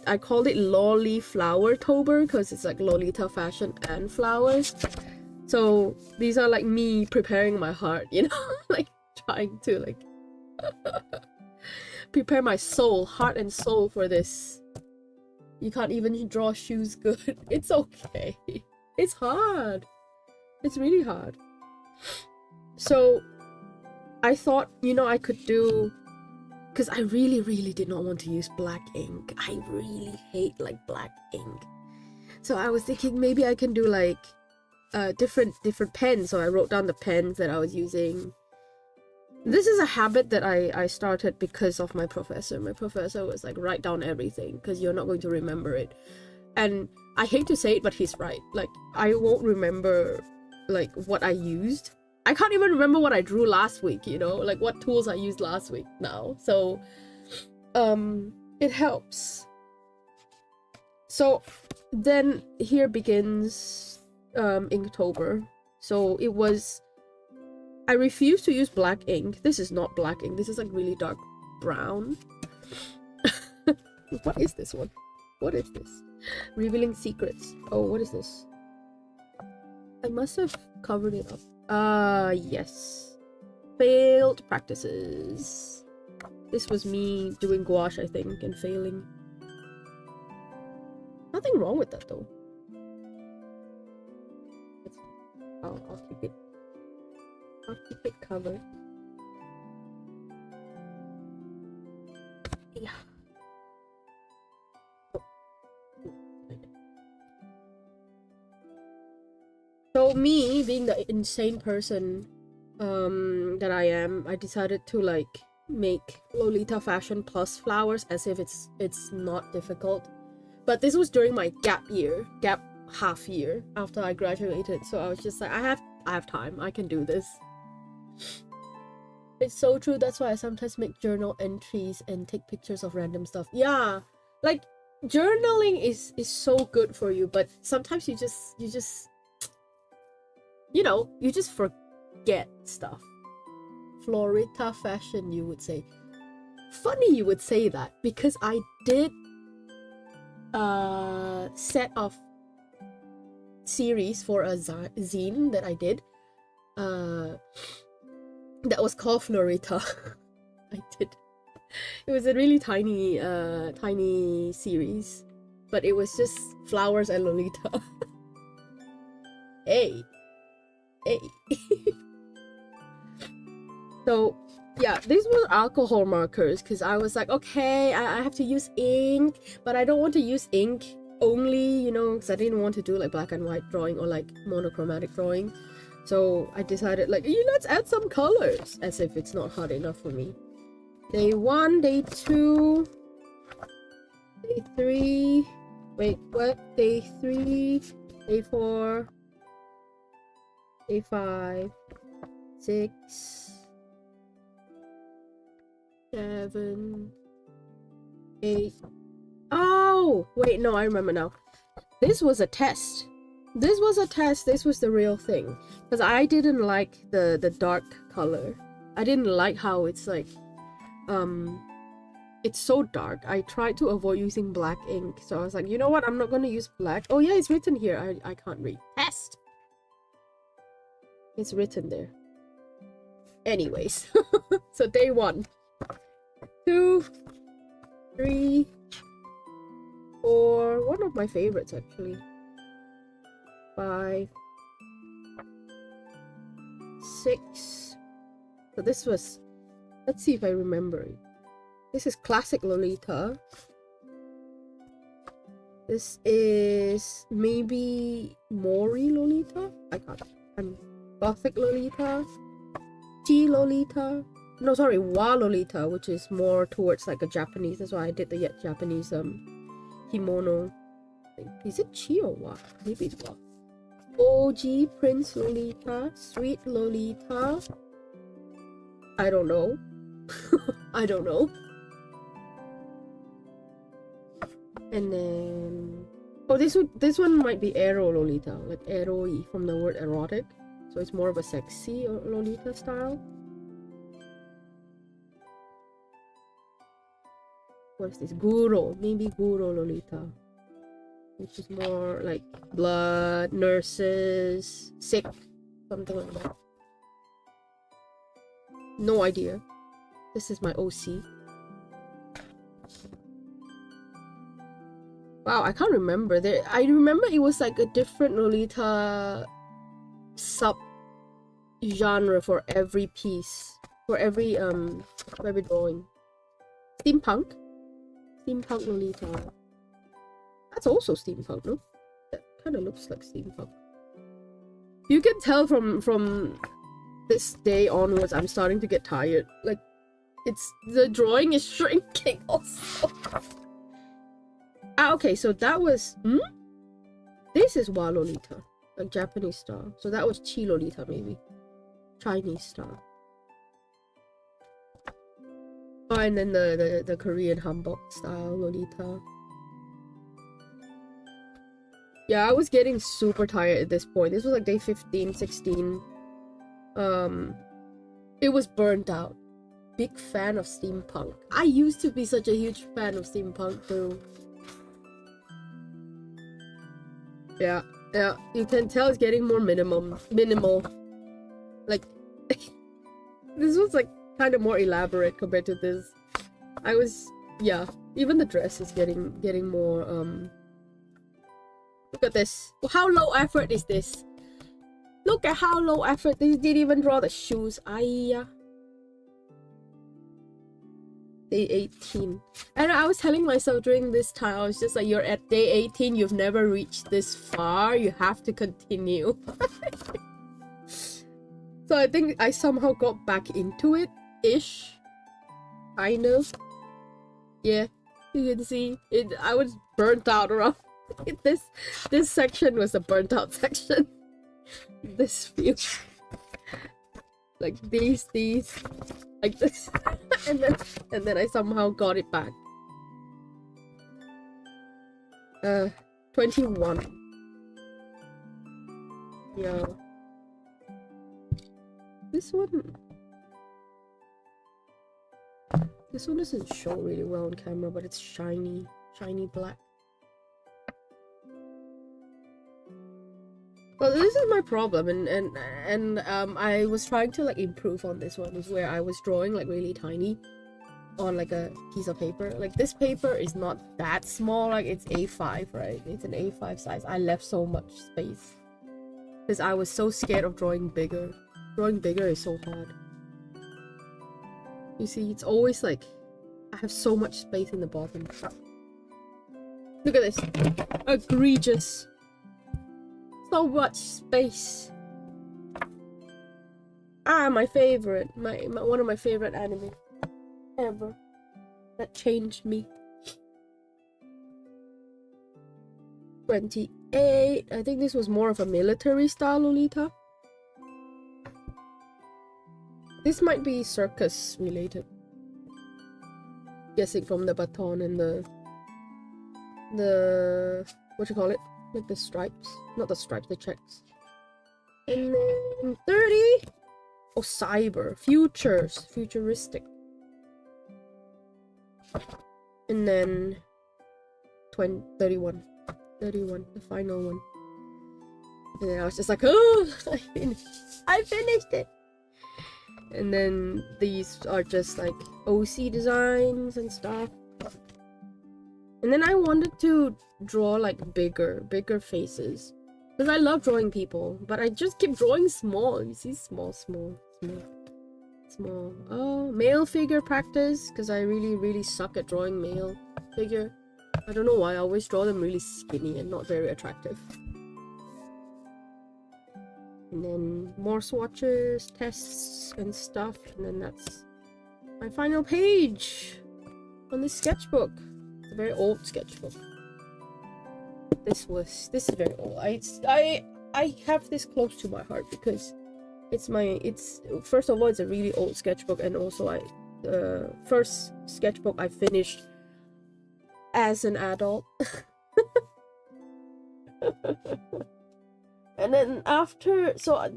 I called it Lolly Flower Tober because it's like Lolita fashion and flowers. So these are like me preparing my heart, you know, like trying to like prepare my soul, heart and soul for this. You can't even draw shoes good. It's okay. It's hard. It's really hard. So I thought, you know, I could do, because I really did not want to use black ink. I really hate like black ink. So I was thinking maybe I can do like different pens. So I wrote down the pens that I was using. This is a habit that I started because of my professor. My professor was like, write down everything because you're not going to remember it. And I hate to say it, but he's right. Like, I won't remember like what I used. I can't even remember what I drew last week, you know, like what tools I used last week now. So it helps. So then here begins Inktober. So it was, I refuse to use black ink. This is not black ink. This is like really dark brown. What is this one? What is this? Revealing secrets. Oh, what is this? I must have covered it up. Yes. Failed practices. This was me doing gouache, I think, and failing. Nothing wrong with that though. I'll keep it. I'll keep it covered. Yeah. Oh. So me, being the insane person that I am, I decided to like make Lolita fashion plus flowers as if it's not difficult. But this was during my gap half year after I graduated. So I was just like, I have time. I can do this. It's so true. That's why I sometimes make journal entries and take pictures of random stuff. Yeah, like journaling is so good for you, but sometimes you just you know, you just forget stuff. Florita fashion, you would say. Funny you would say that because I did a set of series for a zine that I did. That was called Florita. I did. It was a really tiny series, but it was just flowers and Lolita. Hey. So yeah, these were alcohol markers because I was like, okay, I have to use ink, but I don't want to use ink only, you know, because I didn't want to do like black and white drawing or like monochromatic drawing. So I decided like, let's add some colors, as if it's not hard enough for me. Day 1, day 2, day 3, wait, what? Day 3, day 4, day 5, 6, 7, 8. Oh, wait, no, I remember now. This was a test. This was a test. This was the real thing. Because I didn't like the dark color. I didn't like how it's like, it's so dark. I tried to avoid using black ink. So I was like, you know what? I'm not going to use black. Oh yeah, it's written here. I can't read. Test. It's written there. Anyways. So day 1. 2, 3, 4. One of my favorites actually. 5, 6. So this was, let's see if I remember it. This is classic Lolita. This is maybe Mori Lolita. I can't. Gothic Lolita. Tea Lolita. No, sorry, Wa Lolita, which is more towards like a Japanese. That's why I did the Japanese kimono thing. Is it Chi or Wa? Maybe it's Wa. OG Prince Lolita, Sweet Lolita. I don't know. I don't know. And then, oh, this one might be Aero Lolita, like arrowy from the word erotic, so it's more of a sexy Lolita style. What is this? Guro, maybe Guro Lolita, which is more like blood, nurses, sick, something like that. No idea. This is my OC. Wow, I can't remember. I remember it was like a different Lolita sub genre for every piece, for every drawing. Steampunk Lolita. That's also steampunk, no? That kind of looks like steampunk. You can tell from this day onwards, I'm starting to get tired. Like, the drawing is shrinking also. Ah, okay, so that was... This is Wa Lolita, like Japanese style. So that was Chi Lolita, maybe. Chinese style. Oh, and then the Korean hanbok style Lolita. Yeah, I was getting super tired at this point. This was like day 15, 16. It was burnt out. Big fan of steampunk. I used to be such a huge fan of steampunk too. Yeah, you can tell it's getting more minimal. Like, this was like kind of more elaborate compared to this. Yeah, even the dress is getting more, look at this. How low effort is this? Look at how low effort. They didn't even draw the shoes. Ayya. Day 18. And I was telling myself during this time, I was just like, you're at day 18, you've never reached this far, you have to continue. So I think I somehow got back into it ish, kind of. Yeah, you can see it. I was burnt out around this section was a burnt out section. This view, like these like this. and then I somehow got it back. 21. Yeah. This one doesn't show really well on camera, but it's shiny black. Well, this is my problem, and I was trying to like improve on this one, is where I was drawing like really tiny on like a piece of paper. Like this paper is not that small, like it's A5, right? It's an A5 size. I left so much space because I was so scared of drawing bigger. Drawing bigger is so hard. You see, it's always like I have so much space in the bottom. Look at this. Egregious. So much space. Ah, my favorite. My one of my favorite anime ever. That changed me. 28. I think this was more of a military style Lolita. This might be circus related. Guessing from the baton and the what you call it? Like the stripes. Not the stripes, the checks. And then 30. Oh, cyber. Futures. Futuristic. And then 31. 31. The final one. And then I was just like, oh, I finished it. And then these are just like OC designs and stuff. And then I wanted to draw like bigger faces. Because I love drawing people, but I just keep drawing small. You see, small. Oh, male figure practice, because I really suck at drawing male figure. I don't know why, I always draw them really skinny and not very attractive. And then more swatches, tests, and stuff. And then that's my final page on this sketchbook. It's a very old sketchbook. This is very old. I have this close to my heart because it's first of all, it's a really old sketchbook, and also the first sketchbook I finished as an adult. And then after, so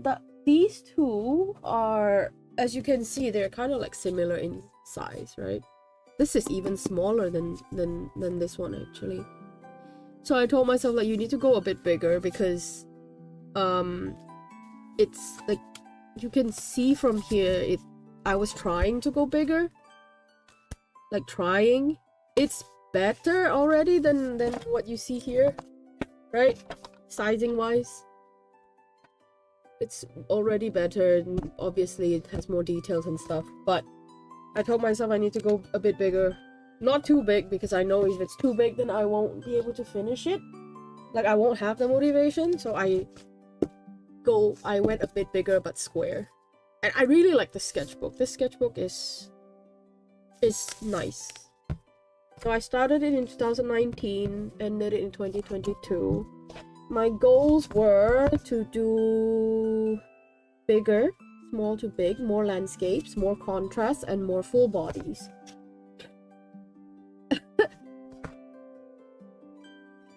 these two are, as you can see, they're kind of like similar in size, right? This is even smaller than this one actually. So I told myself like you need to go a bit bigger because it's like you can see from here I was trying to go bigger. Like trying. It's better already than what you see here, right? Sizing wise. It's already better, and obviously it has more details and stuff, but I told myself I need to go a bit bigger. Not too big, because I know if it's too big then I won't be able to finish it. Like I won't have the motivation, so I went a bit bigger but square. And I really like the sketchbook. This sketchbook is nice. So I started it in 2019, ended it in 2022. My goals were to do bigger, small to big, more landscapes, more contrast, and more full bodies.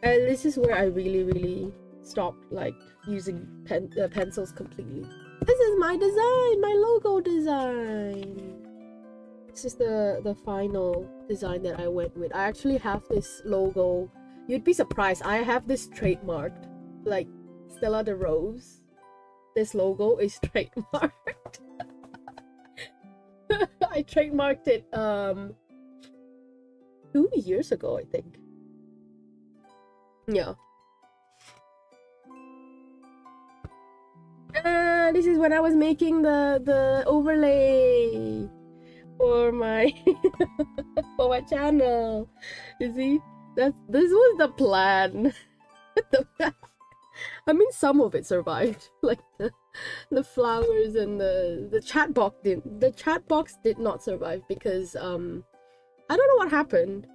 And this is where I really stopped like using pencils completely. This is my design, my logo design. This is the final design that I went with. I actually have this logo. You'd be surprised. I have this trademarked, like Stella the Rose. This logo is trademarked. I trademarked it 2 years ago, I think. Yeah. This is when I was making the overlay for my for my channel. You see, this was the plan. I mean, some of it survived, like the flowers and the chat box didn't. The chat box did not survive because I don't know what happened.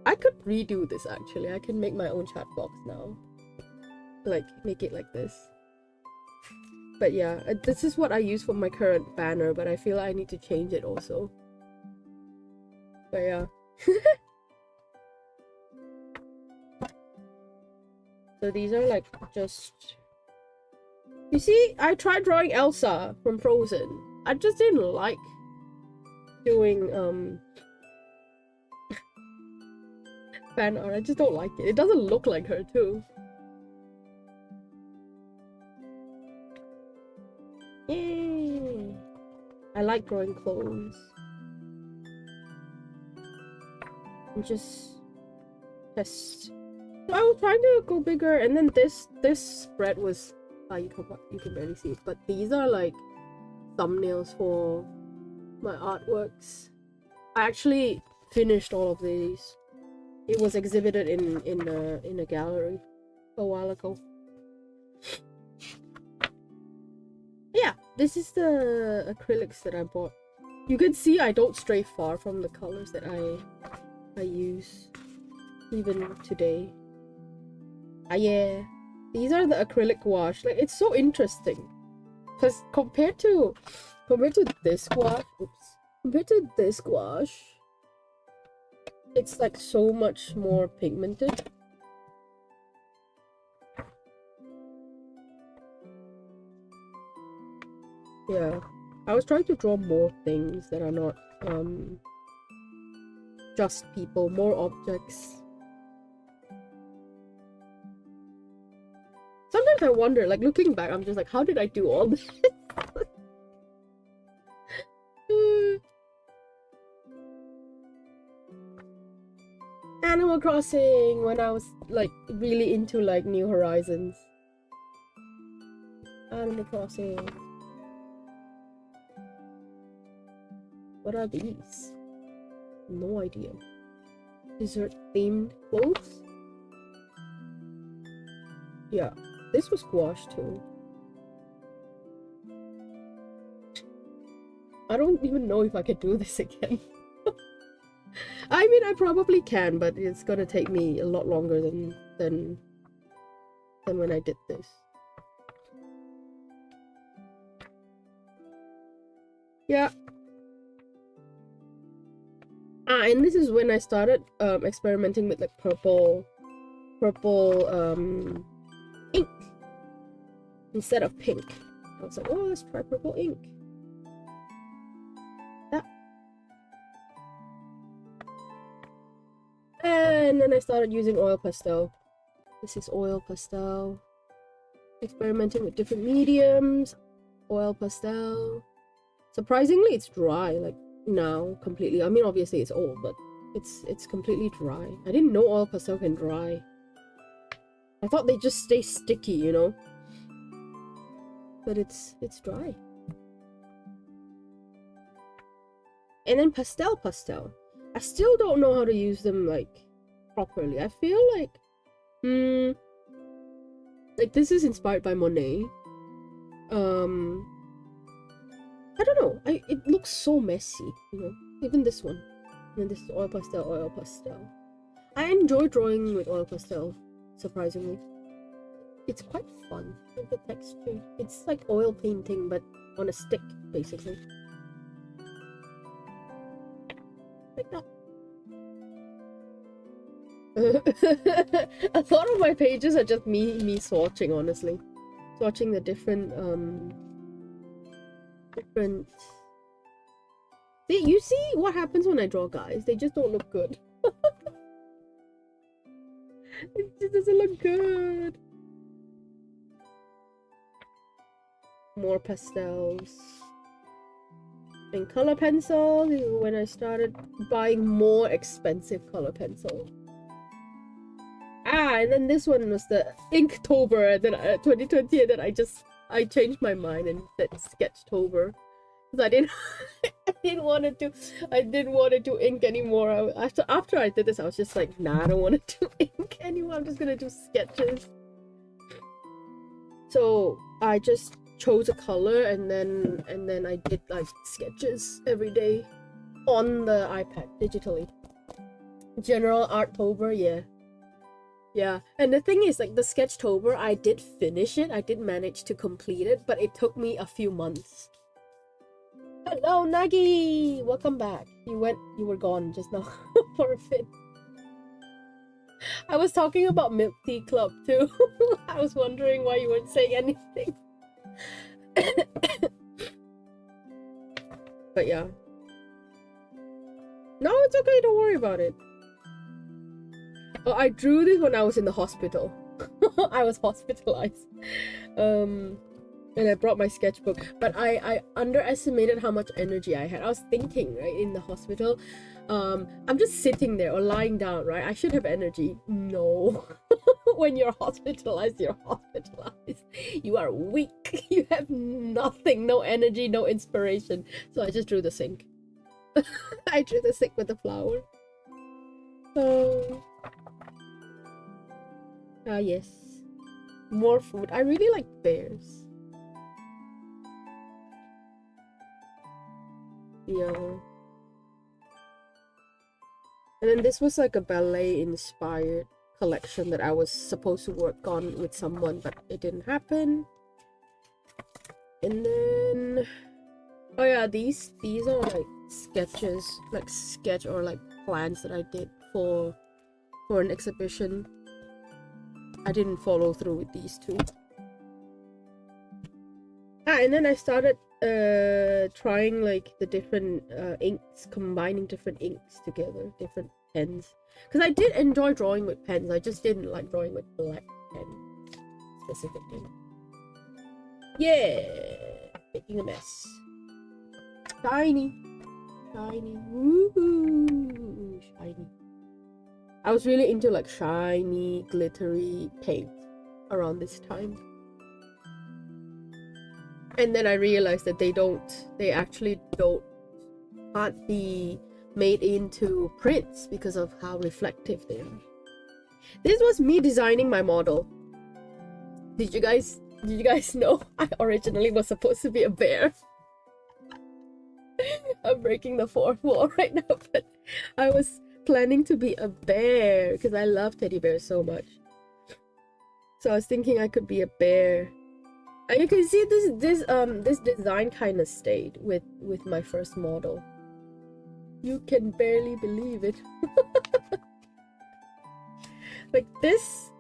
I could redo this actually. I can make my own chat box now. Like make it like this. But yeah, this is what I use for my current banner, but I feel I need to change it also. But yeah. So these are like just... You see, I tried drawing Elsa from Frozen. I just didn't like doing fan art. I just don't like it. It doesn't look like her too. Yay! I like drawing clothes. And just so I was trying to go bigger, and then this spread was you can barely see it, but these are like thumbnails for my artworks. I actually finished all of these. It was exhibited in a gallery a while ago. Yeah, this is the acrylics that I bought. You can see I don't stray far from the colors that I use even today. Yeah, these are the acrylic gouache. Like, it's so interesting because compared to this gouache, compared to this gouache, it's like so much more pigmented. Yeah, I was trying to draw more things that are not just people, more objects. Sometimes I wonder, like looking back, I'm just like, how did I do all this? Animal Crossing, when I was like really into like New Horizons. Animal Crossing. What are these? No idea. Dessert themed clothes? Yeah, this was gouache too. I don't even know if I could do this again. I mean, I probably can, but it's gonna take me a lot longer than when I did this. Yeah. And this is when I started experimenting with like purple ink instead of pink. I was like, oh, let's try purple ink. That. And then I started using oil pastel. This is oil pastel. Experimenting with different mediums. Oil pastel. Surprisingly, it's dry, like now completely. I mean, obviously it's old, but it's completely dry. I didn't know oil pastel can dry. I thought they just stay sticky, you know. But it's dry. And then pastel. I still don't know how to use them like properly. I feel like this is inspired by Monet. I don't know. It looks so messy, you know. Even this one. And this is oil pastel. I enjoy drawing with oil pastel, surprisingly. It's quite fun with the texture. It's like oil painting, but on a stick, basically. Like that. A lot of my pages are just me swatching, honestly. Swatching the different you see what happens when I draw, guys? They just don't look good. It just doesn't look good. More pastels. And color pencils is when I started buying more expensive color pencils. And then this one was the Inktober that 2020, and then I changed my mind and said Sketchtober. Because I didn't want to do ink anymore. After I did this, I was just like, nah, I don't want to do ink anymore. I'm just gonna do sketches. So I just chose a color and then I did like sketches every day on the iPad digitally. General Arttober, yeah. And the thing is, like, the Sketchtober, I did finish it. I did manage to complete it, but it took me a few months. Hello, Nagi! Welcome back. You were gone just now for a bit. I was talking about Milk Tea Club too. I was wondering why you weren't saying anything. But yeah. No, it's okay, don't worry about it. Oh, I drew this when I was in the hospital. I was hospitalized. And I brought my sketchbook, but I underestimated how much energy I had. I was thinking, right, in the hospital, I'm just sitting there or lying down, right? I should have energy. No. When you're hospitalized, you're hospitalized. You are weak. You have nothing, no energy, no inspiration. So I just drew the sink. I drew the sink with the flower. Yes. More food. I really like bears. Yeah. And then this was like a ballet inspired collection that I was supposed to work on with someone, but it didn't happen. And then oh yeah, these are like sketches, like sketch or like plans that I did for an exhibition. I didn't follow through with these two. And then I started trying like the different inks, combining different inks together, different pens, because I did enjoy drawing with pens. I just didn't like drawing with black pen specifically. Yeah, making a mess. Shiny, woohoo, shiny. I was really into like shiny, glittery paint around this time. And then I realized that they actually can't be made into prints because of how reflective they are. This was me designing my model. Did you guys know I originally was supposed to be a bear? I'm breaking the fourth wall right now, but I was planning to be a bear because I love teddy bears so much. So I was thinking I could be a bear. And you can see this design kind of stayed with my first model. You can barely believe it. Like this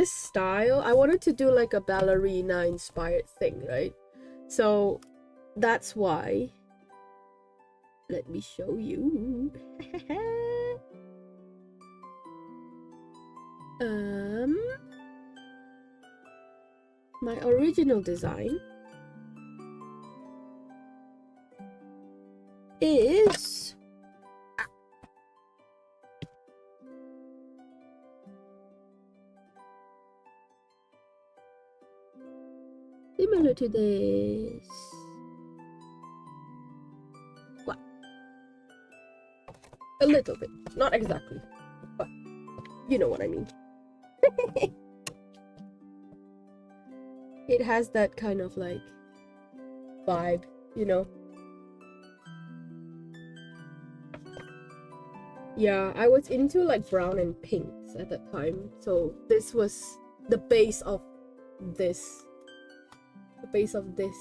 style, I wanted to do like a ballerina inspired thing, right? So that's why. Let me show you. My original design is similar to this. What? A little bit, not exactly, but you know what I mean. It has that kind of like vibe, you know. Yeah, I was into like brown and pinks at that time, so this was the base of this. The base of this.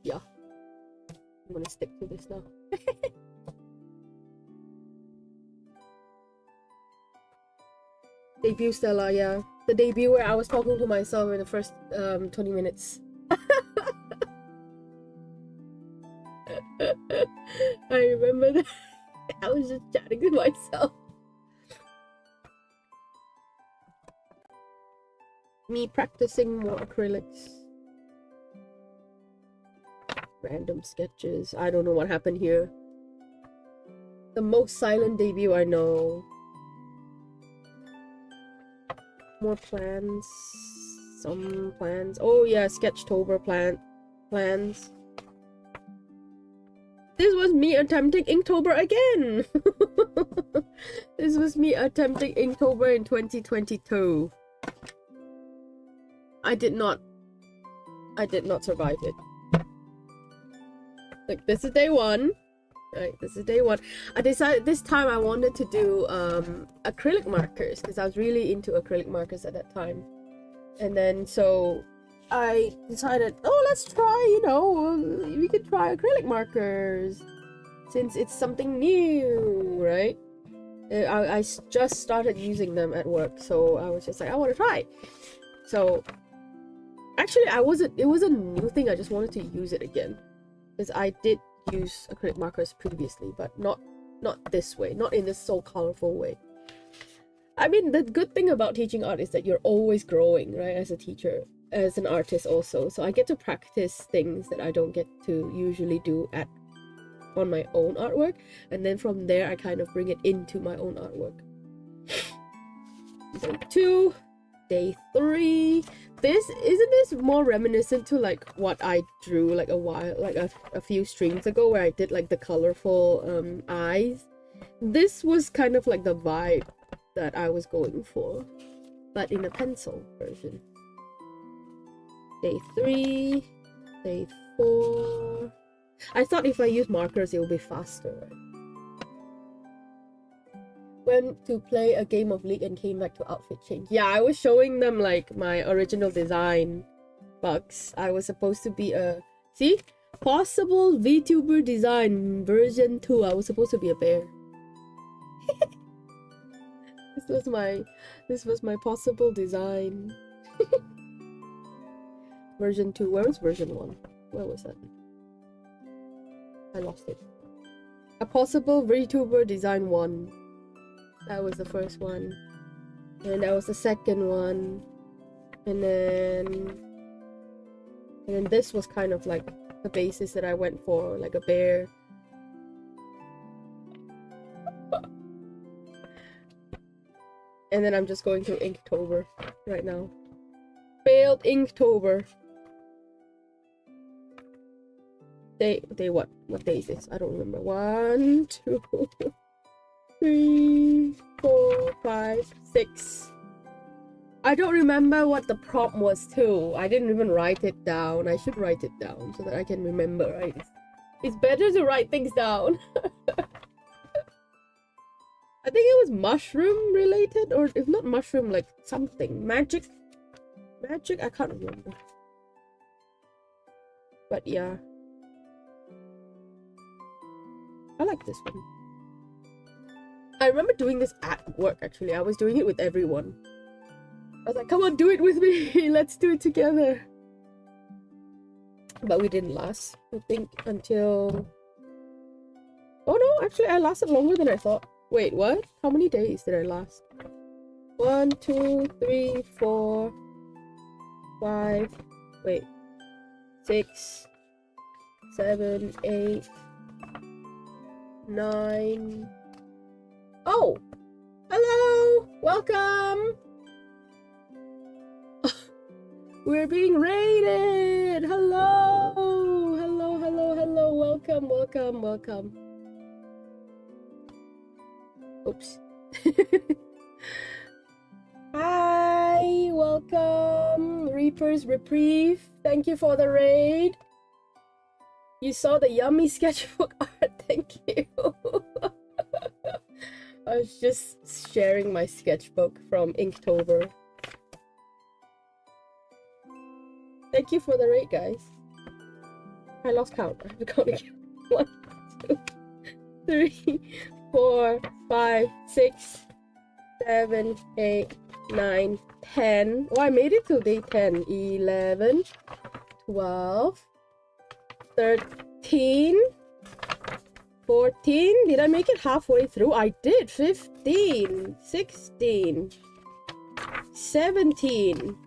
Yeah, I'm gonna stick to this now. Debut Stella, yeah. The debut where I was talking to myself in the first 20 minutes. I remember that. I was just chatting to myself. Me practicing more acrylics. Random sketches. I don't know what happened here. The most silent debut I know. More plans. Some plans. Oh yeah, Sketchtober plans. This was me attempting Inktober again! This was me attempting Inktober in 2022. I did not survive it. Like, this is day one. Right, this is day one. I decided this time I wanted to do acrylic markers because I was really into acrylic markers at that time. And then so I decided, oh, let's try, you know, we could try acrylic markers since it's something new, right? I just started using them at work, so I was just like, I want to try. So actually, it was a new thing. I just wanted to use it again because I did use acrylic markers previously, but not this way, not in this so colorful way. I mean, the good thing about teaching art is that you're always growing, right, as a teacher, as an artist also. So I get to practice things that I don't get to usually do on my own artwork, and then from there I kind of bring it into my own artwork. Day 2, day 3. Isn't this more reminiscent to like what I drew like a few streams ago, where I did like the colorful eyes? This was kind of like the vibe that I was going for, but in a pencil version. Day 3, day 4. I thought if I use markers it will be faster, right? Went to play a game of League and came back to outfit change. Yeah, I was showing them like my original design bugs. I was supposed to be a possible VTuber design version 2. I was supposed to be a bear. This was my possible design. Version 2. Where was version 1? Where was that? I lost it. A possible VTuber design 1. That was the first one. And that was the second one. And then this was kind of like the basis that I went for, like a bear. And then I'm just going through Inktober right now. Failed Inktober. Day what? What day is this? I don't remember. 1, 2, 3, 4, 5, 6. I don't remember what the prompt was too. I didn't even write it down. I should write it down so that I can remember, right? It's better to write things down. I think it was mushroom related, or if not mushroom, like something. Magic? Magic? I can't remember. But yeah. I like this one. I remember doing this at work, actually. I was doing it with everyone. I was like, come on, do it with me. Let's do it together. But we didn't last, I think, until... Oh no, actually, I lasted longer than I thought. Wait, what? How many days did I last? 1, 2, 3, 4, 5... Wait. 6, 7, 8, 9... Oh! Hello! Welcome! We're being raided! Hello! Hello, hello, hello. Welcome, welcome, welcome. Oops. Hi! Welcome! Reaper's Reprieve. Thank you for the raid. You saw the yummy sketchbook art. Thank you. I was just sharing my sketchbook from Inktober. Thank you for the raid, guys. I lost count. I have to count again. 1, 2, 3, 4, 5, 6, 7, 8, 9, 10. Oh, I made it till day 10. 11, 12, 13, 14. Did I make it halfway through? I did. 15, 16, 17,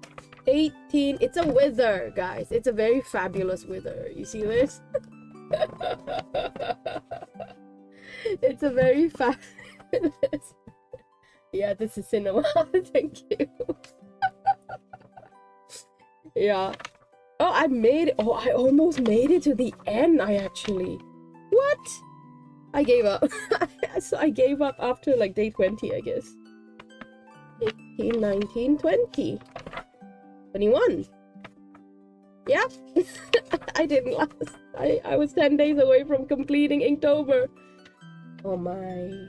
18. It's a wither, guys. It's a very fabulous wither. You see this? It's a very fabulous. Yeah, this is cinema. Thank you. Yeah. Oh, I made it. Oh, I almost made it to the end. What? I gave up. So I gave up after like day 20, I guess. 18, 19, 20. 21. Yeah. I didn't last. I was 10 days away from completing Inktober. Oh my.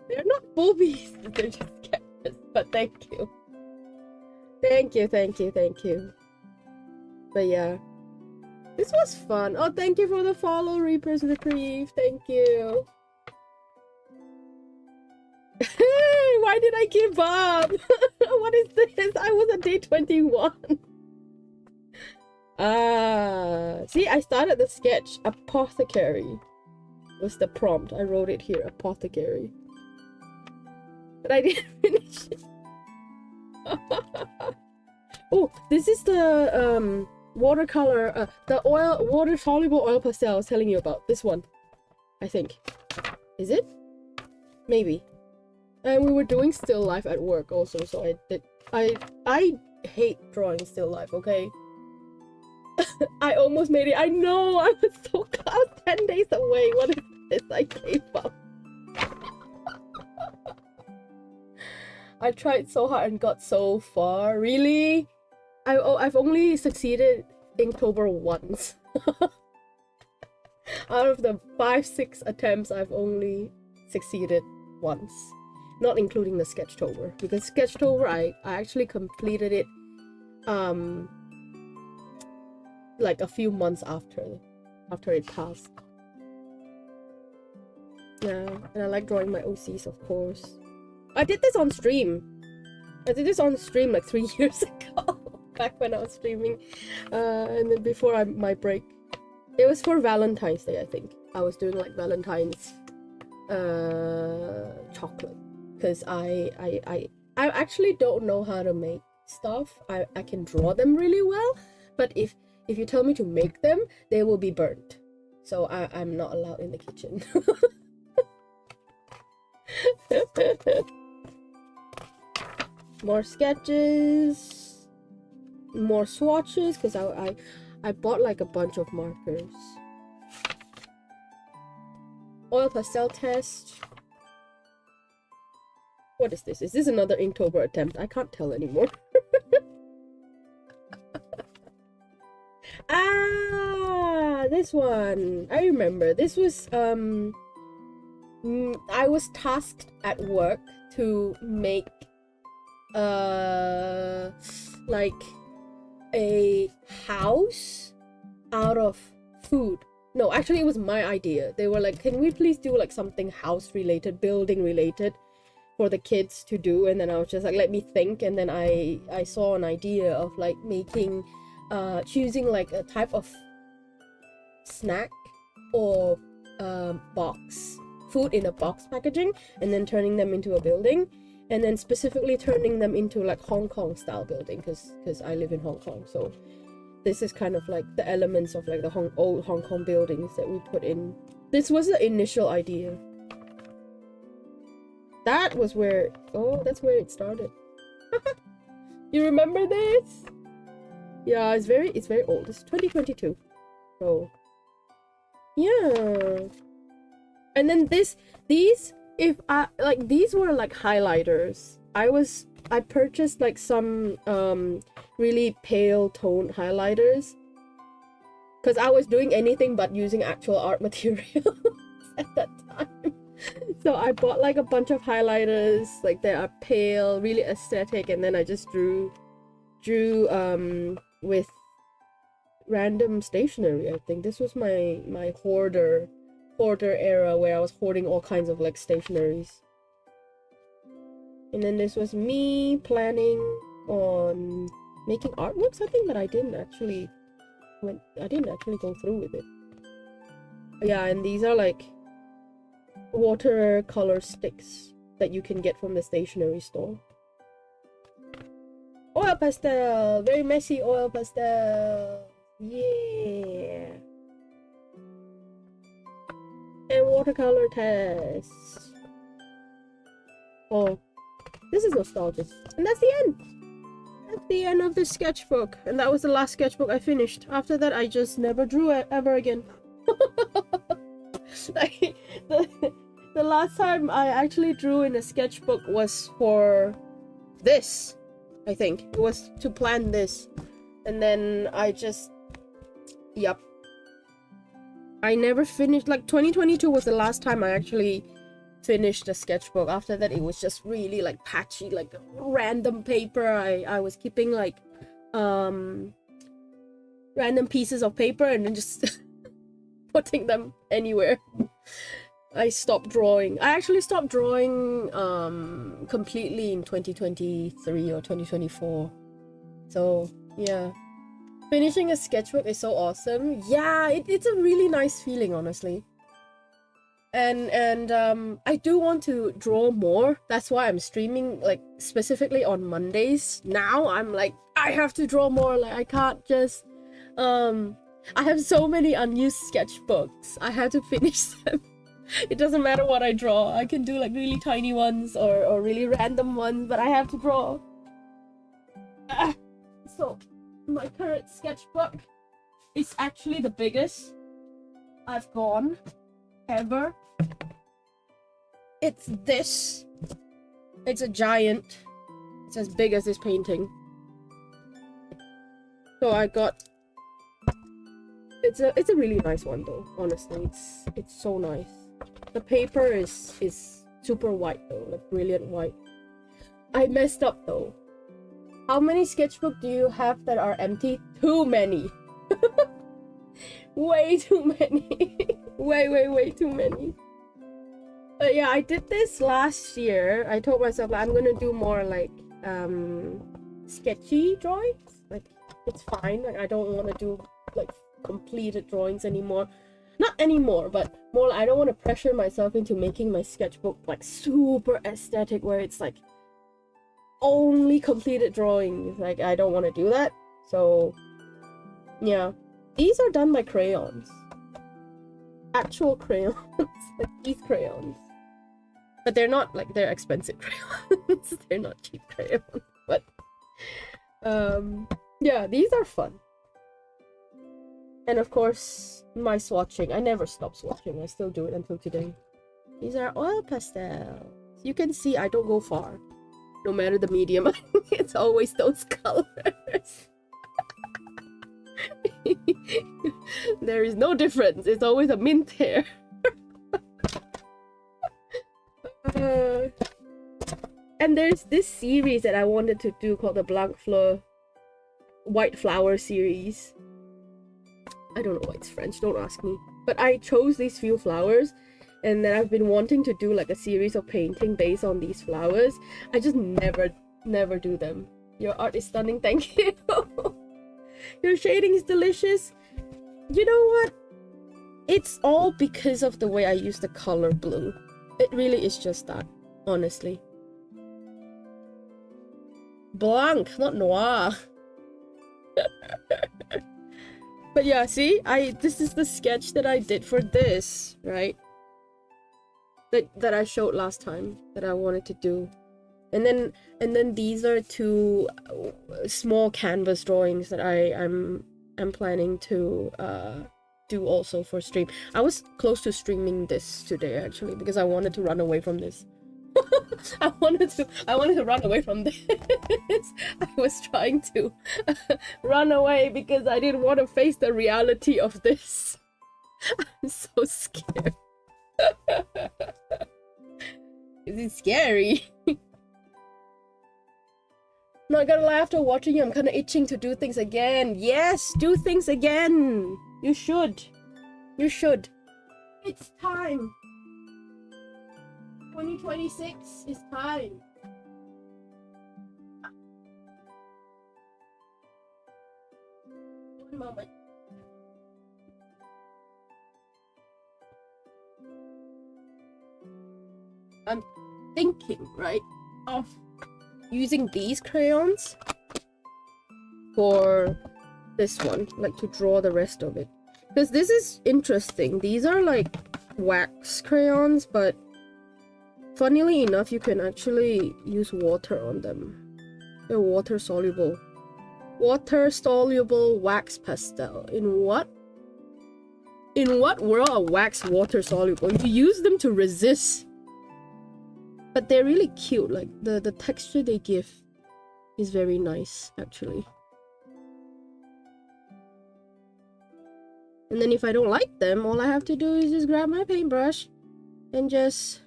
They're not boobies. They're just characters. But thank you. Thank you, thank you, thank you. But yeah. This was fun. Oh, thank you for the follow, Reaper's Reprieve. Thank you. Why did I give up? What is this? I was at day 21. See, I started the sketch. Apothecary was the prompt. I wrote it here, apothecary. But I didn't finish it. Oh, this is the watercolor, the water soluble oil pastel I was telling you about. This one, I think. Is it? Maybe. And we were doing still life at work also, so I hate drawing still life, okay? I almost made it. I know, I was so close. 10 days away. What is this? I gave up. I tried so hard and got so far. Really? I've only succeeded Inktober once. Out of the 5-6 attempts, I've only succeeded once. Not including the Sketchtober. Because Sketchtober, I actually completed it like a few months after it passed. Yeah, and I like drawing my OCs, of course. I did this on stream. I did this on stream like 3 years ago. Back when I was streaming. And then before my break. It was for Valentine's Day, I think. I was doing like Valentine's chocolate. Because I actually don't know how to make stuff. I can draw them really well. But if you tell me to make them, they will be burnt. So I'm not allowed in the kitchen. More sketches, more swatches, because I bought like a bunch of markers. Oil pastel test. What is this? Is this another Inktober attempt? I can't tell anymore. Ah, this one. I remember. This was I was tasked at work to make like a house out of food. No, actually it was my idea. They were like, can we please do like something house related, building related for the kids to do? And then I was just like, let me think. And then I saw an idea of like making choosing like a type of snack or box food in a box packaging, and then turning them into a building, and then specifically turning them into like Hong Kong style building, because I live in Hong Kong. So this is kind of like the elements of like the old Hong Kong buildings that we put in. This was the initial idea. That was where, oh, that's where it started. You remember this? Yeah, it's very old. It's 2022. So yeah. And then these, if I like, these were like highlighters. I purchased like some really pale toned highlighters because I was doing anything but using actual art materials at that time. So I bought like a bunch of highlighters, like they are pale, really aesthetic, and then I just drew with random stationery. I think this was my hoarder era where I was hoarding all kinds of like stationeries. And then this was me planning on making artworks, I think, but I didn't actually go through with it. But yeah, and these are like watercolor sticks that you can get from the stationery store. Oil pastel, very messy oil pastel. Yeah. And watercolor tests. Oh, this is nostalgic. And that's the end. That's the end of the sketchbook. And that was the last sketchbook I finished. After that, I just never drew it ever again. Like, the last time I actually drew in a sketchbook was for this, I think. It was to plan this. And then I just... Yup. I never finished, like 2022 was the last time I actually finished a sketchbook. After that it was just really like patchy, like random paper. I was keeping like random pieces of paper and then just putting them anywhere. I stopped drawing. I actually stopped drawing completely in 2023 or 2024. So yeah. Finishing a sketchbook is so awesome. Yeah, it's a really nice feeling, honestly. And I do want to draw more. That's why I'm streaming, like, specifically on Mondays. Now I'm like, I have to draw more. Like, I can't just... I have so many unused sketchbooks. I have to finish them. It doesn't matter what I draw. I can do, like, really tiny ones or really random ones, but I have to draw. So... my current sketchbook is actually the biggest I've gone ever. It's this. It's a giant. It's as big as this painting. So I got... It's a really nice one though, honestly. It's so nice. The paper is super white though, like brilliant white. I messed up though. How many sketchbooks do you have that are empty? Too many. Way too many. way too many. But yeah, I did this last year. I told myself that I'm gonna do more like sketchy drawings. Like, it's fine. Like, I don't want to do like completed drawings anymore. Not anymore, but more like I don't want to pressure myself into making my sketchbook like super aesthetic where it's like only completed drawings. Like, I don't want to do that. So yeah, these are done by crayons, actual crayons. Like these crayons, but they're not like, they're expensive crayons. They're not cheap crayons, but yeah, these are fun. And of course my swatching, I never stop swatching. I still do it until today. These are oil pastels. You can see I don't go far. No matter the medium, it's always those colors. There is no difference. It's always a mint hair. And there's this series that I wanted to do called the Blanc Fleur White Flower series. I don't know why it's French, don't ask me. But I chose these few flowers, and then I've been wanting to do like a series of painting based on these flowers. I just never do them. Your art is stunning, thank you. Your shading is delicious. You know what? It's all because of the way I use the color blue. It really is just that, honestly. Blanc, not noir. But yeah, see, this is the sketch that I did for this, right? That I showed last time that I wanted to do. And then these are two small canvas drawings that I'm planning to do also for stream. I was close to streaming this today actually because I wanted to run away from this. I wanted to run away from this. I was trying to run away because I didn't want to face the reality of this. I'm so scared. Is it scary? Not gonna lie, after watching you, I'm kind of itching to do things again. Yes, do things again. You should. You should. It's time. 2026 is time. One moment. I'm thinking, right, of using these crayons for this one, like to draw the rest of it. Because this is interesting. These are like wax crayons, but funnily enough, you can actually use water on them. They're water soluble. Water soluble wax pastel. In what world are wax water soluble? You use them to resist. But they're really cute, like the texture they give is very nice actually. And then if I don't like them, all I have to do is just grab my paintbrush and just...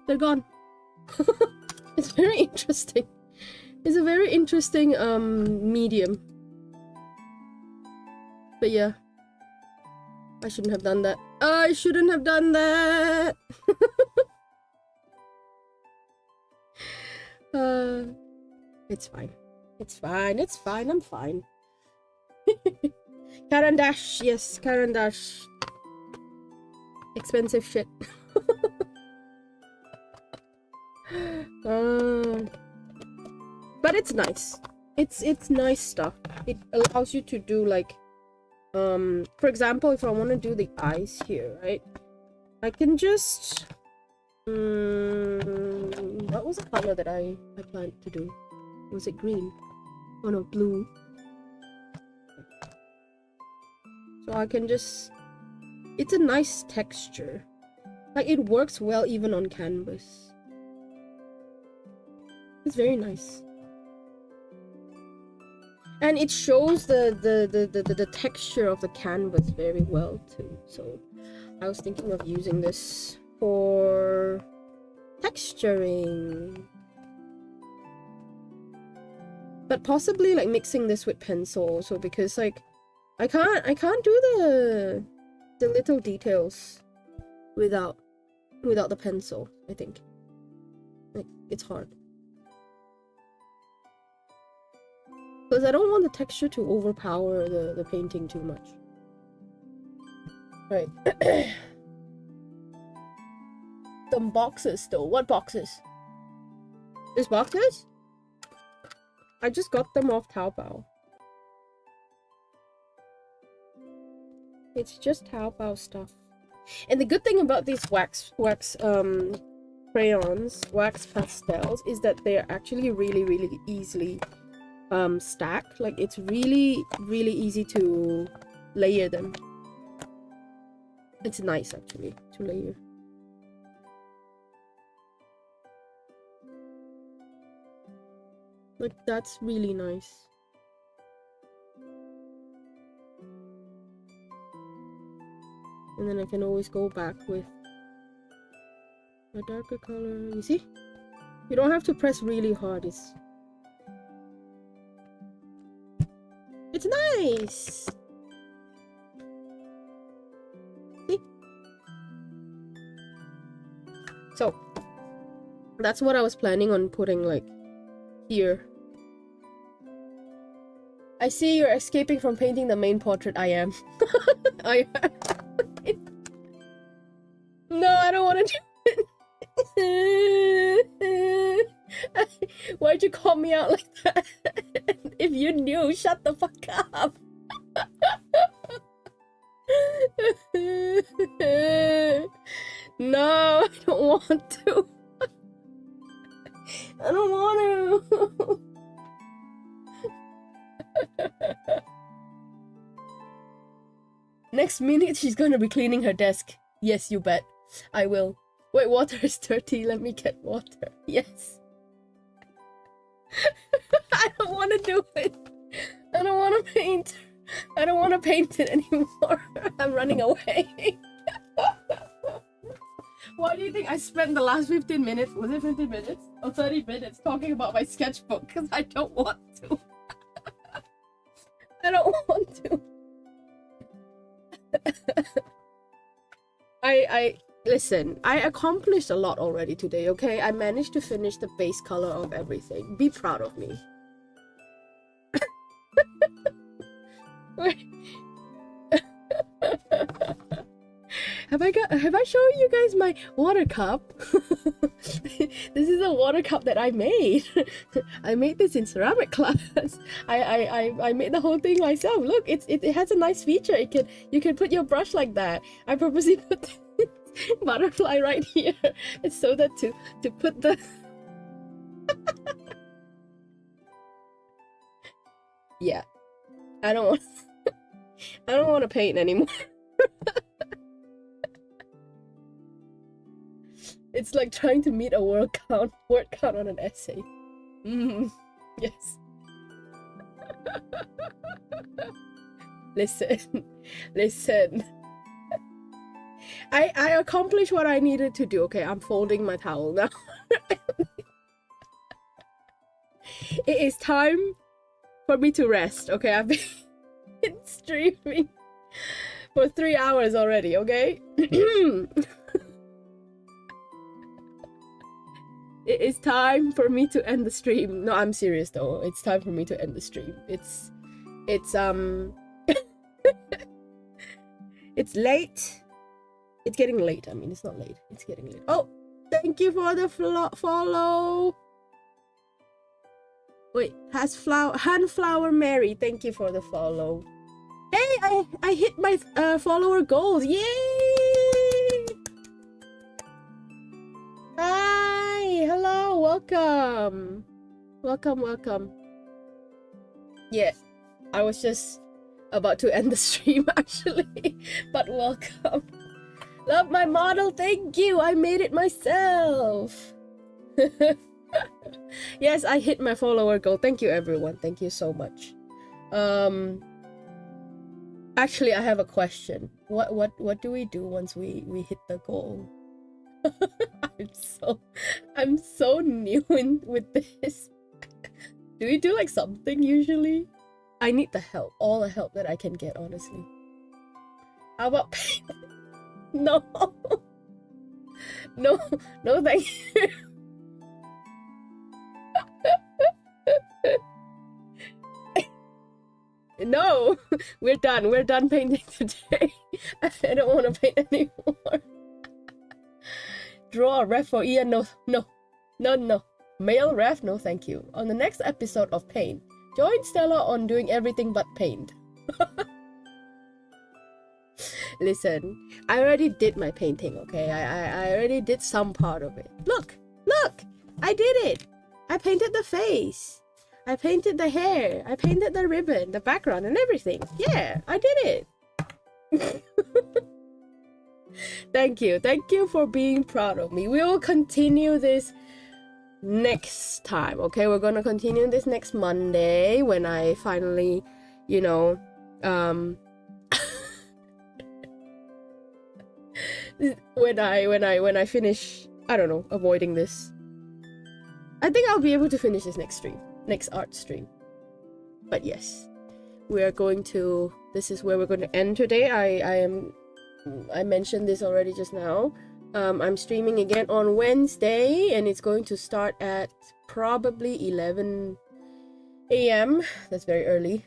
they're gone. It's very interesting. It's a very interesting medium. But yeah. I shouldn't have done that. I shouldn't have done that! It's fine. It's fine. It's fine. I'm fine. Caran d'Ache. Yes, Caran d'Ache. Expensive shit. But it's nice. It's nice stuff. It allows you to do like for example, if I want to do the eyes here, right, I can just what was the color that I planned to do? Was it green? Oh no, blue. So I can just, it's a nice texture, like it works well even on canvas. It's very nice. And it shows the texture of the canvas very well too. So I was thinking of using this for texturing. But possibly like mixing this with pencil also, because like I can't do the little details without the pencil, I think. Like it's hard. Because I don't want the texture to overpower the painting too much. Right. Some boxes though. What boxes? These boxes? I just got them off Taobao. It's just Taobao stuff. And the good thing about these wax crayons, wax pastels, is that they're actually really easily stack. Like it's really easy to layer them. It's nice actually to layer. Like that's really nice. And then I can always go back with A darker color. You see? You don't have to press really hard. It's nice. See? So that's what I was planning on putting, like, here. I see you're escaping from painting the main portrait. I am. I am. No, I don't want to do it. Why'd you call me out like that? If you knew, shut the fuck up. No, I don't want to. I don't want to. Next minute, she's gonna be cleaning her desk. Yes, you bet. I will. Wait, water is dirty. Let me get water. Yes. I don't want to do it. I don't want to paint. I don't want to paint it anymore. I'm running away. Why do you think I spent the last 15 minutes? Was it 15 minutes? Or 30 minutes talking about my sketchbook? Because I don't want to. I don't want to. Listen, I accomplished a lot already today, okay? I managed to finish the base color of everything. Be proud of me. Have I shown you guys my water cup? This is a water cup that I made. I made this in ceramic class. I made the whole thing myself. Look, it has a nice feature. You can put your brush like that. I purposely put this butterfly right here. It's so that to put the yeah. I don't want to paint anymore. It's like trying to meet a word count on an essay. Yes. Listen. I accomplished what I needed to do. Okay, I'm folding my towel now. It is time for me to rest. Okay, I've been streaming for 3 hours already. Okay. It is time for me to end the stream. No, I'm serious though. It's time for me to end the stream. It's it's late. It's getting late. I mean, it's not late. It's getting late. Oh, thank you for the follow. Wait, Handflower Mary. Thank you for the follow. Hey, I hit my follower goals. Yay! Hi, hello, welcome. Welcome. Yeah, I was just about to end the stream actually, but welcome. Love my model, thank you. I made it myself. Yes, I hit my follower goal. Thank you everyone. Thank you so much. Actually, I have a question. What do we do once we hit the goal? I'm so new with this. Do we do like something usually? I need the help, all the help that I can get, honestly. How about no, thank you. No, we're done painting today. I don't want to paint anymore. Draw a ref for Ian. No. Male ref, no thank you. On the next episode of Paint, join Stella on doing everything but paint. Listen, I already did my painting, okay? I already did some part of it. Look! I did it! I painted the face. I painted the hair. I painted the ribbon, the background, and everything. Yeah, I did it. Thank you for being proud of me. We will continue this next time, okay? We're gonna continue this next Monday when I finally, when I finish I don't know, avoiding this. I think I'll be able to finish this next art stream. But yes, we are going to, this is where we're going to end today. I mentioned this already just now. I'm streaming again on Wednesday, and it's going to start at probably 11 a.m. That's very early.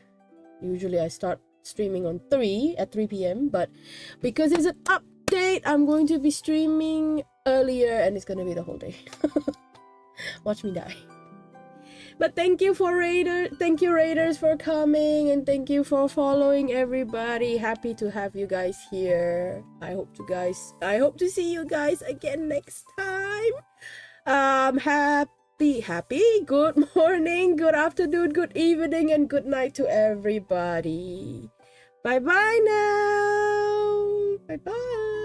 Usually I start streaming on 3 p.m. but because it's an update, I'm going to be streaming earlier, and it's going to be the whole day. Watch me die. But thank you Raiders for coming, and thank you for following, everybody. Happy to have you guys here. I hope to see you guys again next time. Happy good morning, good afternoon, good evening, and good night to everybody. Bye bye now. Bye bye.